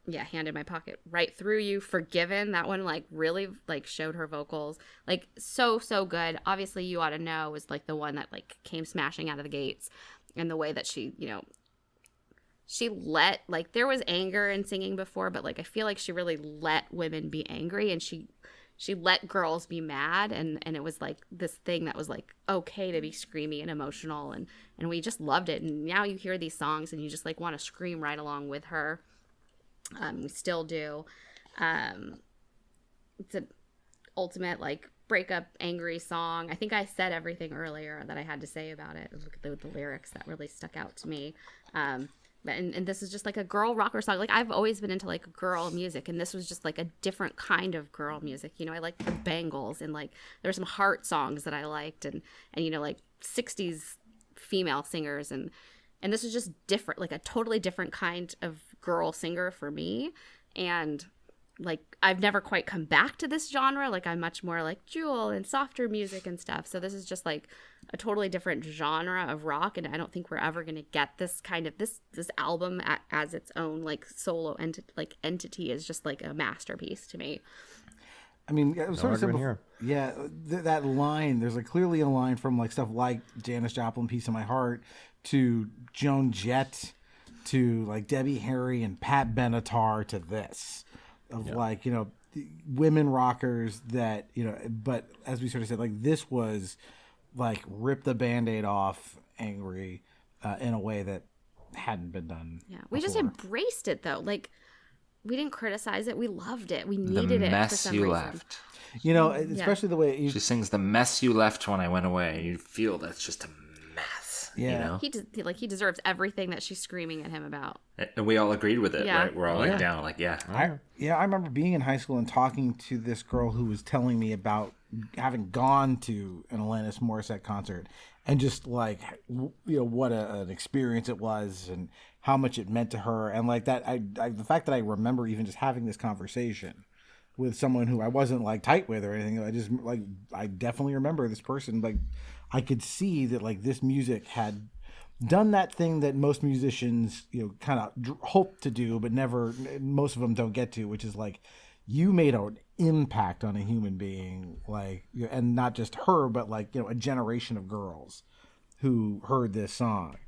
[SPEAKER 3] yeah, Hand in My Pocket, Right Through You, Forgiven. That one like really like showed her vocals, like so good. Obviously, You Ought to Know was like the one that like came smashing out of the gates, and the way that she, you know, she let, like, there was anger in singing before, but like I feel like she really let women be angry, and she let girls be mad, and it was like this thing that was like okay to be screamy and emotional, and we just loved it. And now you hear these songs and you just like want to scream right along with her. We still do. It's an ultimate like breakup angry song. I think I said everything earlier that I had to say about it. Look at the lyrics that really stuck out to me. And this is just like a girl rocker song. Like I've always been into like girl music, and this was just like a different kind of girl music. You know, I liked the Bangles, and like there were some heart songs that I liked, and you know, like 60s female singers, and this was just different, like a totally different kind of girl singer for me. And like I've never quite come back to this genre. Like I'm much more like Jewel and softer music and stuff. So this is just like a totally different genre of rock, and I don't think we're ever going to get this kind of this album as its own like solo entity is just like a masterpiece to me.
[SPEAKER 1] I mean, it was sort of simple. Yeah, that line, there's like clearly a line from like stuff like Janis Joplin, Piece of My Heart, to Joan Jett, to like Debbie Harry and Pat Benatar, to this. Of like, you know, women rockers that, you know, but as we sort of said, like this was like rip the Band-Aid off angry in a way that hadn't been done. Yeah,
[SPEAKER 3] we just embraced it though. Like we didn't criticize it. We loved it. We needed it for some reason.
[SPEAKER 5] Left.
[SPEAKER 1] You know, especially the way
[SPEAKER 5] she sings "The Mess You Left When I Went Away." You feel that's just a mess.
[SPEAKER 1] Yeah,
[SPEAKER 5] you know?
[SPEAKER 3] He deserves everything that she's screaming at him about.
[SPEAKER 5] And we all agreed with it, right? We're all like down, like
[SPEAKER 1] I remember being in high school and talking to this girl who was telling me about having gone to an Alanis Morissette concert, and just like, you know, what an experience it was, and how much it meant to her, and like that. The fact that I remember even just having this conversation with someone who I wasn't like tight with or anything. I just like, I definitely remember this person. Like I could see that like this music had done that thing that most musicians, you know, kind of hope to do, but never, most of them don't get to, which is like, you made an impact on a human being, like, and not just her, but like, you know, a generation of girls who heard this song.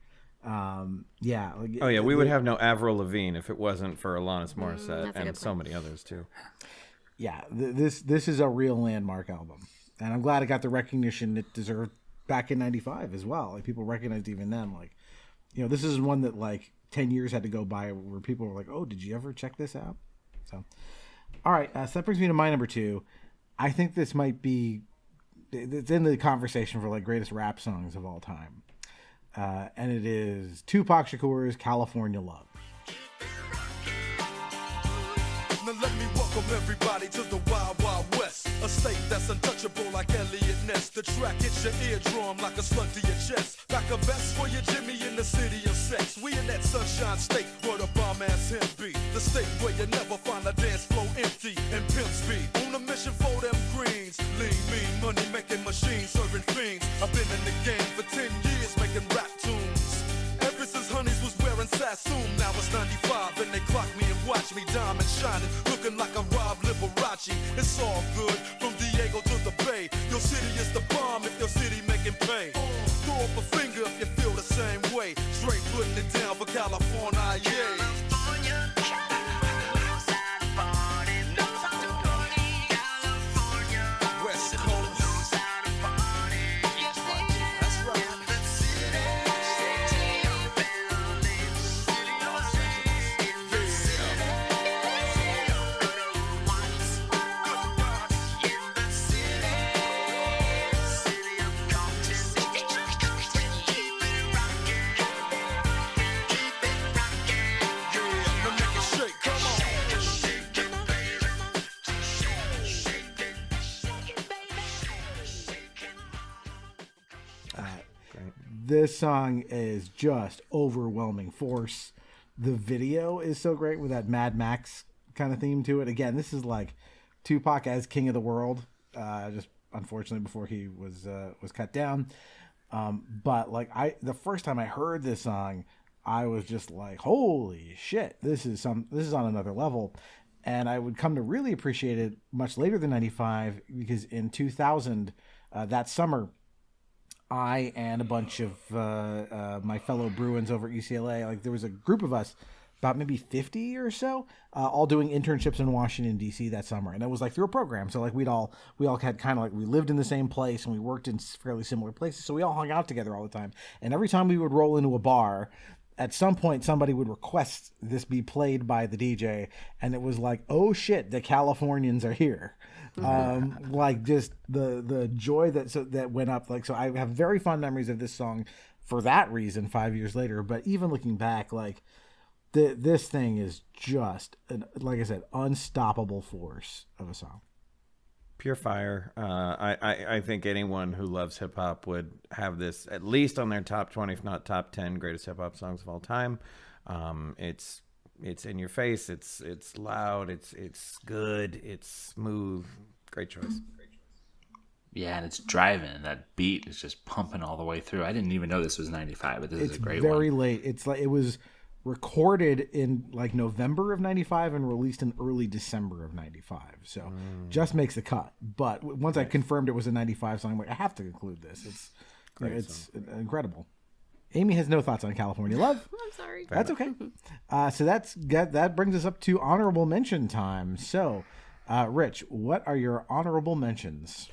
[SPEAKER 4] We would have no Avril Lavigne if it wasn't for Alanis Morissette and so many others too.
[SPEAKER 1] Yeah, this is a real landmark album, and I'm glad it got the recognition it deserved back in '95 as well. Like people recognized even then, like, you know, this is one that like 10 years had to go by where people were like, "Oh, did you ever check this out?" So, all right, so that brings me to my number 2. I think this might be, it's in the conversation for like greatest rap songs of all time, and it is Tupac Shakur's "California Love."
[SPEAKER 7] Now let me welcome everybody to the Wild Wild West, a state that's untouchable like Elliot Ness. The track hits your eardrum like a slug to your chest. Back a vest for your Jimmy in the city of sex. We in that sunshine state where the bomb ass him be. The state where you never find a dance floor empty and pimp speed. On a mission for them greens. Lean, mean, money making machines serving fiends. I've been in the game for 10 years making rap tunes. Ever since Honeys was wearing Sassoon, now it's 95 and they clock me and watch me diamond shining, looking like I'm Rob Liberace. It's all good from Diego to the Bay. Your city is the bomb if your city making pay. Throw up a finger if you feel the same way. Straight putting it down for California, yeah.
[SPEAKER 1] This song is just overwhelming force. The video is so great with that Mad Max kind of theme to it. Again, this is like Tupac as King of the World, just unfortunately before he was cut down. But like the first time I heard this song, I was just like, holy shit, this is on another level. And I would come to really appreciate it much later than 95, because in 2000, that summer, I and a bunch of my fellow Bruins over at UCLA, like there was a group of us, about maybe 50 or so, all doing internships in Washington, D.C. that summer. And it was like through a program. So like we all had kind of like, we lived in the same place and we worked in fairly similar places. So we all hung out together all the time. And every time we would roll into a bar, at some point somebody would request this be played by the DJ. And it was like, oh shit, the Californians are here. Like just the joy that went up. Like, so I have very fond memories of this song for that reason 5 years later. But even looking back, like, this thing is just, like I said, unstoppable force of a song.
[SPEAKER 4] Pure fire. I think anyone who loves hip hop would have this at least on their top 20, if not top 10 greatest hip hop songs of all time. It's in your face. It's loud. It's good. It's smooth. Great choice.
[SPEAKER 5] Yeah, and it's driving. That beat is just pumping all the way through. I didn't even know this was 95, but this is a great one.
[SPEAKER 1] It's very late. It's like it was recorded in like November of 95 and released in early December of 95. So just makes the cut. But once I confirmed it was a 95 song, I'm like, I have to include this. It's incredible. Amy has no thoughts on California Love.
[SPEAKER 3] I'm sorry.
[SPEAKER 1] That's okay. So that brings us up to honorable mention time. So, Rich, what are your honorable mentions?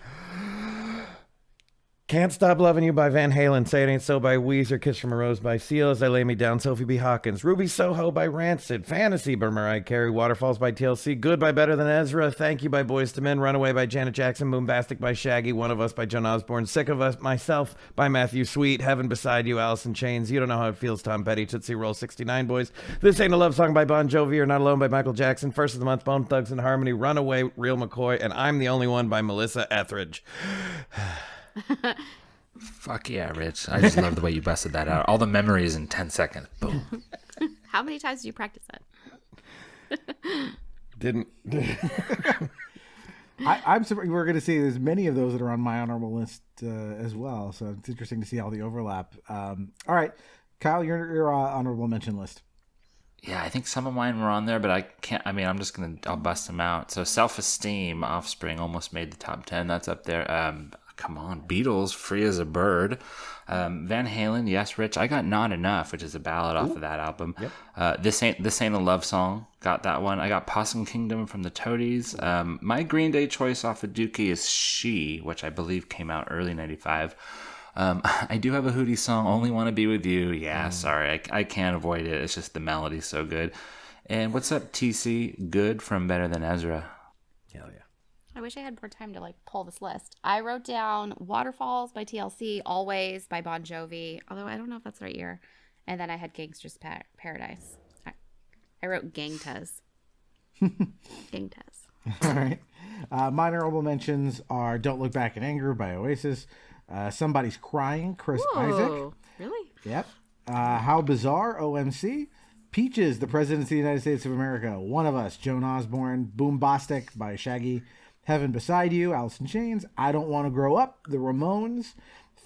[SPEAKER 4] Can't Stop Loving You by Van Halen, Say It Ain't So by Weezer, Kiss from a Rose by Seal, As I Lay Me Down, Sophie B. Hawkins, Ruby Soho by Rancid, Fantasy by Mariah Carey, Waterfalls by TLC, Good by Better Than Ezra, Thank You by Boyz II Men, Runaway by Janet Jackson, Boombastic by Shaggy, One of Us by Joan Osborne, Sick of Us, Myself by Matthew Sweet, Heaven Beside You, Alice in Chains, You Don't Know How It Feels, Tom Petty, Tootsie Roll, 69 Boys, This Ain't a Love Song by Bon Jovi, You're Not Alone by Michael Jackson, First of the Month, Bone Thugs and Harmony, Runaway, Real McCoy, and I'm the Only One by Melissa Etheridge.
[SPEAKER 5] Fuck yeah, Rich. I just love the way you busted that out. All the memories in 10 seconds. Boom.
[SPEAKER 3] How many times did you practice that?
[SPEAKER 4] Didn't.
[SPEAKER 1] I'm surprised we're going to see there's many of those that are on my honorable list as well. So it's interesting to see all the overlap. All right, Kyle, your honorable mention list.
[SPEAKER 5] Yeah, I think some of mine were on there, but I'll bust them out. So Self-Esteem, Offspring almost made the top 10. That's up there. Come on, Beatles, Free as a Bird. Van Halen, yes, Rich. I got Not Enough, which is a ballad off of that album. Yep. This Ain't a Love Song, got that one. I got Possum Kingdom from the Toadies. My Green Day choice off of Dookie is She, which I believe came out early 95. I do have a Hootie song, Only Want to Be With You. Yeah, sorry, I can't avoid it. It's just the melody's so good. And what's up, TC? Good from Better Than Ezra.
[SPEAKER 4] Hell yeah.
[SPEAKER 3] I wish I had more time to pull this list. I wrote down Waterfalls by TLC, Always by Bon Jovi, although I don't know if that's the right year. And then I had Gangster's Paradise. I wrote Gangtaz. Gangtaz.
[SPEAKER 1] All right. My honorable mentions are Don't Look Back in Anger by Oasis, Somebody's Crying, Chris Isaac.
[SPEAKER 3] Really?
[SPEAKER 1] Yep. How Bizarre, OMC. Peaches, The President of the United States of America, One of Us, Joan Osborne, Boombastic by Shaggy, Heaven Beside You, Alice in Chains, I Don't Want to Grow Up, The Ramones,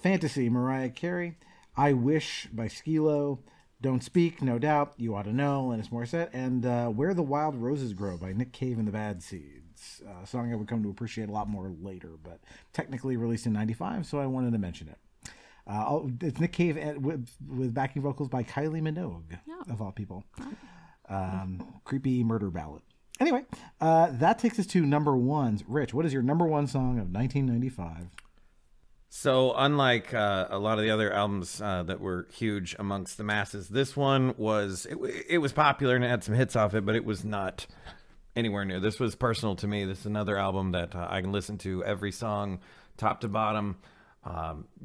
[SPEAKER 1] Fantasy, Mariah Carey, I Wish by Skee-Lo, Don't Speak, No Doubt, You Ought to Know, Alanis Morissette, and Where the Wild Roses Grow by Nick Cave and the Bad Seeds. A song I would come to appreciate a lot more later, but technically released in 95, so I wanted to mention it. It's Nick Cave with backing vocals by Kylie Minogue, of all people. Creepy murder ballad. Anyway, that takes us to number ones. Rich, what is your number one song of 1995?
[SPEAKER 4] So unlike a lot of the other albums that were huge amongst the masses, this one was popular and it had some hits off it, but it was not anywhere near. This was personal to me. This is another album that I can listen to every song, top to bottom.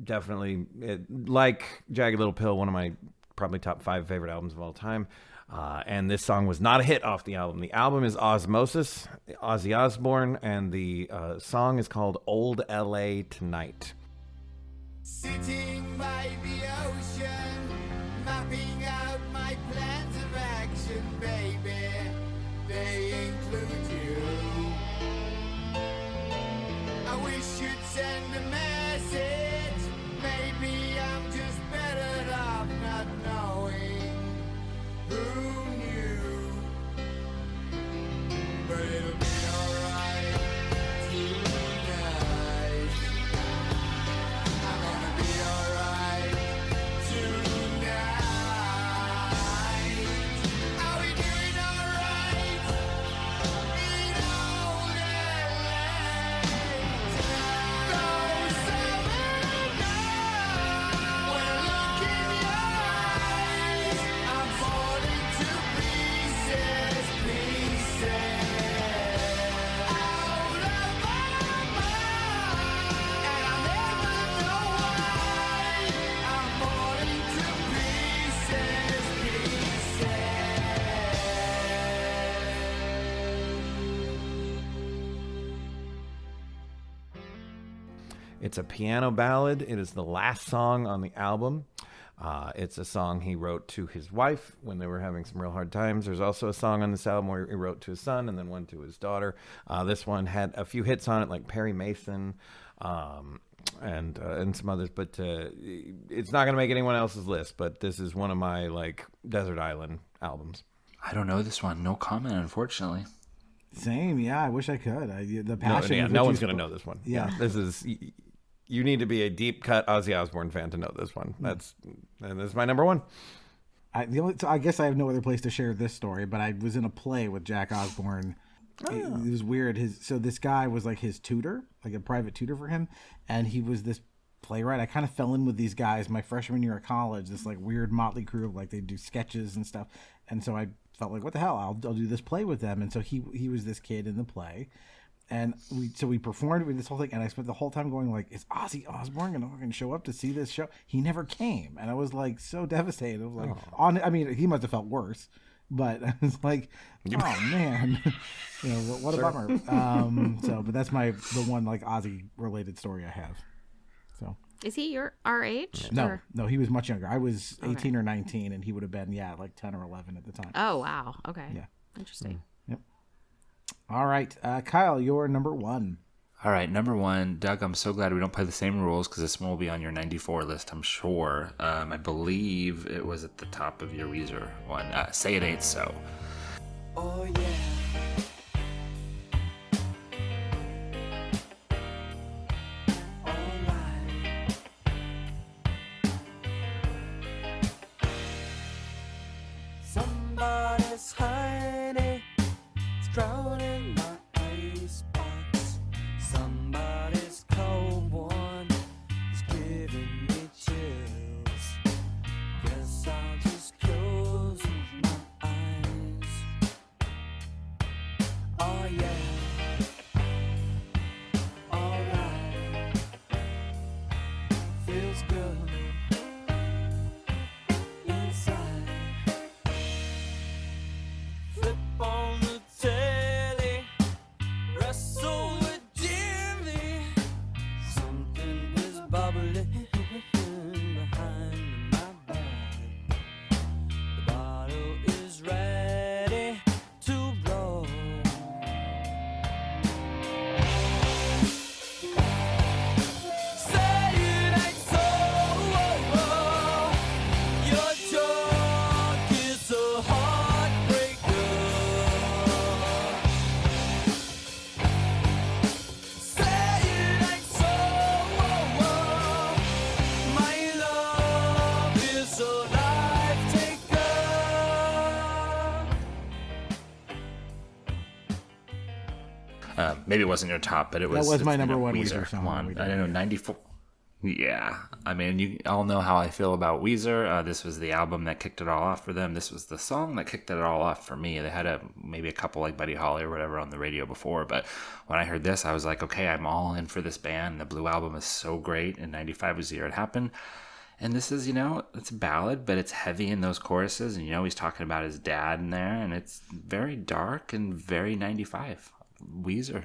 [SPEAKER 4] Definitely, like Jagged Little Pill, one of my probably top 5 favorite albums of all time. And this song was not a hit off the album. The album is Osmosis, Ozzy Osbourne, and the song is called Old LA Tonight.
[SPEAKER 8] Sitting by the ocean, mapping out my plans of action, baby. They include you.
[SPEAKER 4] It's a piano ballad. It is the last song on the album. It's a song he wrote to his wife when they were having some real hard times. There's also a song on this album where he wrote to his son and then one to his daughter. This one had a few hits on it, like Perry Mason and some others. But it's not going to make anyone else's list. But this is one of my like Desert Island albums.
[SPEAKER 5] I don't know this one. No comment, unfortunately.
[SPEAKER 1] Same, yeah. I wish I could. The passion.
[SPEAKER 4] No one's going to know this one.
[SPEAKER 1] Yeah,
[SPEAKER 4] this is. You need to be a deep cut Ozzy Osbourne fan to know this one. That's my number one.
[SPEAKER 1] I guess I have no other place to share this story, but I was in a play with Jack Osbourne. It was weird. So this guy was like his tutor, like a private tutor for him, and he was this playwright. I kind of fell in with these guys my freshman year of college. This like weird motley crew of like they do sketches and stuff, and so I felt like, what the hell? I'll do this play with them. And so he was this kid in the play. And we performed with this whole thing, and I spent the whole time going like, is Ozzy Osbourne going to show up to see this show? He never came, and I was like so devastated. I was like, he must have felt worse, but I was like, oh man, what a bummer. But that's the one like Ozzy related story I have. So
[SPEAKER 3] is he our age?
[SPEAKER 1] No, he was much younger. I was 18 or 19, and he would have been like 10 or 11 at the time.
[SPEAKER 3] Oh wow, okay,
[SPEAKER 1] yeah,
[SPEAKER 3] interesting.
[SPEAKER 1] Yep. All right, Kyle, you're number one.
[SPEAKER 5] All right, number one, Doug, I'm so glad we don't play the same rules because this one will be on your 94 list, I'm sure. I believe it was at the top of your Weezer one. Say It Ain't So.
[SPEAKER 8] Oh yeah. Somebody's hiding, it's drowning my icebox. Somebody's cold one is giving me chills. Guess I'll just close my eyes. Oh yeah, alright, feels good inside. Flip on the telly, wrestle with Jimmy. Something is bubbling behind my back. The bottle is ready to blow. Say it ain't so. Your talk is a heartbreaker. Say it ain't so. My love is a life taker.
[SPEAKER 5] Maybe it wasn't your top, but it was.
[SPEAKER 1] was my
[SPEAKER 5] it's
[SPEAKER 1] number one
[SPEAKER 5] Weezer.
[SPEAKER 1] Weezer song
[SPEAKER 5] Come on,
[SPEAKER 1] we
[SPEAKER 5] I
[SPEAKER 1] did.
[SPEAKER 5] don't know, 94. Yeah, I mean, you all know how I feel about Weezer. This was the album that kicked it all off for them. This was the song that kicked it all off for me. They had maybe a couple like Buddy Holly or whatever on the radio before, but when I heard this, I was like, okay, I'm all in for this band. The Blue Album is so great, and 95 was the year it happened. And this is, it's a ballad, but it's heavy in those choruses, and he's talking about his dad in there, and it's very dark and very 95. Weezer.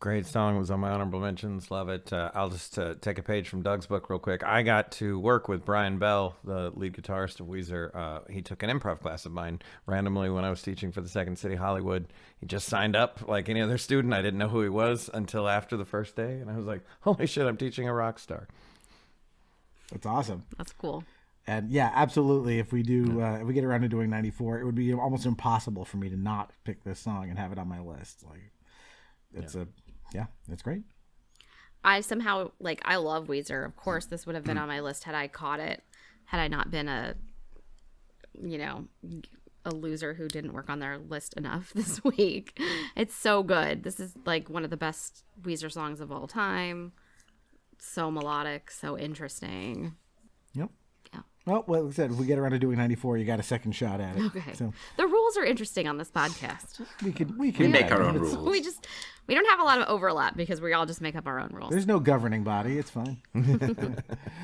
[SPEAKER 4] Great song. It was on my honorable mentions. Love it. I'll just take a page from Doug's book real quick. I got to work with Brian Bell, the lead guitarist of Weezer. He took an improv class of mine randomly when I was teaching for the Second City Hollywood. He just signed up like any other student. I didn't know who he was until after the first day. And I was like, holy shit, I'm teaching a rock star.
[SPEAKER 1] That's awesome.
[SPEAKER 3] That's cool.
[SPEAKER 1] And yeah, absolutely. If we if we get around to doing 94, it would be almost impossible for me to not pick this song and have it on my list. Like, it's great.
[SPEAKER 3] I somehow I love Weezer. Of course, this would have been on my list had I caught it. Had I not been a loser who didn't work on their list enough this week. It's so good. This is like one of the best Weezer songs of all time. So melodic, so interesting.
[SPEAKER 1] Yep.
[SPEAKER 3] Yeah.
[SPEAKER 1] Well, like I said, if we get around to doing 94, you got a second shot at it.
[SPEAKER 3] Okay.
[SPEAKER 1] So
[SPEAKER 3] the rules are interesting on this podcast.
[SPEAKER 1] we can
[SPEAKER 5] make our own rules.
[SPEAKER 3] We don't have a lot of overlap because we all just make up our own rules.
[SPEAKER 1] There's no governing body. It's fine.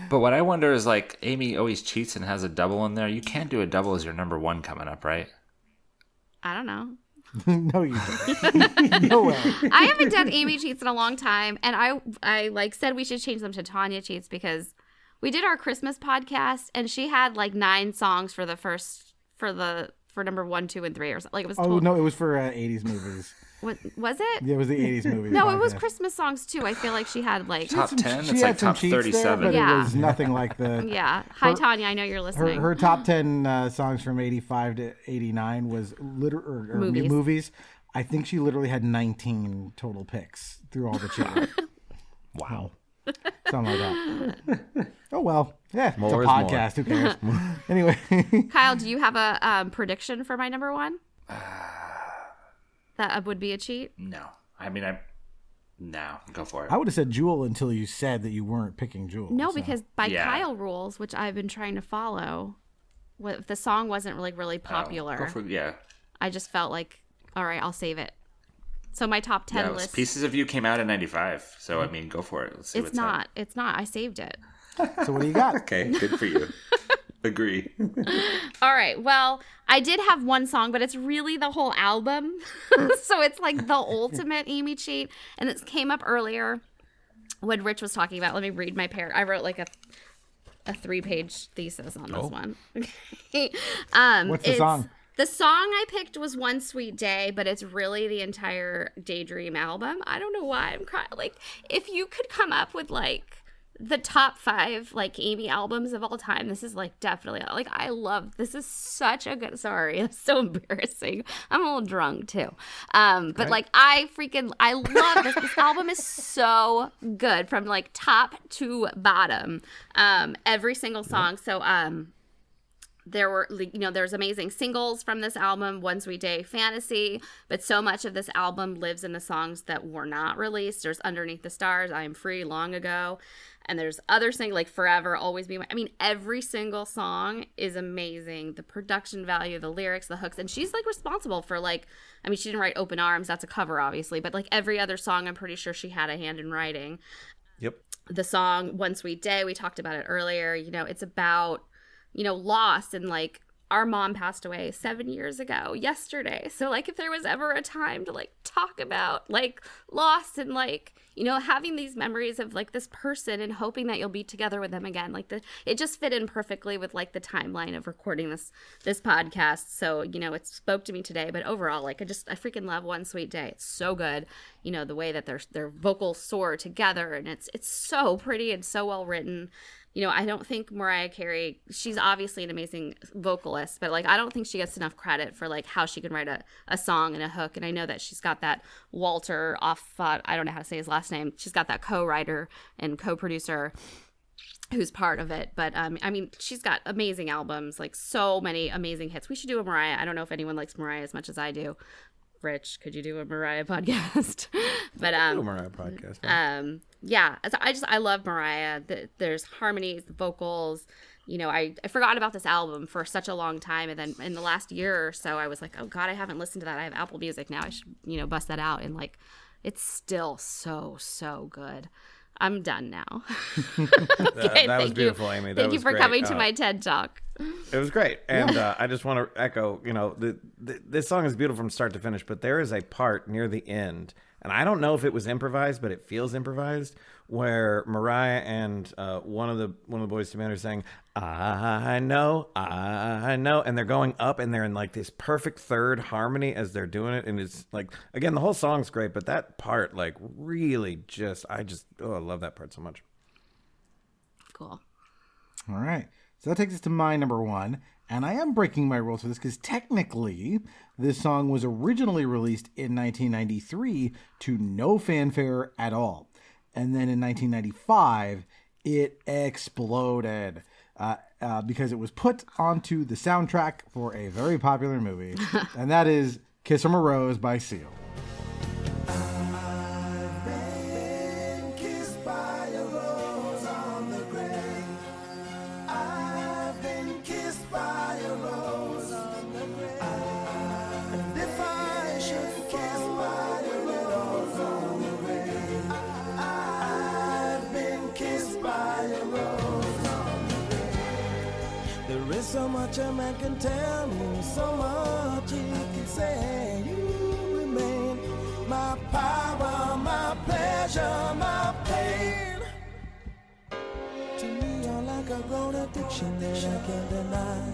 [SPEAKER 5] But what I wonder is, Amy always cheats and has a double in there. You can't do a double as your number one coming up, right?
[SPEAKER 3] I don't know.
[SPEAKER 1] No, you don't. No way.
[SPEAKER 3] I haven't done Amy cheats in a long time, and I like said we should change them to Tanya cheats because we did our Christmas podcast, and she had like 9 songs for number 1, 2, and 3 or something. Like it was.
[SPEAKER 1] Oh no, it was for 80s movies.
[SPEAKER 3] What was it?
[SPEAKER 1] Yeah, it was the 80s movies.
[SPEAKER 3] No, it was
[SPEAKER 1] podcast.
[SPEAKER 3] Christmas songs too. I feel like she had like
[SPEAKER 5] Top 10?
[SPEAKER 1] She
[SPEAKER 5] It's
[SPEAKER 1] had
[SPEAKER 5] like
[SPEAKER 1] some
[SPEAKER 5] top
[SPEAKER 1] cheats
[SPEAKER 5] 37.
[SPEAKER 1] there, but
[SPEAKER 3] Yeah.
[SPEAKER 1] it was nothing like the.
[SPEAKER 3] Yeah. Hi,
[SPEAKER 1] Her-
[SPEAKER 3] Tanya. I know you're listening.
[SPEAKER 1] Her top 10 songs from 85 to 89 was or movies. I think she literally had 19 total picks through all the cheating.
[SPEAKER 4] Wow.
[SPEAKER 1] Something like that. Oh, well. Yeah,
[SPEAKER 4] More
[SPEAKER 1] it's a
[SPEAKER 4] is
[SPEAKER 1] podcast. Who cares? Anyway.
[SPEAKER 3] Kyle, do you have a prediction for my number 1? That would be a cheat?
[SPEAKER 5] No. I mean, no, go for it.
[SPEAKER 1] I would have said Jewel until you said that you weren't picking Jewel.
[SPEAKER 3] No,
[SPEAKER 1] so.
[SPEAKER 3] because by
[SPEAKER 5] Yeah.
[SPEAKER 3] Kyle rules, which I've been trying to follow, if the song wasn't really popular,
[SPEAKER 5] Go for, yeah.
[SPEAKER 3] I just felt like, all right, I'll save it. So my top 10
[SPEAKER 5] Yeah, it was
[SPEAKER 3] list.
[SPEAKER 5] Pieces of You came out in 95. So, I mean, go for it. Let's see
[SPEAKER 3] It's
[SPEAKER 5] what's
[SPEAKER 3] not. It's not. I saved it.
[SPEAKER 1] So what do you got?
[SPEAKER 5] Okay, good for you. Agree.
[SPEAKER 3] All right. Well, I did have one song, but it's really the whole album. So it's like the ultimate Amy cheat. And it came up earlier when Rich was talking about, let me read my pair. I wrote like a 3-page thesis on this one. Okay.
[SPEAKER 1] What's the song?
[SPEAKER 3] The song I picked was One Sweet Day, but it's really the entire Daydream album. I don't know why I'm crying. Like, if you could come up with like the top 5 like Amy albums of all time, this is like definitely like I love. This is such a good. Sorry, it's so embarrassing. I'm a little drunk too, but like I love this. This album is so good from like top to bottom. Every single song. So there's amazing singles from this album, One Sweet Day, Fantasy, but so much of this album lives in the songs that were not released. There's Underneath the Stars, I Am Free, Long Ago, and there's other things like Forever, Always Be My. I mean, every single song is amazing. The production value, the lyrics, the hooks, and she's like responsible for like, I mean, she didn't write Open Arms, that's a cover obviously, but like every other song, I'm pretty sure she had a hand in writing.
[SPEAKER 4] Yep.
[SPEAKER 3] The song One Sweet Day, we talked about it earlier, it's about loss, and like our mom passed away 7 years ago yesterday. So like if there was ever a time to like talk about like loss and like, having these memories of like this person and hoping that you'll be together with them again, like it just fit in perfectly with like the timeline of recording this podcast. So, it spoke to me today, but overall, like I freaking love One Sweet Day. It's so good. The way that their vocals soar together, and it's so pretty and so well written. I don't think Mariah Carey, she's obviously an amazing vocalist, but like I don't think she gets enough credit for like how she can write a song and a hook. And I know that she's got that Walter I don't know how to say his last name. She's got that co-writer and co-producer who's part of it. But I mean, she's got amazing albums, like so many amazing hits. We should do a Mariah. I don't know if anyone likes Mariah as much as I do. Rich, could you do a Mariah podcast? But
[SPEAKER 4] Mariah podcast.
[SPEAKER 3] Yeah, I love Mariah. There's harmonies, the vocals. I forgot about this album for such a long time, and then in the last year or so, I was like, oh God, I haven't listened to that. I have Apple Music now. I should bust that out, and like, it's still so good. I'm done now. Okay,
[SPEAKER 4] that was beautiful, Amy.
[SPEAKER 3] Thank you for coming to my TED Talk.
[SPEAKER 4] It was great. And I just want to echo, this song is beautiful from start to finish, but there is a part near the end, and I don't know if it was improvised, but it feels improvised, where Mariah and one of the Boyz II Men are saying, I know, and they're going up, and they're in like this perfect third harmony as they're doing it, and it's like, again, the whole song's great, but that part, like, really I love that part so much.
[SPEAKER 3] Cool.
[SPEAKER 1] All right. So that takes us to my number 1. And I am breaking my rules for this because technically this song was originally released in 1993 to no fanfare at all. And then in 1995, it exploded because it was put onto the soundtrack for a very popular movie. And that is Kiss from a Rose by Seal.
[SPEAKER 8] There is so much a man can tell me, so much he can say. You remain my power, my pleasure, my pain. To me, you're like a grown addiction that I can't deny.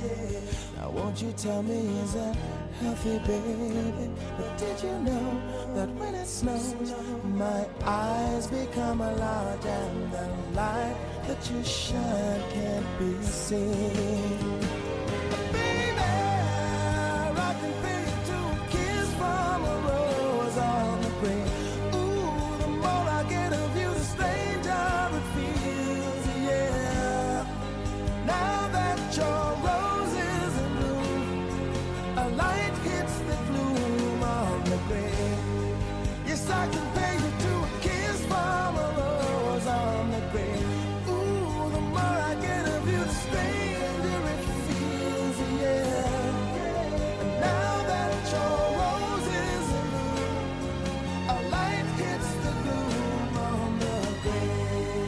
[SPEAKER 8] Now won't you tell me, is that healthy, baby? But did you know that when it snows, my eyes become a large and the light that you shine can't be seen? Baby, I can feel you to a kiss from a rose on the grave. Ooh, the more I get of you, the stranger it feels, yeah. Now that your rose is in bloom, a light hits the gloom on the grave. Yes, I can pay you to a kiss from a rose on the grave. Ooh, the more I get of you, the stranger it feels, yeah. And now that your rose is in bloom, a light hits the gloom on the grave.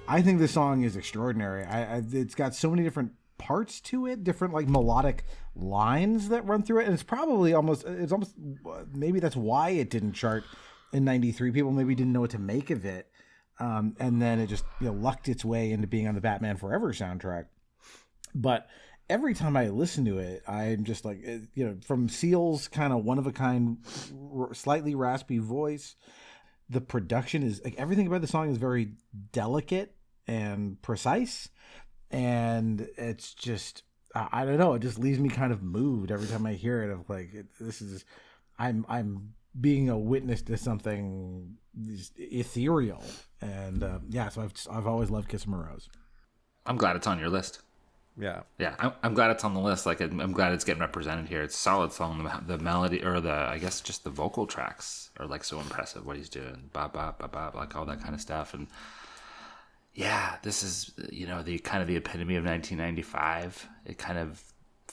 [SPEAKER 1] I think this song is extraordinary. It's got so many different parts to it, different like melodic lines that run through it, and it's almost maybe that's why it didn't chart in '93. People maybe didn't know what to make of it, and then it just lucked its way into being on the Batman Forever soundtrack. But every time I listen to it, I'm just like, from Seal's kind of one of a kind, slightly raspy voice. The production is like everything about the song is very delicate and precise, and it's just I don't know, it just leaves me kind of moved every time I hear it. Of like, I'm being a witness to something ethereal, and so I've always loved Kiss from a Rose.
[SPEAKER 5] I'm glad it's on your list.
[SPEAKER 4] Yeah.
[SPEAKER 5] I'm glad it's on the list. Like, I'm glad it's getting represented here. It's a solid song. The melody, or I guess just the vocal tracks are like so impressive. What he's doing, ba ba ba ba, like all that kind of stuff. And yeah, this is the kind of the epitome of 1995. It kind of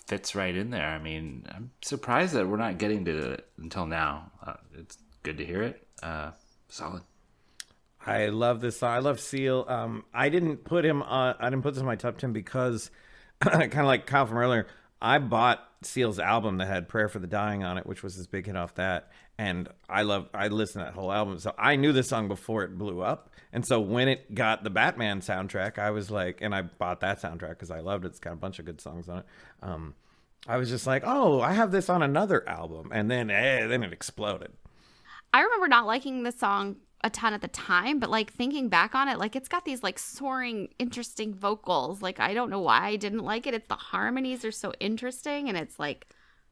[SPEAKER 5] fits right in there. I mean, I'm surprised that we're not getting to it until now. It's good to hear it. Solid.
[SPEAKER 4] I love this song. I love Seal. I didn't put this in my top 10 because kind of like Kyle from earlier, I bought Seal's album that had Prayer for the Dying on it, which was his big hit off that. And I listened to that whole album. So I knew this song before it blew up. And so when it got the Batman soundtrack, I was like, and I bought that soundtrack because I loved it. It's got a bunch of good songs on it. I was just like, oh, I have this on another album. And then it exploded.
[SPEAKER 3] I remember not liking this song a ton at the time, but like thinking back on it, like it's got these like soaring, interesting vocals. Like I don't know why I didn't like it. It's the harmonies are so interesting, and it's like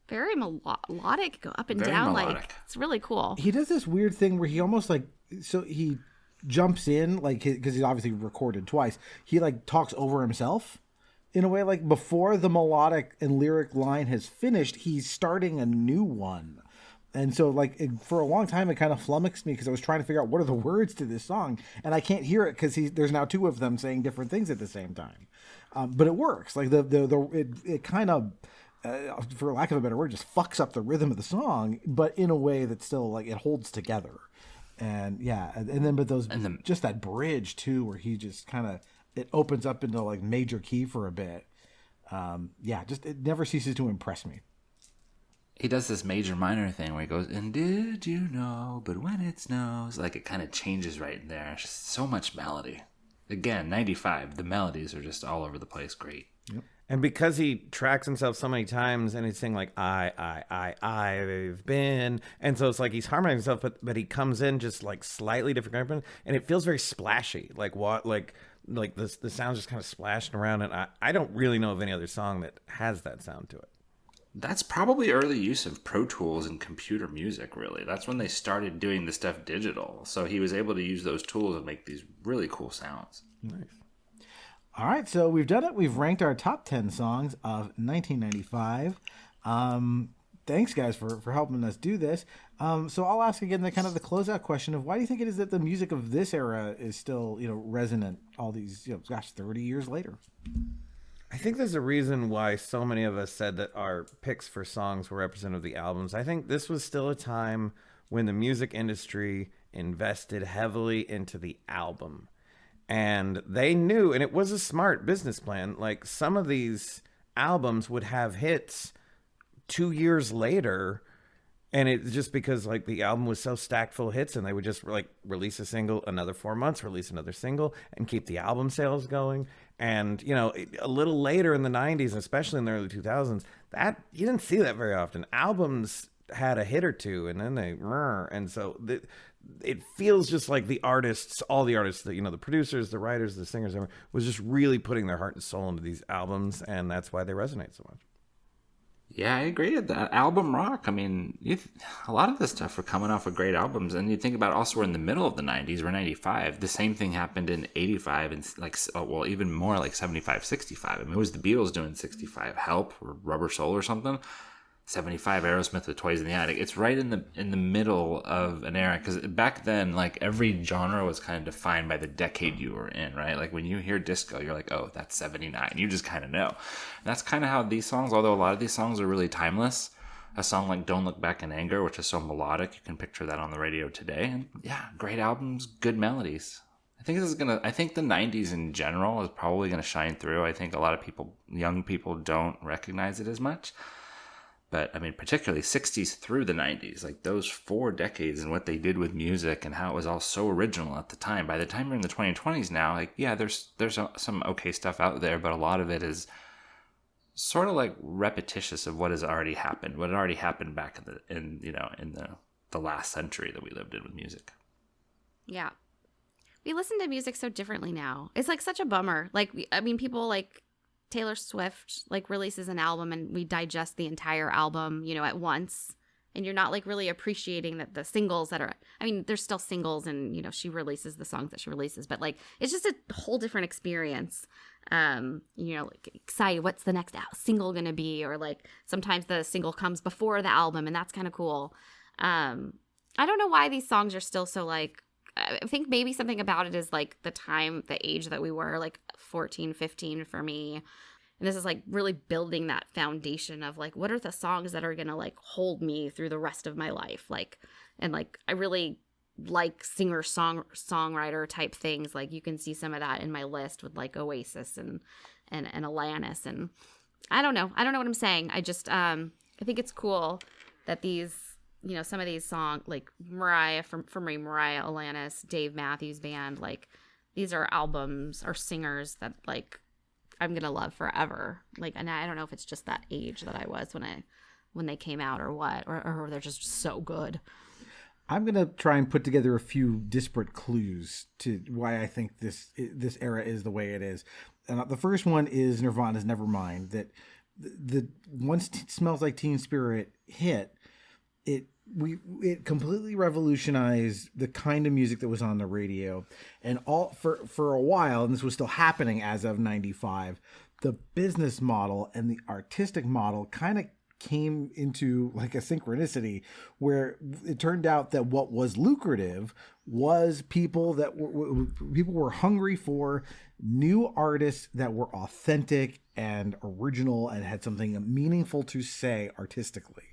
[SPEAKER 3] very melodic, go up and
[SPEAKER 5] Very
[SPEAKER 3] down.
[SPEAKER 5] melodic.
[SPEAKER 3] Like it's really cool.
[SPEAKER 1] He does this weird thing where he almost like, so he jumps in, like, because he's obviously recorded twice. He like talks over himself in a way, like before the melodic and lyric line has finished, he's starting a new one. And so, like, for a long time, it kind of flummoxed me because I was trying to figure out what are the words to this song, and I can't hear it because there's now two of them saying different things at the same time. But it works. Like it kind of, for lack of a better word, just fucks up the rhythm of the song, but in a way that still like it holds together. And yeah, and then just that bridge too, where he just kind of it opens up into like major key for a bit. Just it never ceases to impress me.
[SPEAKER 5] He does this major minor thing where he goes, and did you know, but when it snows, like it kind of changes right in there. It's just so much melody. Again, 95, the melodies are just all over the place. Great.
[SPEAKER 1] Yep.
[SPEAKER 4] And because he tracks himself so many times and he's saying like, I've been. And so it's like he's harmonizing himself, but he comes in just like slightly different. And it feels very splashy. Like what, like the sound's just kind of splashing around. And I don't really know of any other song that has that sound to it.
[SPEAKER 5] That's probably early use of Pro Tools and computer music, really. That's when they started doing the stuff digital. So he was able to use those tools and make these really cool sounds.
[SPEAKER 4] Nice.
[SPEAKER 1] All right, so we've done it. We've ranked our top 10 songs of 1995. Thanks, guys, for helping us do this. So I'll ask again the closeout question of why do you think it is that the music of this era is still, resonant all these, 30 years later?
[SPEAKER 4] I think there's a reason why so many of us said that our picks for songs were representative of the albums. I think this was still a time when the music industry invested heavily into the album. And they knew, and it was a smart business plan. Like, some of these albums would have hits 2 years later, and it's just because like the album was so stacked full of hits, and they would just like release a single, another 4 months, release another single, and keep the album sales going. And a little later in the 90s, especially in the early 2000s, that you didn't see that very often. Albums had a hit or two, and then and so it feels just like the artists, all the artists, the producers, the writers, the singers, was just really putting their heart and soul into these albums, and that's why they resonate so much.
[SPEAKER 5] Yeah, I agree with that. Album rock. I mean, a lot of this stuff were coming off of great albums, and you think about also we're in the middle of the 90s, we're 95. The same thing happened in 85 and even more like 75, 65. I mean, it was the Beatles doing 65, Help or Rubber Soul or something. 75, Aerosmith with Toys in the Attic. It's right in the middle of an era, because back then, like, every genre was kind of defined by the decade you were in, right? Like, when you hear disco, you're like, oh, that's 79. You just kind of know. And that's kind of how these songs, although a lot of these songs are really timeless. A song like Don't Look Back in Anger, which is so melodic, you can picture that on the radio today. And yeah, great albums, good melodies. I think the 90s in general is probably gonna shine through. I think a lot of people, young people, don't recognize it as much. But I mean, particularly 60s through the 90s, like those 4 decades and what they did with music and how it was all so original at the time. By the time you're in the 2020s now, like, yeah, there's some okay stuff out there, but a lot of it is sort of like repetitious of what has already happened, what had already happened back in the last century that we lived in with music.
[SPEAKER 3] Yeah. We listen to music so differently now. It's like such a bummer. Like, I mean, people like Taylor Swift like releases an album and we digest the entire album, at once. And you're not like really appreciating that the singles that are, I mean, there's still singles and, she releases the songs that she releases, but like, it's just a whole different experience. Like excited, what's the next single going to be? Or like sometimes the single comes before the album and that's kind of cool. I don't know why these songs are still so like, I think maybe something about it is like the age that we were, like 14, 15 for me. And this is like really building that foundation of like, what are the songs that are going to like hold me through the rest of my life? Like, and like, I really like songwriter type things. Like you can see some of that in my list with like Oasis and Alanis. And I don't know what I'm saying. I just, I think it's cool that these, some of these songs, like Mariah, for me, Mariah, Alanis, Dave Matthews Band, like these are albums or singers that like I'm going to love forever. Like, and I don't know if it's just that age that I was when they came out or what, or they're just so good.
[SPEAKER 1] I'm going to try and put together a few disparate clues to why I think this era is the way it is. And the first one is Nirvana's Nevermind, that the once Smells Like Teen Spirit hit, it completely revolutionized the kind of music that was on the radio. And all for a while, and this was still happening as of 95, the business model and the artistic model kind of came into like a synchronicity where it turned out that what was lucrative was people were hungry for new artists that were authentic and original and had something meaningful to say artistically,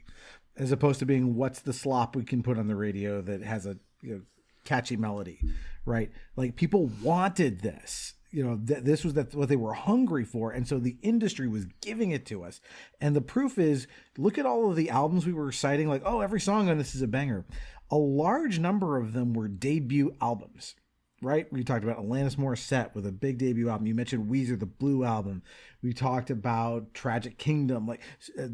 [SPEAKER 1] as opposed to being what's the slop we can put on the radio that has a catchy melody, right? Like people wanted this. This was what they were hungry for. And so the industry was giving it to us. And the proof is, look at all of the albums we were citing, like, oh, every song on this is a banger. A large number of them were debut albums, right? We talked about Alanis Morissette with a big debut album. You mentioned Weezer, the Blue Album. We talked about Tragic Kingdom, like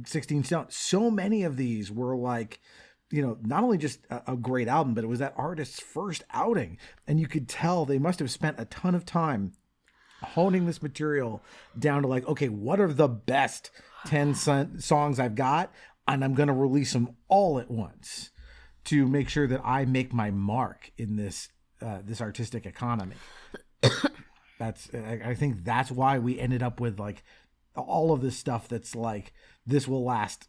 [SPEAKER 1] 16 Stone. So many of these were like, not only just a great album, but it was that artist's first outing. And you could tell they must have spent a ton of time honing this material down to like, okay, what are the best 10 songs I've got? And I'm going to release them all at once to make sure that I make my mark in this artistic economy. I think that's why we ended up with like all of this stuff that's like, this will last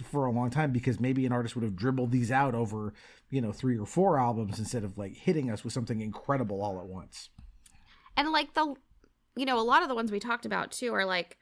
[SPEAKER 1] for a long time, because maybe an artist would have dribbled these out over, 3 or 4 albums instead of like hitting us with something incredible all at once.
[SPEAKER 3] And like a lot of the ones we talked about too are like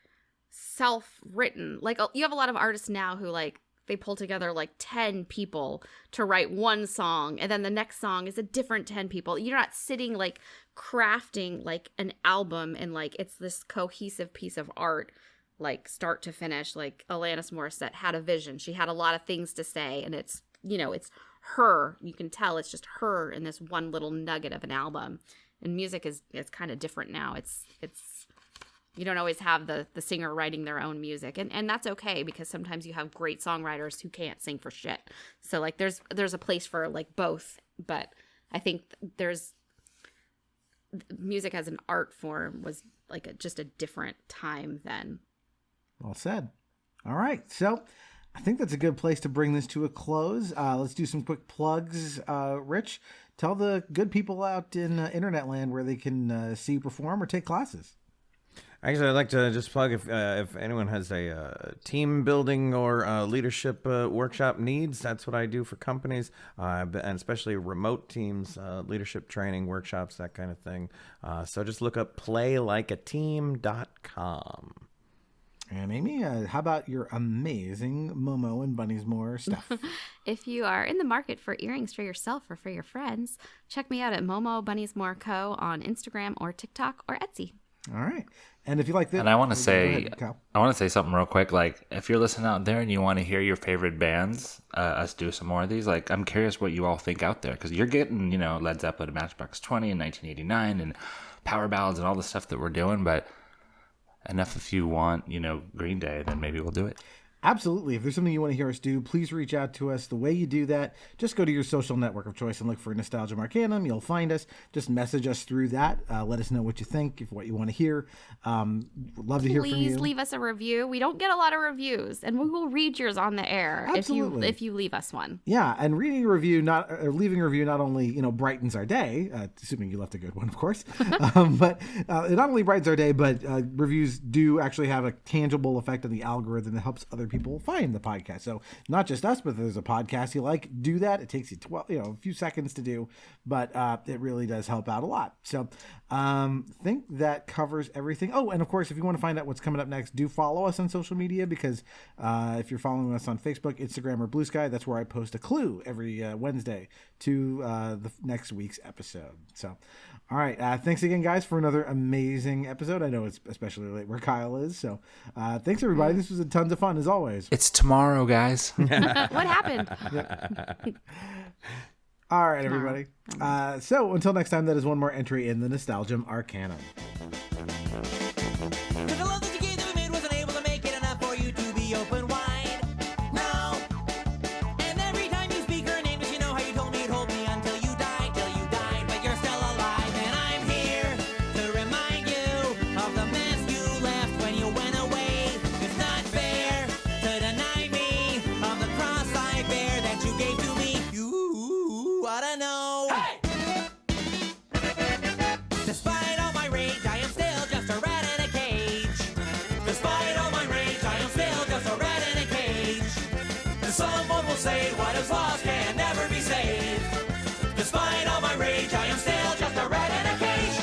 [SPEAKER 3] self-written. Like you have a lot of artists now who like they pull together like 10 people to write one song, and then the next song is a different 10 people. You're not sitting like crafting like an album and like it's this cohesive piece of art, like start to finish. Like Alanis Morissette had a vision. She had a lot of things to say, and it's, you know, it's her. You can tell it's just her in this one little nugget of an album. And music it's kind of different now. It's you don't always have the singer writing their own music, and that's okay, because sometimes you have great songwriters who can't sing for shit. So like there's a place for like both, but I think music as an art form was like just a different time then.
[SPEAKER 1] Well said. All right, so I think that's a good place to bring this to a close. Let's do some quick plugs. Rich, tell the good people out in internet land where they can see you perform or take classes.
[SPEAKER 4] Actually, I'd like to just plug if anyone has a team building or leadership workshop needs. That's what I do for companies, and especially remote teams, leadership training workshops, that kind of thing. So just look up playlikeateam.com.
[SPEAKER 1] And Amy, how about your amazing Momo and Bunny's More stuff?
[SPEAKER 3] If you are in the market for earrings for yourself or for your friends, check me out at Momo Bunny's More Co. on Instagram or TikTok or Etsy.
[SPEAKER 1] All right. And if you like this,
[SPEAKER 5] And I want to
[SPEAKER 1] go
[SPEAKER 5] say,
[SPEAKER 1] ahead, Kyle.
[SPEAKER 5] I want to say something real quick. Like, if you're listening out there and you want to hear your favorite bands, us do some more of these. Like, I'm curious what you all think out there, because you're getting, you know, Led Zeppelin and Matchbox 20 and 1989 and power ballads and all the stuff that we're doing. But enough if you want, you know, Green Day, then maybe we'll do it.
[SPEAKER 1] Absolutely. If there's something you want to hear us do, please reach out to us. The way you do that, just go to your social network of choice and look for Nostalgia Arcanum. You'll find us. Just message us through that. Let us know what you think, what you want to hear. Love to hear from you.
[SPEAKER 3] Please leave us a review. We don't get a lot of reviews, and we will read yours on the air.
[SPEAKER 1] Absolutely.
[SPEAKER 3] if you leave us one.
[SPEAKER 1] Yeah, and leaving a review not only, you know, brightens our day, assuming you left a good one, of course, but it not only brightens our day, but reviews do actually have a tangible effect on the algorithm that helps other people find the podcast. So not just us, but if there's a podcast you like, do that. It takes you a few seconds to do, but it really does help out a lot. So I think that covers everything. Oh, and of course, if you want to find out what's coming up next, do follow us on social media, because if you're following us on Facebook, Instagram, or BlueSky, that's where I post a clue every Wednesday to the next week's episode. So, all right. Thanks again, guys, for another amazing episode. I know it's especially late where Kyle is. So thanks, everybody. This was tons of fun, as always.
[SPEAKER 5] It's tomorrow, guys.
[SPEAKER 3] What happened?
[SPEAKER 1] All right, everybody. So until next time, that is one more entry in the Nostalgia Arcanum.
[SPEAKER 2] The love that you gave that we made wasn't able to make it enough for you to be open wide. No. And every time you speak her name, 'cause you know how you told me you'd hold me until you died, but you're still alive. And I'm here to remind you of the mess you left when you went away. It's not fair to deny me of the cross I bear that you gave to me. You ought to know. Hey! Despite all my rage, I am still just a rat in a cage. Despite all my rage, I am still just a rat in a cage. And someone will say what is lost can never be saved. Despite all my rage, I am still just a rat in a cage.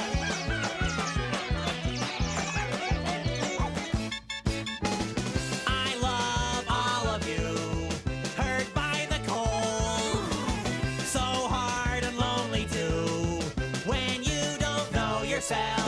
[SPEAKER 2] I love all of you, hurt by the cold. So hard and lonely too, when you don't know yourself.